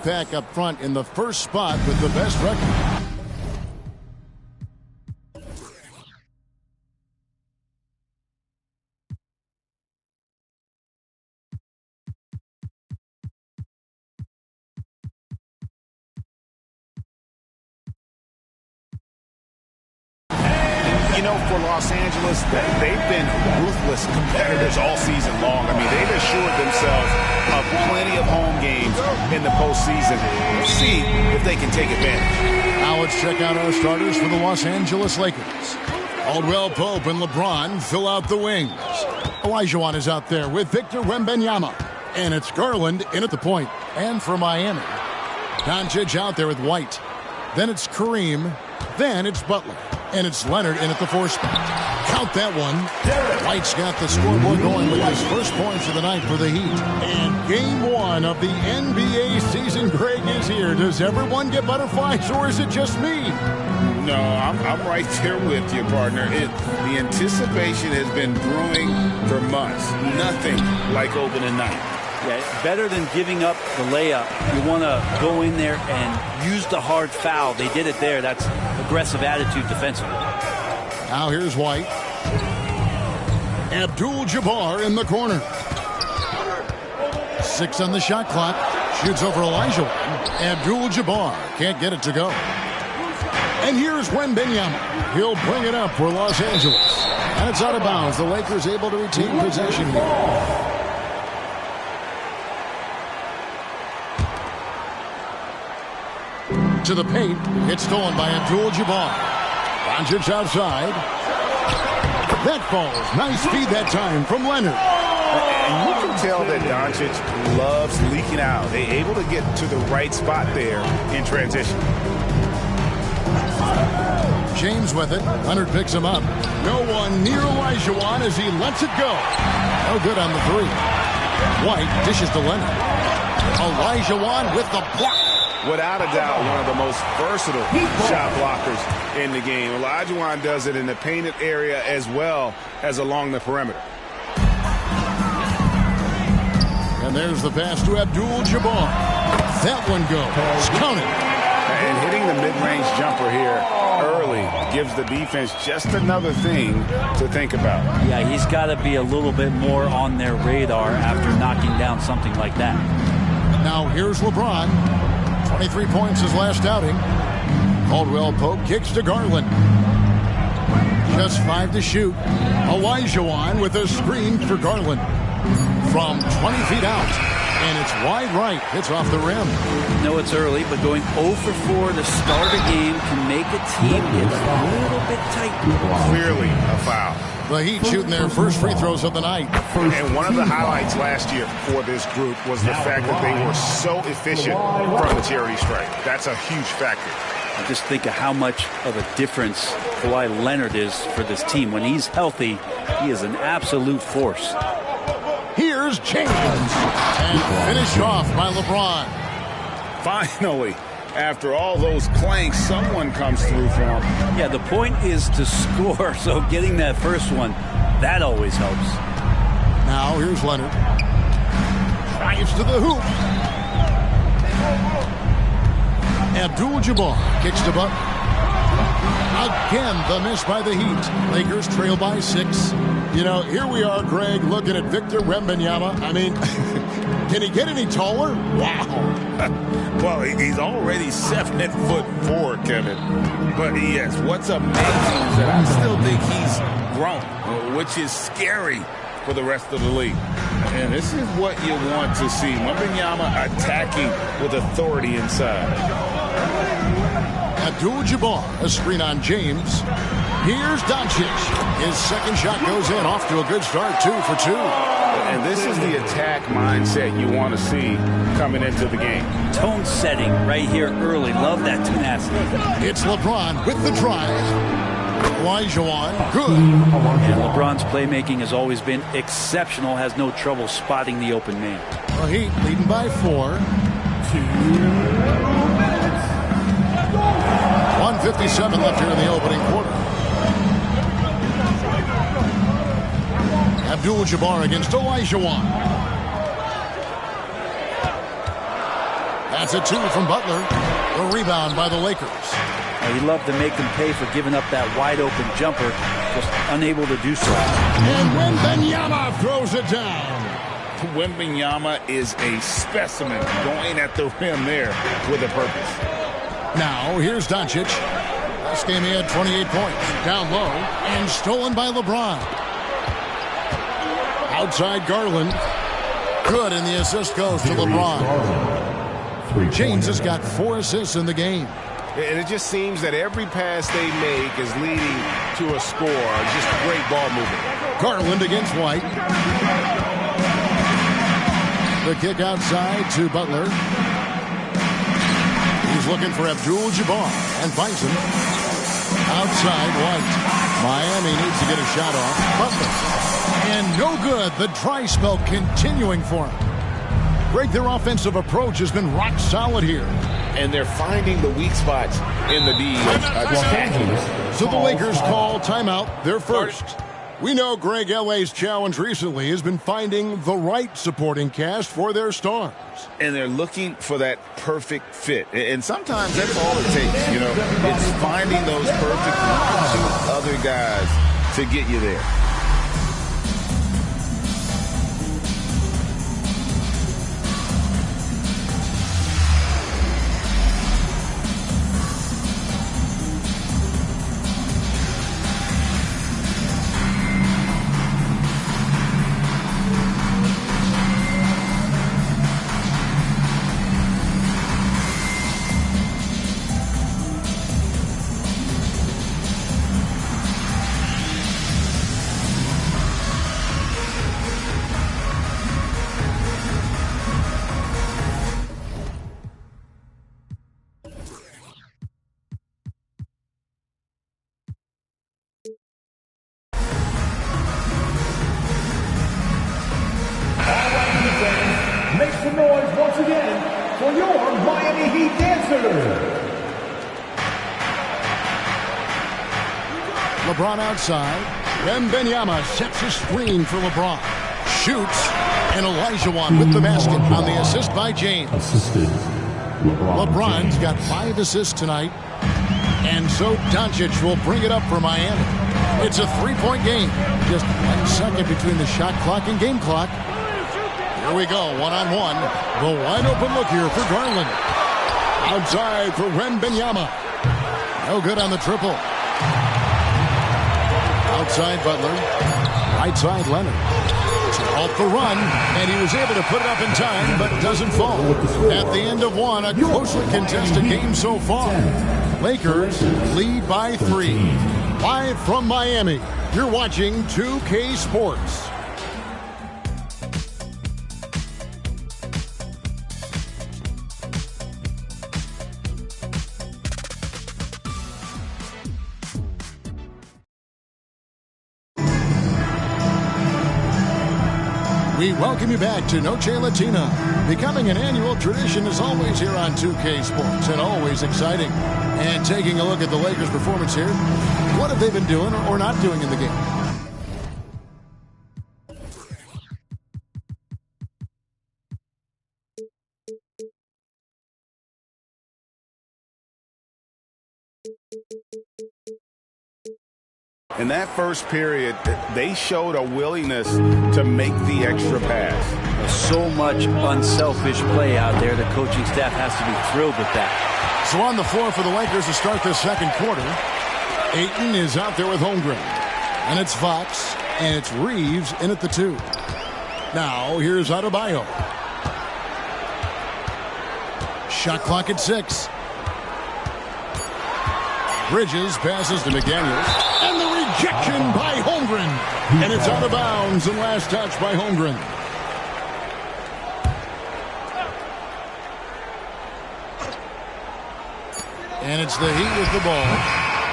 pack up front in the first spot with the best record. You know, for Los Angeles, they've been ruthless competitors all season long. I mean, they've assured themselves of plenty of home games in the postseason. We'll see if they can take advantage. Now let's check out our starters for the Los Angeles Lakers. Caldwell Pope and LeBron fill out the wings. Olajuwon is out there with Victor Wembanyama. And it's Garland in at the point. And for Miami, Doncic out there with White. Then it's Kareem. Then it's Butler. And it's Leonard in at the 4 spot. Count that one. White's got the scoreboard going with his first points of the night for the Heat. And game 1 of the NBA season, Greg, is here. Does everyone get butterflies, or is it just me? No, I'm right there with you, partner. The anticipation has been brewing for months. Nothing like opening night. Yeah, better than giving up the layup. You want to go in there and use the hard foul. They did it there. That's aggressive attitude defensively. Now here's White. Abdul-Jabbar in the corner. 6 on the shot clock. Shoots over Olajuwon. Abdul-Jabbar can't get it to go. And here's Wembanyama. He'll bring it up for Los Angeles. And it's out of bounds. The Lakers able to retain possession here. To the paint. It's stolen by Abdul-Jabbar. Doncic outside. That falls. Nice feed that time from Leonard. And you can tell that Doncic loves leaking out. They're able to get to the right spot there in transition. James with it. Leonard picks him up. No one near Olajuwon as he lets it go. No good on the 3. White dishes to Leonard. Olajuwon with the block. Without a doubt, one of the most versatile shot blockers in the game. Olajuwon does it in the painted area as well as along the perimeter. And there's the pass to Abdul-Jabbar. That one goes. Count it. And hitting the mid-range jumper here early gives the defense just another thing to think about. Yeah, he's got to be a little bit more on their radar after knocking down something like that. Now here's LeBron. 23 points his last outing. Caldwell Pope kicks to Garland. Just 5 to shoot. Olajuwon with a screen for Garland. From 20 feet out. And it's wide right. It's off the rim. No, it's early, but going 0 for 4 to start a game can make a team get a little bit tight. Clearly a foul. The Heat shooting their first free throws of the night. And one of the highlights last year for this group was the fact that they were so efficient from the charity stripe. That's a huge factor. I just think of how much of a difference Kawhi Leonard is for this team. When he's healthy, he is an absolute force. Here's James. And finished off by LeBron. Finally, after all those clanks, someone comes through for him. Yeah, the point is to score, so getting that first one, that always helps. Now here's Leonard. Drives to the hoop. Abdul-Jabbar kicks to Butler. Again, the miss by the Heat. Lakers trail by 6. You know, here we are, Greg, looking at Victor Wembanyama. I mean, can he get any taller? Wow. Well, he's already 7'4", Kevin. But yes, what's amazing is that I still think he's grown, which is scary for the rest of the league. And this is what you want to see. Wembanyama attacking with authority inside. Abdul-Jabbar, a screen on James. Here's Doncic. His second shot goes in, off to a good start, 2 for 2. And this is the attack mindset you want to see coming into the game. Tone setting right here early. Love that tenacity. It's LeBron with the drive. Olajuwon, good. And LeBron's playmaking has always been exceptional. Has no trouble spotting the open man. The Heat leading by 4. 1:57 left here in the opening quarter. Abdul-Jabbar against Olajuwon. That's a 2 from Butler. A rebound by the Lakers. He loved to make them pay for giving up that wide-open jumper, just unable to do so. And Wembanyama throws it down. Wembanyama is a specimen going at the rim there with a purpose. Now, here's Doncic. This game he had 28 points. Down low and stolen by LeBron. Outside Garland. Good, and the assist goes to LeBron. James has got 4 assists in the game. And it just seems that every pass they make is leading to a score. Just great ball movement. Garland against White. The kick outside to Butler. He's looking for Abdul-Jabbar and finds him. Outside White. Miami needs to get a shot off. Butler. And no good. The dry spell continuing for him. Greg, their offensive approach has been rock solid here. And they're finding the weak spots in the D. So the Lakers call timeout, their first. We know Greg, LA's challenge recently has been finding the right supporting cast for their stars. And they're looking for that perfect fit. And sometimes that's all it takes. You know, it's finding those perfect 1 or 2 other guys to get you there. Make some noise once again for your Miami Heat dancers. LeBron outside. Wembanyama sets a screen for LeBron. Shoots. And Olajuwon with the basket on the assist by James. Assisted. LeBron's got 5 assists tonight. And so Doncic will bring it up for Miami. It's a 3-point game. Just 1 second between the shot clock and game clock. Here we go, one-on-one. The wide-open look here for Garland. Outside for Wembanyama. No good on the triple. Outside Butler. Right side Leonard. Off the run, and he was able to put it up in time, but doesn't fall. At the end of 1, a closely contested game so far. Lakers lead by 3. Live from Miami, you're watching 2K Sports. We welcome you back to Noche Latina. Becoming an annual tradition is always here on 2K Sports and always exciting. And taking a look at the Lakers' performance here, what have they been doing or not doing in the game? In that first period, they showed a willingness to make the extra pass. So much unselfish play out there. The coaching staff has to be thrilled with that. So on the floor for the Lakers to start this second quarter, Ayton is out there with Holmgren. And it's Fox, and it's Reeves in at the 2. Now, here's Adebayo. Shot clock at 6. Bridges passes to McDaniels. And the rejection by Holmgren. And it's out of bounds and last touch by Holmgren. And it's the Heat with the ball.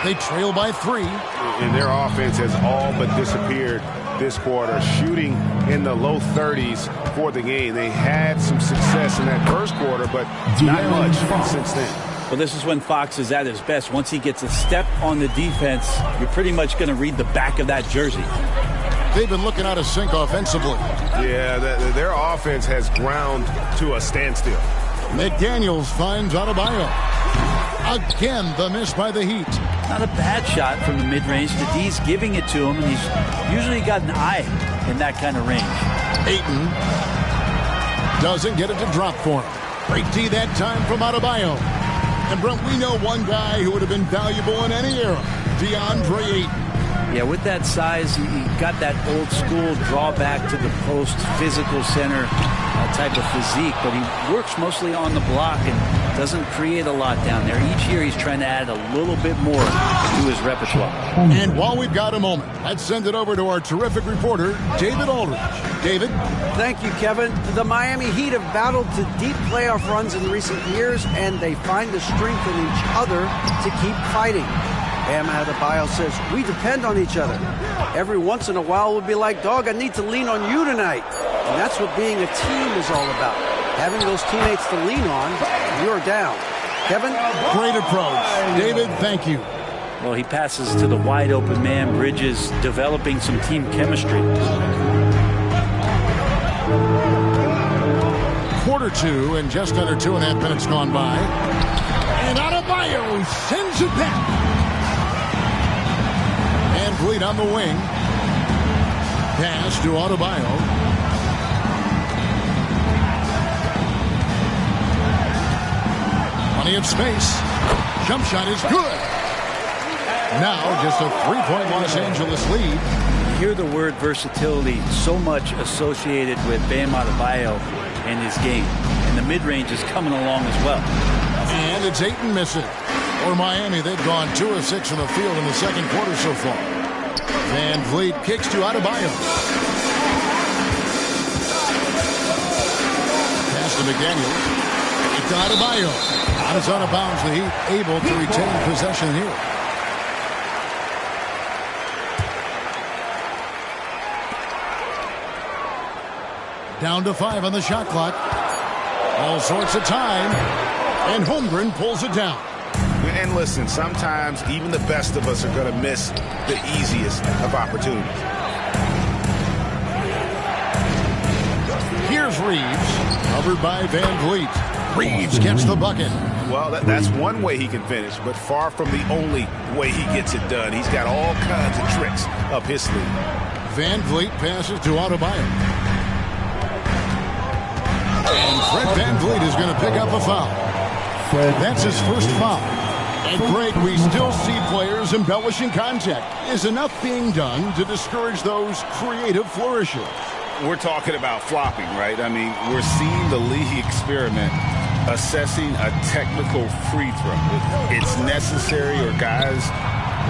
They trail by 3. And their offense has all but disappeared this quarter, shooting in the low 30s for the game. They had some success in that first quarter, but not much since then. Well, this is when Fox is at his best. Once he gets a step on the defense, you're pretty much going to read the back of that jersey. They've been looking out of sync offensively. Yeah, their offense has ground to a standstill. McDaniels finds Adebayo. Again, the miss by the Heat. Not a bad shot from the mid-range. The D's giving it to him, and he's usually got an eye in that kind of range. Ayton doesn't get it to drop for him. Great D that time from Adebayo. And Brent, we know one guy who would have been valuable in any era, DeAndre Ayton. Yeah, with that size, he got that old school drawback to the post, physical center type of physique, but he works mostly on the block and doesn't create a lot down there. Each year he's trying to add a little bit more to his repertoire. And while we've got a moment, let's send it over to our terrific reporter, David Aldridge. David? Thank you, Kevin. The Miami Heat have battled to deep playoff runs in recent years, and they find the strength in each other to keep fighting. Bam Adebayo says, we depend on each other. Every once in a while we'll be like, dog, I need to lean on you tonight. And that's what being a team is all about. Having those teammates to lean on when you're down. Kevin? Great approach. David, thank you. Well, he passes to the wide open man. Bridges developing some team chemistry. Quarter two and just under 2.5 minutes gone by. And Adebayo sends it back. And Vliet on the wing. Pass to Adebayo. Plenty of space. Jump shot is good. Now just a 3-point Los Angeles lead. You hear the word versatility so much associated with Bam Adebayo and his game. And the mid-range is coming along as well. And it's Ayton missing. For Miami, they've gone 2 of 6 from the field in the second quarter so far. Van Vliet kicks to Adebayo. Pass to McDaniels. It's to Adebayo. Out is out of bounds. The Heat able to retain possession here. Down to 5 on the shot clock. All sorts of time. And Holmgren pulls it down. And listen, sometimes even the best of us are going to miss the easiest of opportunities. Here's Reeves, covered by Van Vliet. Reeves gets the bucket. Well, that's one way he can finish, but far from the only way he gets it done. He's got all kinds of tricks up his sleeve. Van Vliet passes to Adebayo. And Fred Van Vliet is going to pick up a foul. That's his first foul. And Greg, we still see players embellishing contact. Is enough being done to discourage those creative flourishes? We're talking about flopping, right? I mean, we're seeing the league experiment assessing a technical free throw. It's necessary, or guys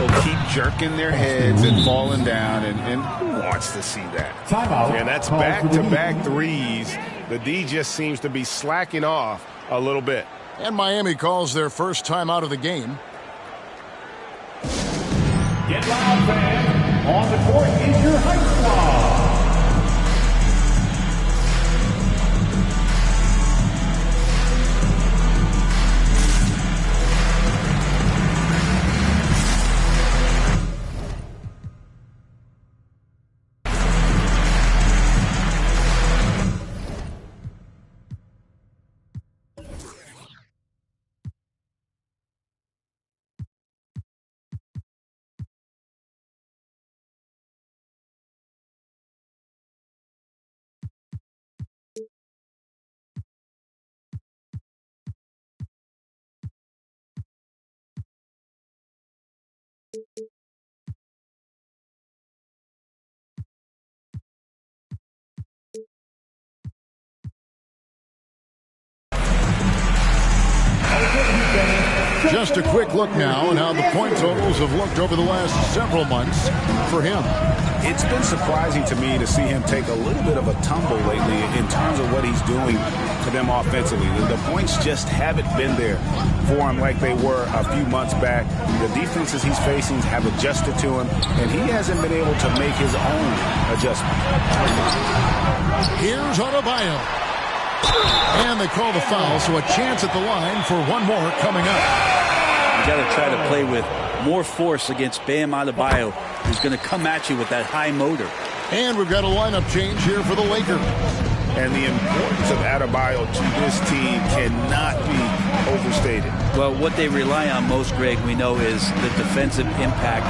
will keep jerking their heads and falling down, and who wants to see that? Yeah, that's back-to-back threes. The D just seems to be slacking off a little bit. And Miami calls their first time out of the game. Get loud, fans. On the court is your Hype Squad. Just a quick look now and how the point totals have looked over the last several months for him. It's been surprising to me to see him take a little bit of a tumble lately in terms of what he's doing for them offensively. The points just haven't been there for him like they were a few months back. The defenses he's facing have adjusted to him, and he hasn't been able to make his own adjustment. Here's Adebayo. And they call the foul, so a chance at the line for one more coming up. You got to try to play with more force against Bam Adebayo, who's going to come at you with that high motor. And we've got a lineup change here for the Lakers. And the importance of Adebayo to this team cannot be overstated. Well, what they rely on most, Greg, we know, is the defensive impact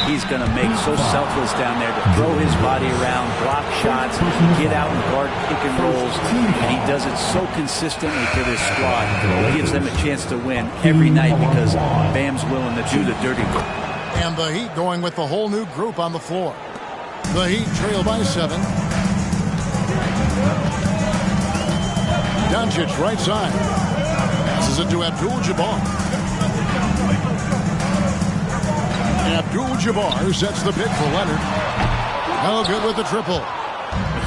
he's going to make. So selfless down there to throw his body around, block shots, get out and guard pick and rolls. And he does it so consistently to this squad. It gives them a chance to win every night because Bam's willing to do the dirty work. And the Heat going with the whole new group on the floor. The Heat trail by 7. Doncic right side. Passes it to Abdul-Jabbar. Abdul-Jabbar sets the pick for Leonard. No good with the triple.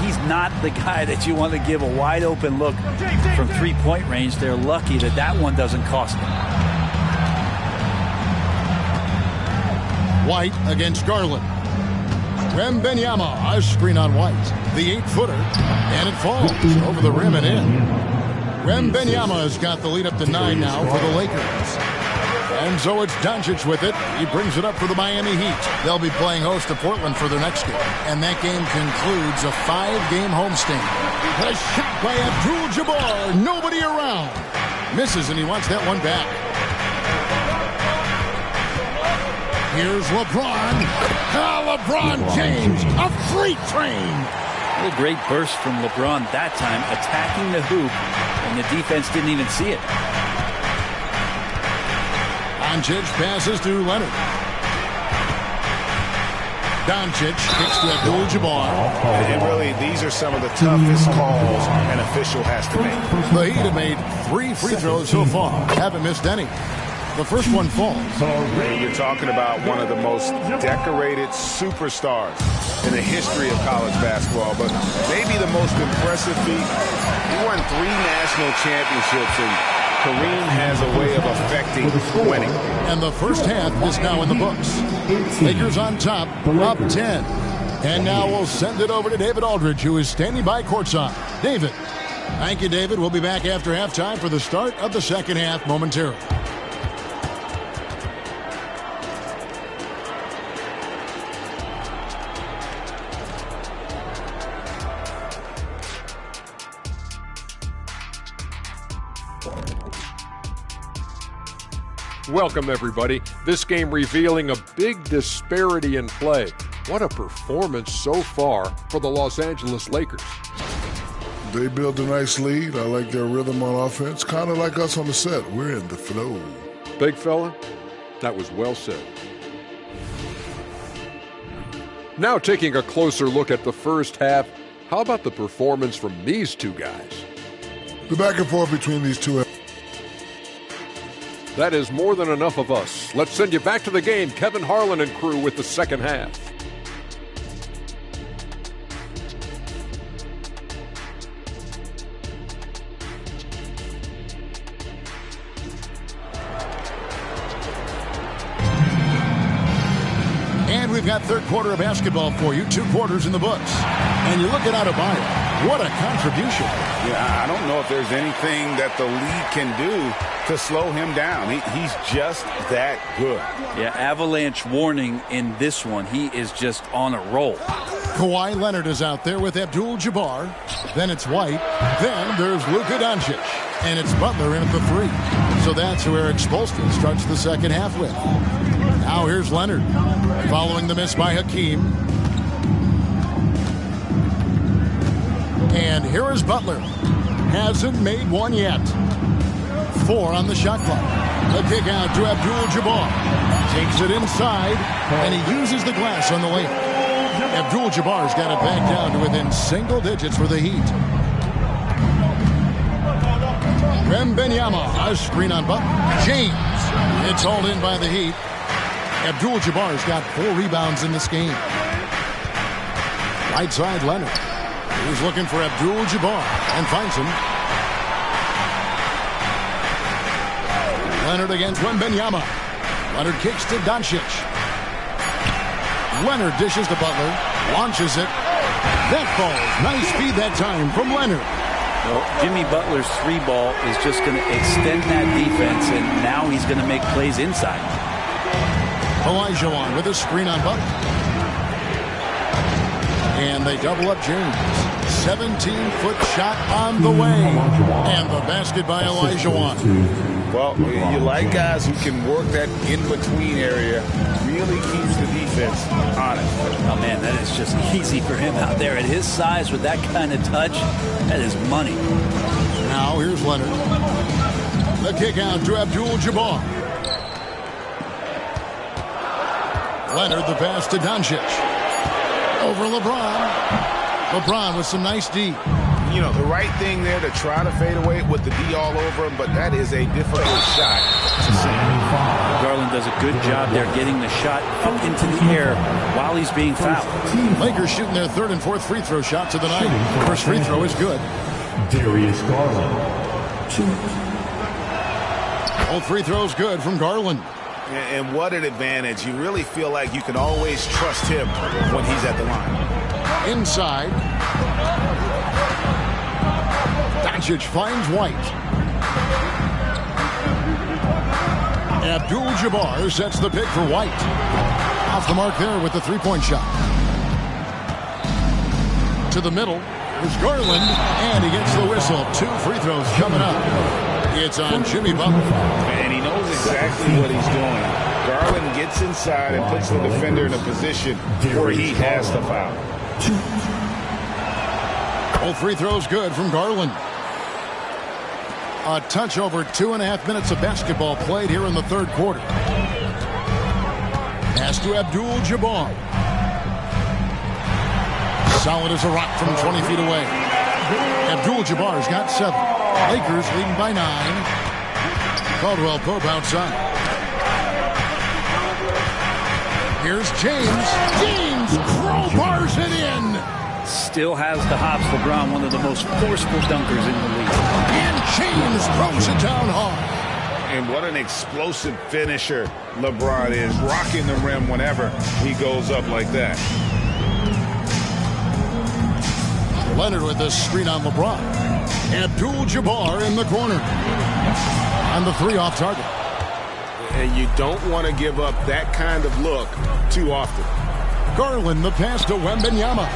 He's not the guy that you want to give a wide open look from three-point range. They're lucky that that one doesn't cost them. White against Garland. Wembanyama, a screen on White. The 8-footer, and it falls over the rim and in. Wembanyama has got the lead up to 9 now for the Lakers. And so it's Doncic with it. He brings it up for the Miami Heat. They'll be playing host to Portland for their next game. And that game concludes a 5-game homestand. A shot by Abdul-Jabbar. Nobody around. Misses, and he wants that one back. Here's LeBron. LeBron James, a freight train. What a great burst from LeBron that time, attacking the hoop, and the defense didn't even see it. Doncic passes to Leonard. Doncic kicks to Abdul-Jabbar. And really, these are some of the toughest calls an official has to make. The Heat have made 3 free throws so far. Haven't missed any. The first one falls. You're talking about one of the most decorated superstars in the history of college basketball, but maybe the most impressive feat. He won 3 national championships, and Kareem has a way of affecting winning. And the first half is now in the books. Lakers on top, up 10. And now we'll send it over to David Aldridge, who is standing by courtside. David. Thank you, David. We'll be back after halftime for the start of the second half momentarily. Welcome, everybody. This game revealing a big disparity in play. What a performance so far for the Los Angeles Lakers. They built a nice lead. I like their rhythm on offense. Kind of like us on the set. We're in the flow. Big fella, that was well said. Now taking a closer look at the first half, how about the performance from these two guys? The back and forth between these two. That is more than enough of us. Let's send you back to the game. Kevin Harlan and crew with the second half. And we've got third quarter of basketball for you. 2 quarters in the books. And you look at Adebayo. What a contribution. Yeah, I don't know if there's anything that the league can do to slow him down. He's just that good. Yeah, avalanche warning in this one. He is just on a roll. Kawhi Leonard is out there with Abdul-Jabbar. Then it's White. Then there's Luka Doncic. And it's Butler in at the 3. So that's who Eric Spoelstra starts the second half with. Now here's Leonard. Following the miss by Hakeem. And here is Butler. Hasn't made one yet. 4 on the shot clock. The kick out to Abdul-Jabbar. Takes it inside, and he uses the glass on the layup. Abdul-Jabbar's got it back down to within single digits for the Heat. Wembanyama, a screen on Butler. James, it's hauled in by the Heat. Abdul-Jabbar's got 4 rebounds in this game. Right side, Leonard. He's looking for Abdul-Jabbar and finds him. Leonard against Wembanyama. Leonard kicks to Doncic. Leonard dishes to Butler. Launches it. That falls. Nice speed that time from Leonard. Well, Jimmy Butler's 3 ball is just going to extend that defense, and now he's going to make plays inside. Olajuwon with a screen on Butler. And they double up James. 17-foot shot on the way. And the basket by Olajuwon. Well, you like guys who can work that in-between area. Really keeps the defense honest. Oh, man, that is just easy for him out there. At his size with that kind of touch, that is money. Now here's Leonard. The kick out to Abdul-Jabbar. Leonard, the pass to Doncic. Over LeBron. LeBron with some nice D. You know, the right thing there to try to fade away with the D all over him, but that is a difficult shot to send. Garland does a good job there getting the shot up into the air while he's being fouled. Lakers shooting their third and fourth free throw shots of the night. First free throw is good. Darius Garland. Both free throws good from Garland. And what an advantage. You really feel like you can always trust him when he's at the line. Inside. Doncic finds White. Abdul-Jabbar sets the pick for White. Off the mark there with the three-point shot. To the middle is Garland, and he gets the whistle. 2 free throws coming up. It's on Jimmy Butler. And he knows exactly what he's doing. Garland gets inside and puts the defender in a position where he has to foul. Both free throws good from Garland. A touch over 2.5 minutes of basketball played here in the third quarter. Pass to Abdul-Jabbar. Solid as a rock from 20 feet away. Abdul-Jabbar's got 7. Lakers leading by 9. Caldwell Pope outside. Here's James. James crowbars it in. Still has the hops. LeBron, one of the most forceful dunkers in the league. And James throws it down hard. And what an explosive finisher LeBron is, rocking the rim whenever he goes up like that. Leonard with this screen on LeBron. Abdul-Jabbar in the corner. And the 3 off target. And you don't want to give up that kind of look too often. Garland, the pass to Wembanyama.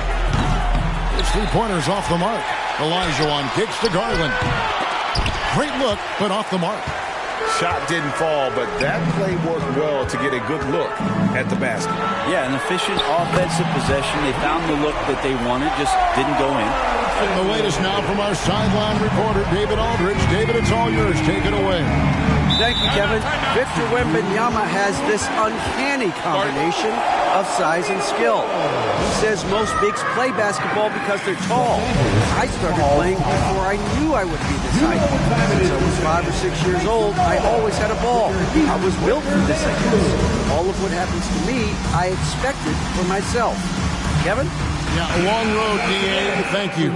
His 3-pointers off the mark. Olajuwon kicks to Garland. Great look, but off the mark. Shot didn't fall, but that play worked well to get a good look at the basket. Yeah, an efficient offensive possession. They found the look that they wanted, just didn't go in. And the latest now from our sideline reporter, David Aldridge. David, it's all yours. Take it away. Thank you, Kevin. Victor Wembanyama has this uncanny combination of size and skill. He says most bigs play basketball because they're tall. I started playing before I knew I would be this height. Since I was 5 or 6 years old, I always had a ball. I was built for this, I guess. All of what happens to me, I expected for myself. Kevin? Yeah, a long road, D.A. Thank you.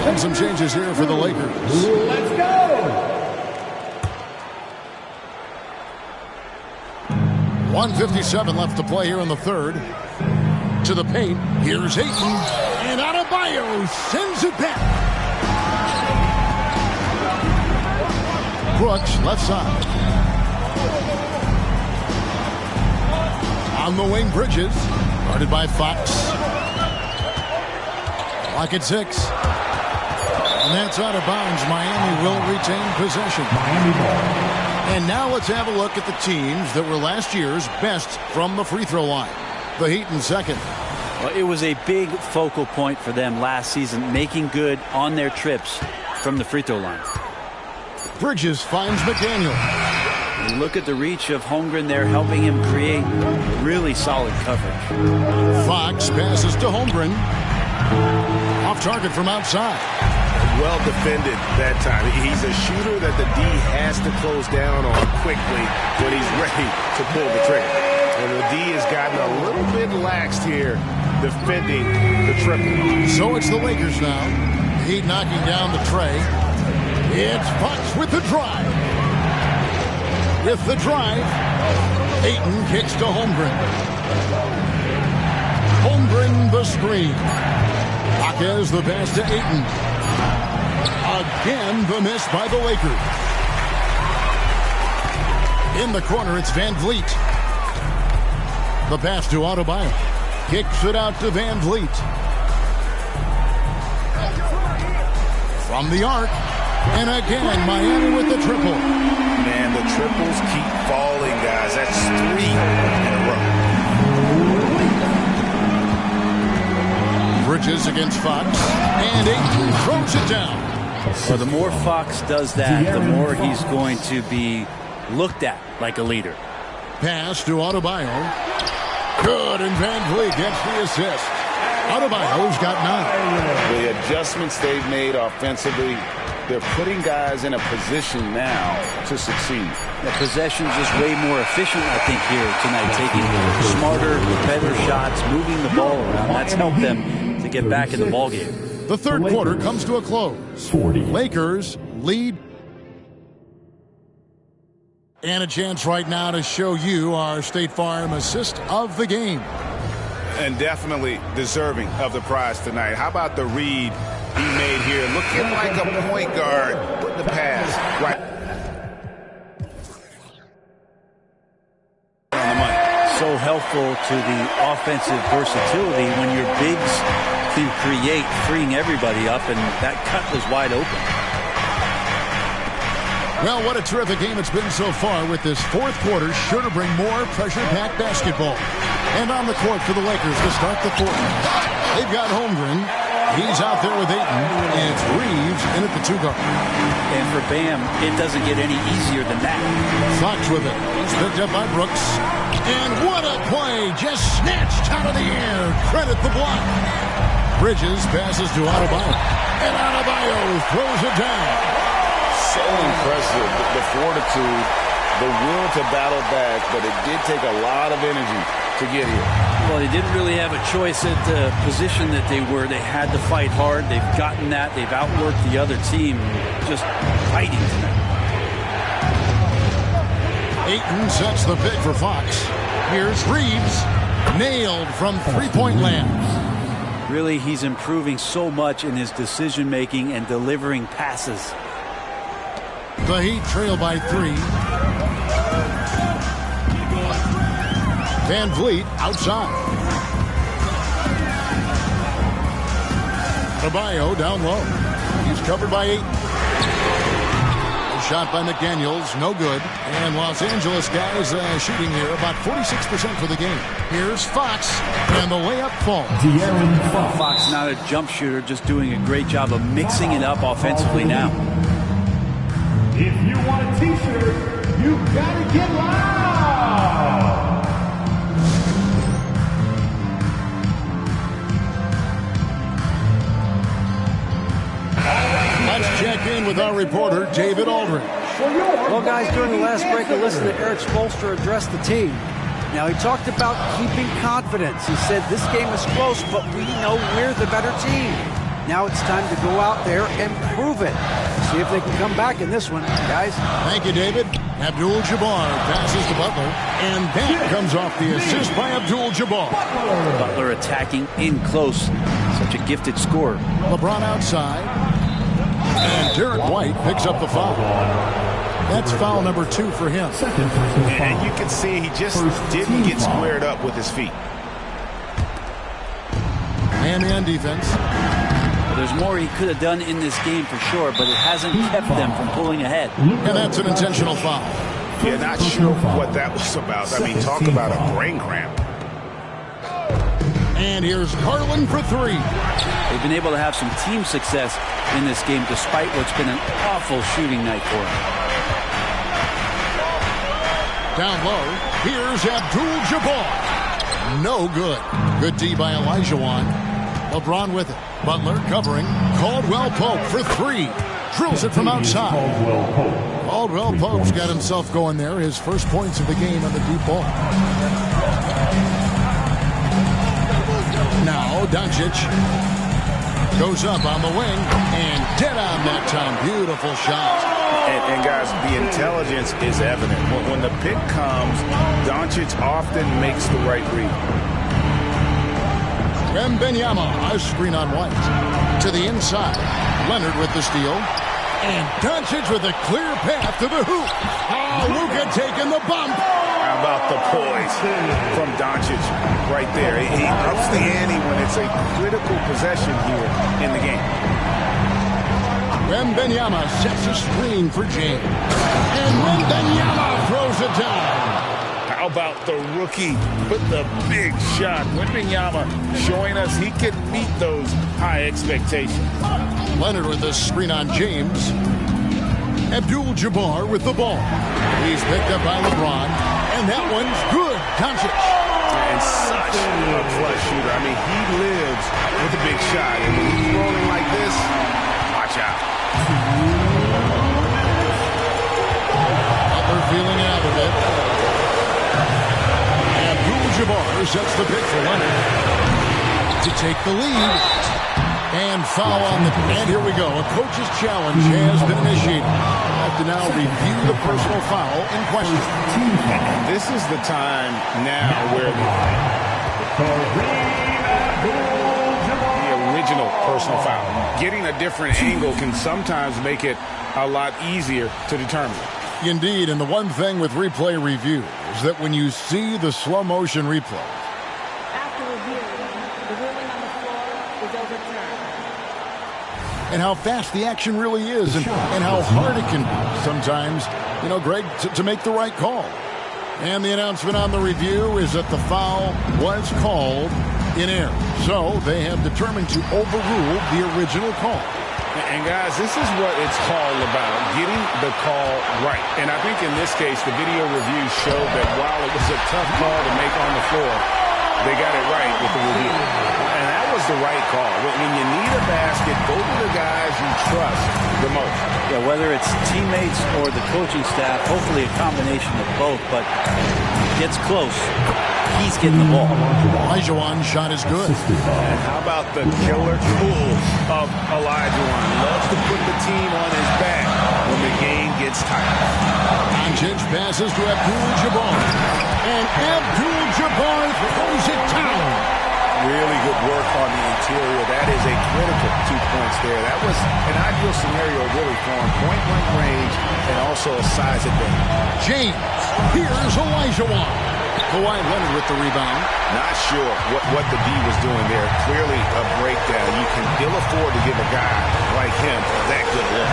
And some changes here for the Lakers. Let's go! 1:57 left to play here in the third. To the paint. Here's Ayton. And Adebayo sends it back. Brooks, left side. On the wing, Bridges. Guarded by Fox. Clock at 6. And that's out of bounds. Miami will retain possession. Miami ball. And now let's have a look at the teams that were last year's best from the free throw line. The Heat in second. Well, it was a big focal point for them last season, making good on their trips from the free throw line. Bridges finds McDaniel. You look at the reach of Holmgren there, helping him create really solid coverage. Fox passes to Holmgren. Off target from outside. Well defended that time. He's a shooter that the D has to close down on quickly when he's ready to pull the trigger. And the D has gotten a little bit laxed here defending the triple. So it's the Lakers now. Heat knocking down the tray. It's Fox with the drive. With the drive, Ayton kicks to Holmgren. Holmgren the screen. Jaquez the pass to Ayton. Again, the miss by the Lakers. In the corner, it's Van Vliet. The pass to Adebayo. Kicks it out to Van Vliet. from the arc. And again, Miami with the triple. Man, the triples keep falling, guys. That's 3 in a row. Bridges against Fox. And Ayton throws it down. Well, the more Fox does that, the more he's going to be looked at like a leader. Pass to Adebayo. Good, and Van Vliet gets the assist. Adebayo's got 9. The adjustments they've made offensively, they're putting guys in a position now to succeed. The possession's just way more efficient, I think, here tonight, taking smarter, better shots, moving the ball around. That's helped them to get back in the ballgame. The third quarter comes to a close. 40. Lakers lead. And a chance right now to show you our State Farm assist of the game. And definitely deserving of the prize tonight. How about the read he made here? Looking like a point guard. Put the pass right on the money. So helpful to the offensive versatility when your bigs can create, freeing everybody up, and that cut was wide open. Well, what a terrific game it's been so far, with this fourth quarter sure to bring more pressure-packed basketball. And on the court for the Lakers to start the fourth. They've got Holmgren. He's out there with Ayton. And it's Reeves in at the 2 guard. And for Bam, it doesn't get any easier than that. Fox with it. It's picked up by Brooks. And what a play! Just snatched out of the air. Credit the block. Bridges passes to Adebayo. And Adebayo throws it down. So impressive, the fortitude, the will to battle back, but it did take a lot of energy to get here. Well, they didn't really have a choice at the position that they were. They had to fight hard. They've gotten that. They've outworked the other team, just fighting tonight. Ayton sets the pick for Fox. Here's Reeves, nailed from three-point land. Really, he's improving so much in his decision-making and delivering passes. The Heat trail by 3. Van Vliet outside. Adebayo down low. He's covered by 8. A shot by McDaniels, no good. And Los Angeles guys shooting here about 46% for the game. Here's Fox, and the layup falls. Fox not a jump shooter, just doing a great job of mixing it up offensively now. If you want a t-shirt, you gotta get loud! Let's check in with our reporter, David Aldridge. Well, guys, during the last break, I listened to Eric Spoelstra address the team. Now, he talked about keeping confidence. He said, this game is close, but we know we're the better team. Now it's time to go out there and prove it. See if they can come back in this one, guys. Thank you, David. Abdul-Jabbar passes to Butler, and that comes off the assist by Abdul-Jabbar. Butler attacking in close. Such a gifted scorer. LeBron outside, and Derek White picks up the foul. That's foul number 2 for him. And you can see he just didn't get squared up with his feet. Man defense. Well, there's more he could have done in this game for sure, but it hasn't kept them from pulling ahead. And that's an intentional foul. Yeah, not sure what that was about. I mean, talk about a brain cramp. And here's Garland for 3. They've been able to have some team success in this game despite what's been an awful shooting night for them. Down low, here's Abdul-Jabbar. No good. Good D by Elijah-Wan. LeBron with it. Butler covering. Caldwell Pope for 3. Drills it from outside. Caldwell Pope's got himself going there. His first points of the game on the deep ball. Now Doncic goes up on the wing and dead on that time. Beautiful shot. And guys, the intelligence is evident. When the pick comes, Doncic often makes the right read. Wembanyama, a screen on White. To the inside. Leonard with the steal. And Doncic with a clear path to the hoop. Oh, Luka taking the bump. How about the poise from Doncic right there? He ups the ante when it's a critical possession here in the game. Wembanyama sets a screen for James. And Wembanyama throws it down. How about the rookie with the big shot? Wembanyama showing us he can meet those high expectations. Leonard with the screen on James. Abdul-Jabbar with the ball. He's picked up by LeBron, and that one's good. Doncic. And such a clutch shooter. I mean, he lives with a big shot. And when he's rolling like this, watch out. Butler feeling out of it. Abdul-Jabbar sets the pick for Leonard to take the lead. And foul on the... And here we go. A coach's challenge has been initiated. Have to now review the personal foul in question. This is the time now where the original personal foul. Getting a different angle can sometimes make it a lot easier to determine. Indeed, and the one thing with replay review is that when you see the slow motion replay, and how fast the action really is and how hard it can be sometimes, you know, Greg, to make the right call. And the announcement on the review is that the foul was called in error. So they have determined to overrule the original call. And guys, this is what it's all about, getting the call right. And I think in this case, the video review showed that while it was a tough call to make on the floor, they got it right with the review. And that was the right call. When you need a basket, go to the guys you trust the most. Yeah, whether it's teammates or the coaching staff, hopefully a combination of both, but gets close. He's getting the ball. Olajuwon's shot is good. And how about the killer tools of Olajuwon? Loves to put the team on his back when the game gets tight. Doncic passes to Abdul-Jabbar. And Abdul-Jabbar throws it down. Really good work on the interior. That is a critical 2 points there. That was an ideal scenario really for him. Point-blank range and also a size advantage. James, here's Olajuwon. Kawhi Leonard with the rebound. Not sure what the D was doing there. Clearly a breakdown. You can ill afford to give a guy like him that good look.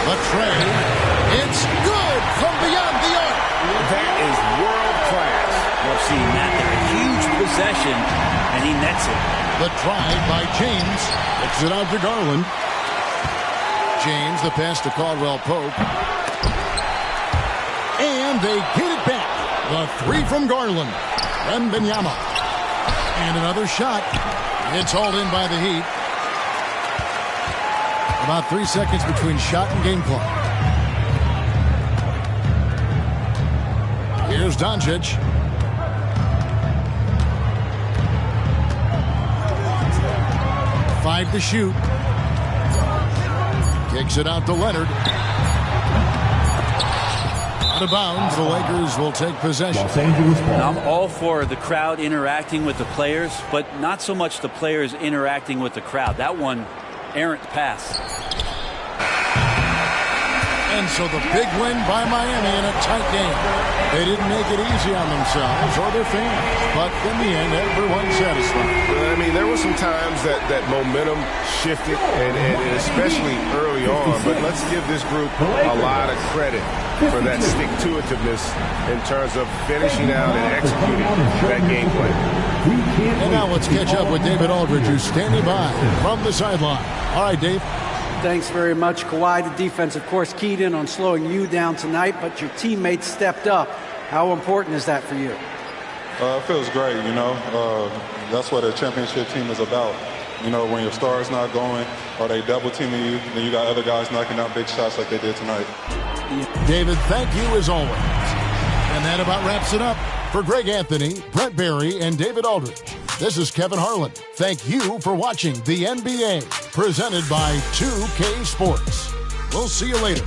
The tray. It's good from beyond the arc. That is world class. Love seeing that there. A huge possession, and he nets it. The drive by James. Kicks it out to Garland. James, the pass to Caldwell Pope. And they get it back. The three from Garland. Wembanyama. And another shot. It's hauled in by the Heat. About 3 seconds between shot and game clock. Here's Doncic. Five to shoot. Kicks it out to Leonard. Out of bounds, the Lakers will take possession. I'm all for the crowd interacting with the players, but not so much the players interacting with the crowd. That one, errant pass. And so the big win by Miami in a tight game. They didn't make it easy on themselves or their fans, but in the end, everyone's satisfied. I mean, there were some times that momentum shifted, and especially early on, but let's give this group a lot of credit for that stick-to-itiveness in terms of finishing out and executing that game plan. And now let's catch up with David Aldridge, who's standing by from the sideline. All right, Dave. Thanks very much, Kawhi. The defense, of course, keyed in on slowing you down tonight, but your teammates stepped up. How important is that for you? It feels great, you know. That's what a championship team is about. You know, when your star's not going or they double teaming you, then you got other guys knocking out big shots like they did tonight. David, thank you as always. And that about wraps it up. For Greg Anthony, Brent Barry, and David Aldridge, this is Kevin Harlan. Thank you for watching the NBA, presented by 2K Sports. We'll see you later.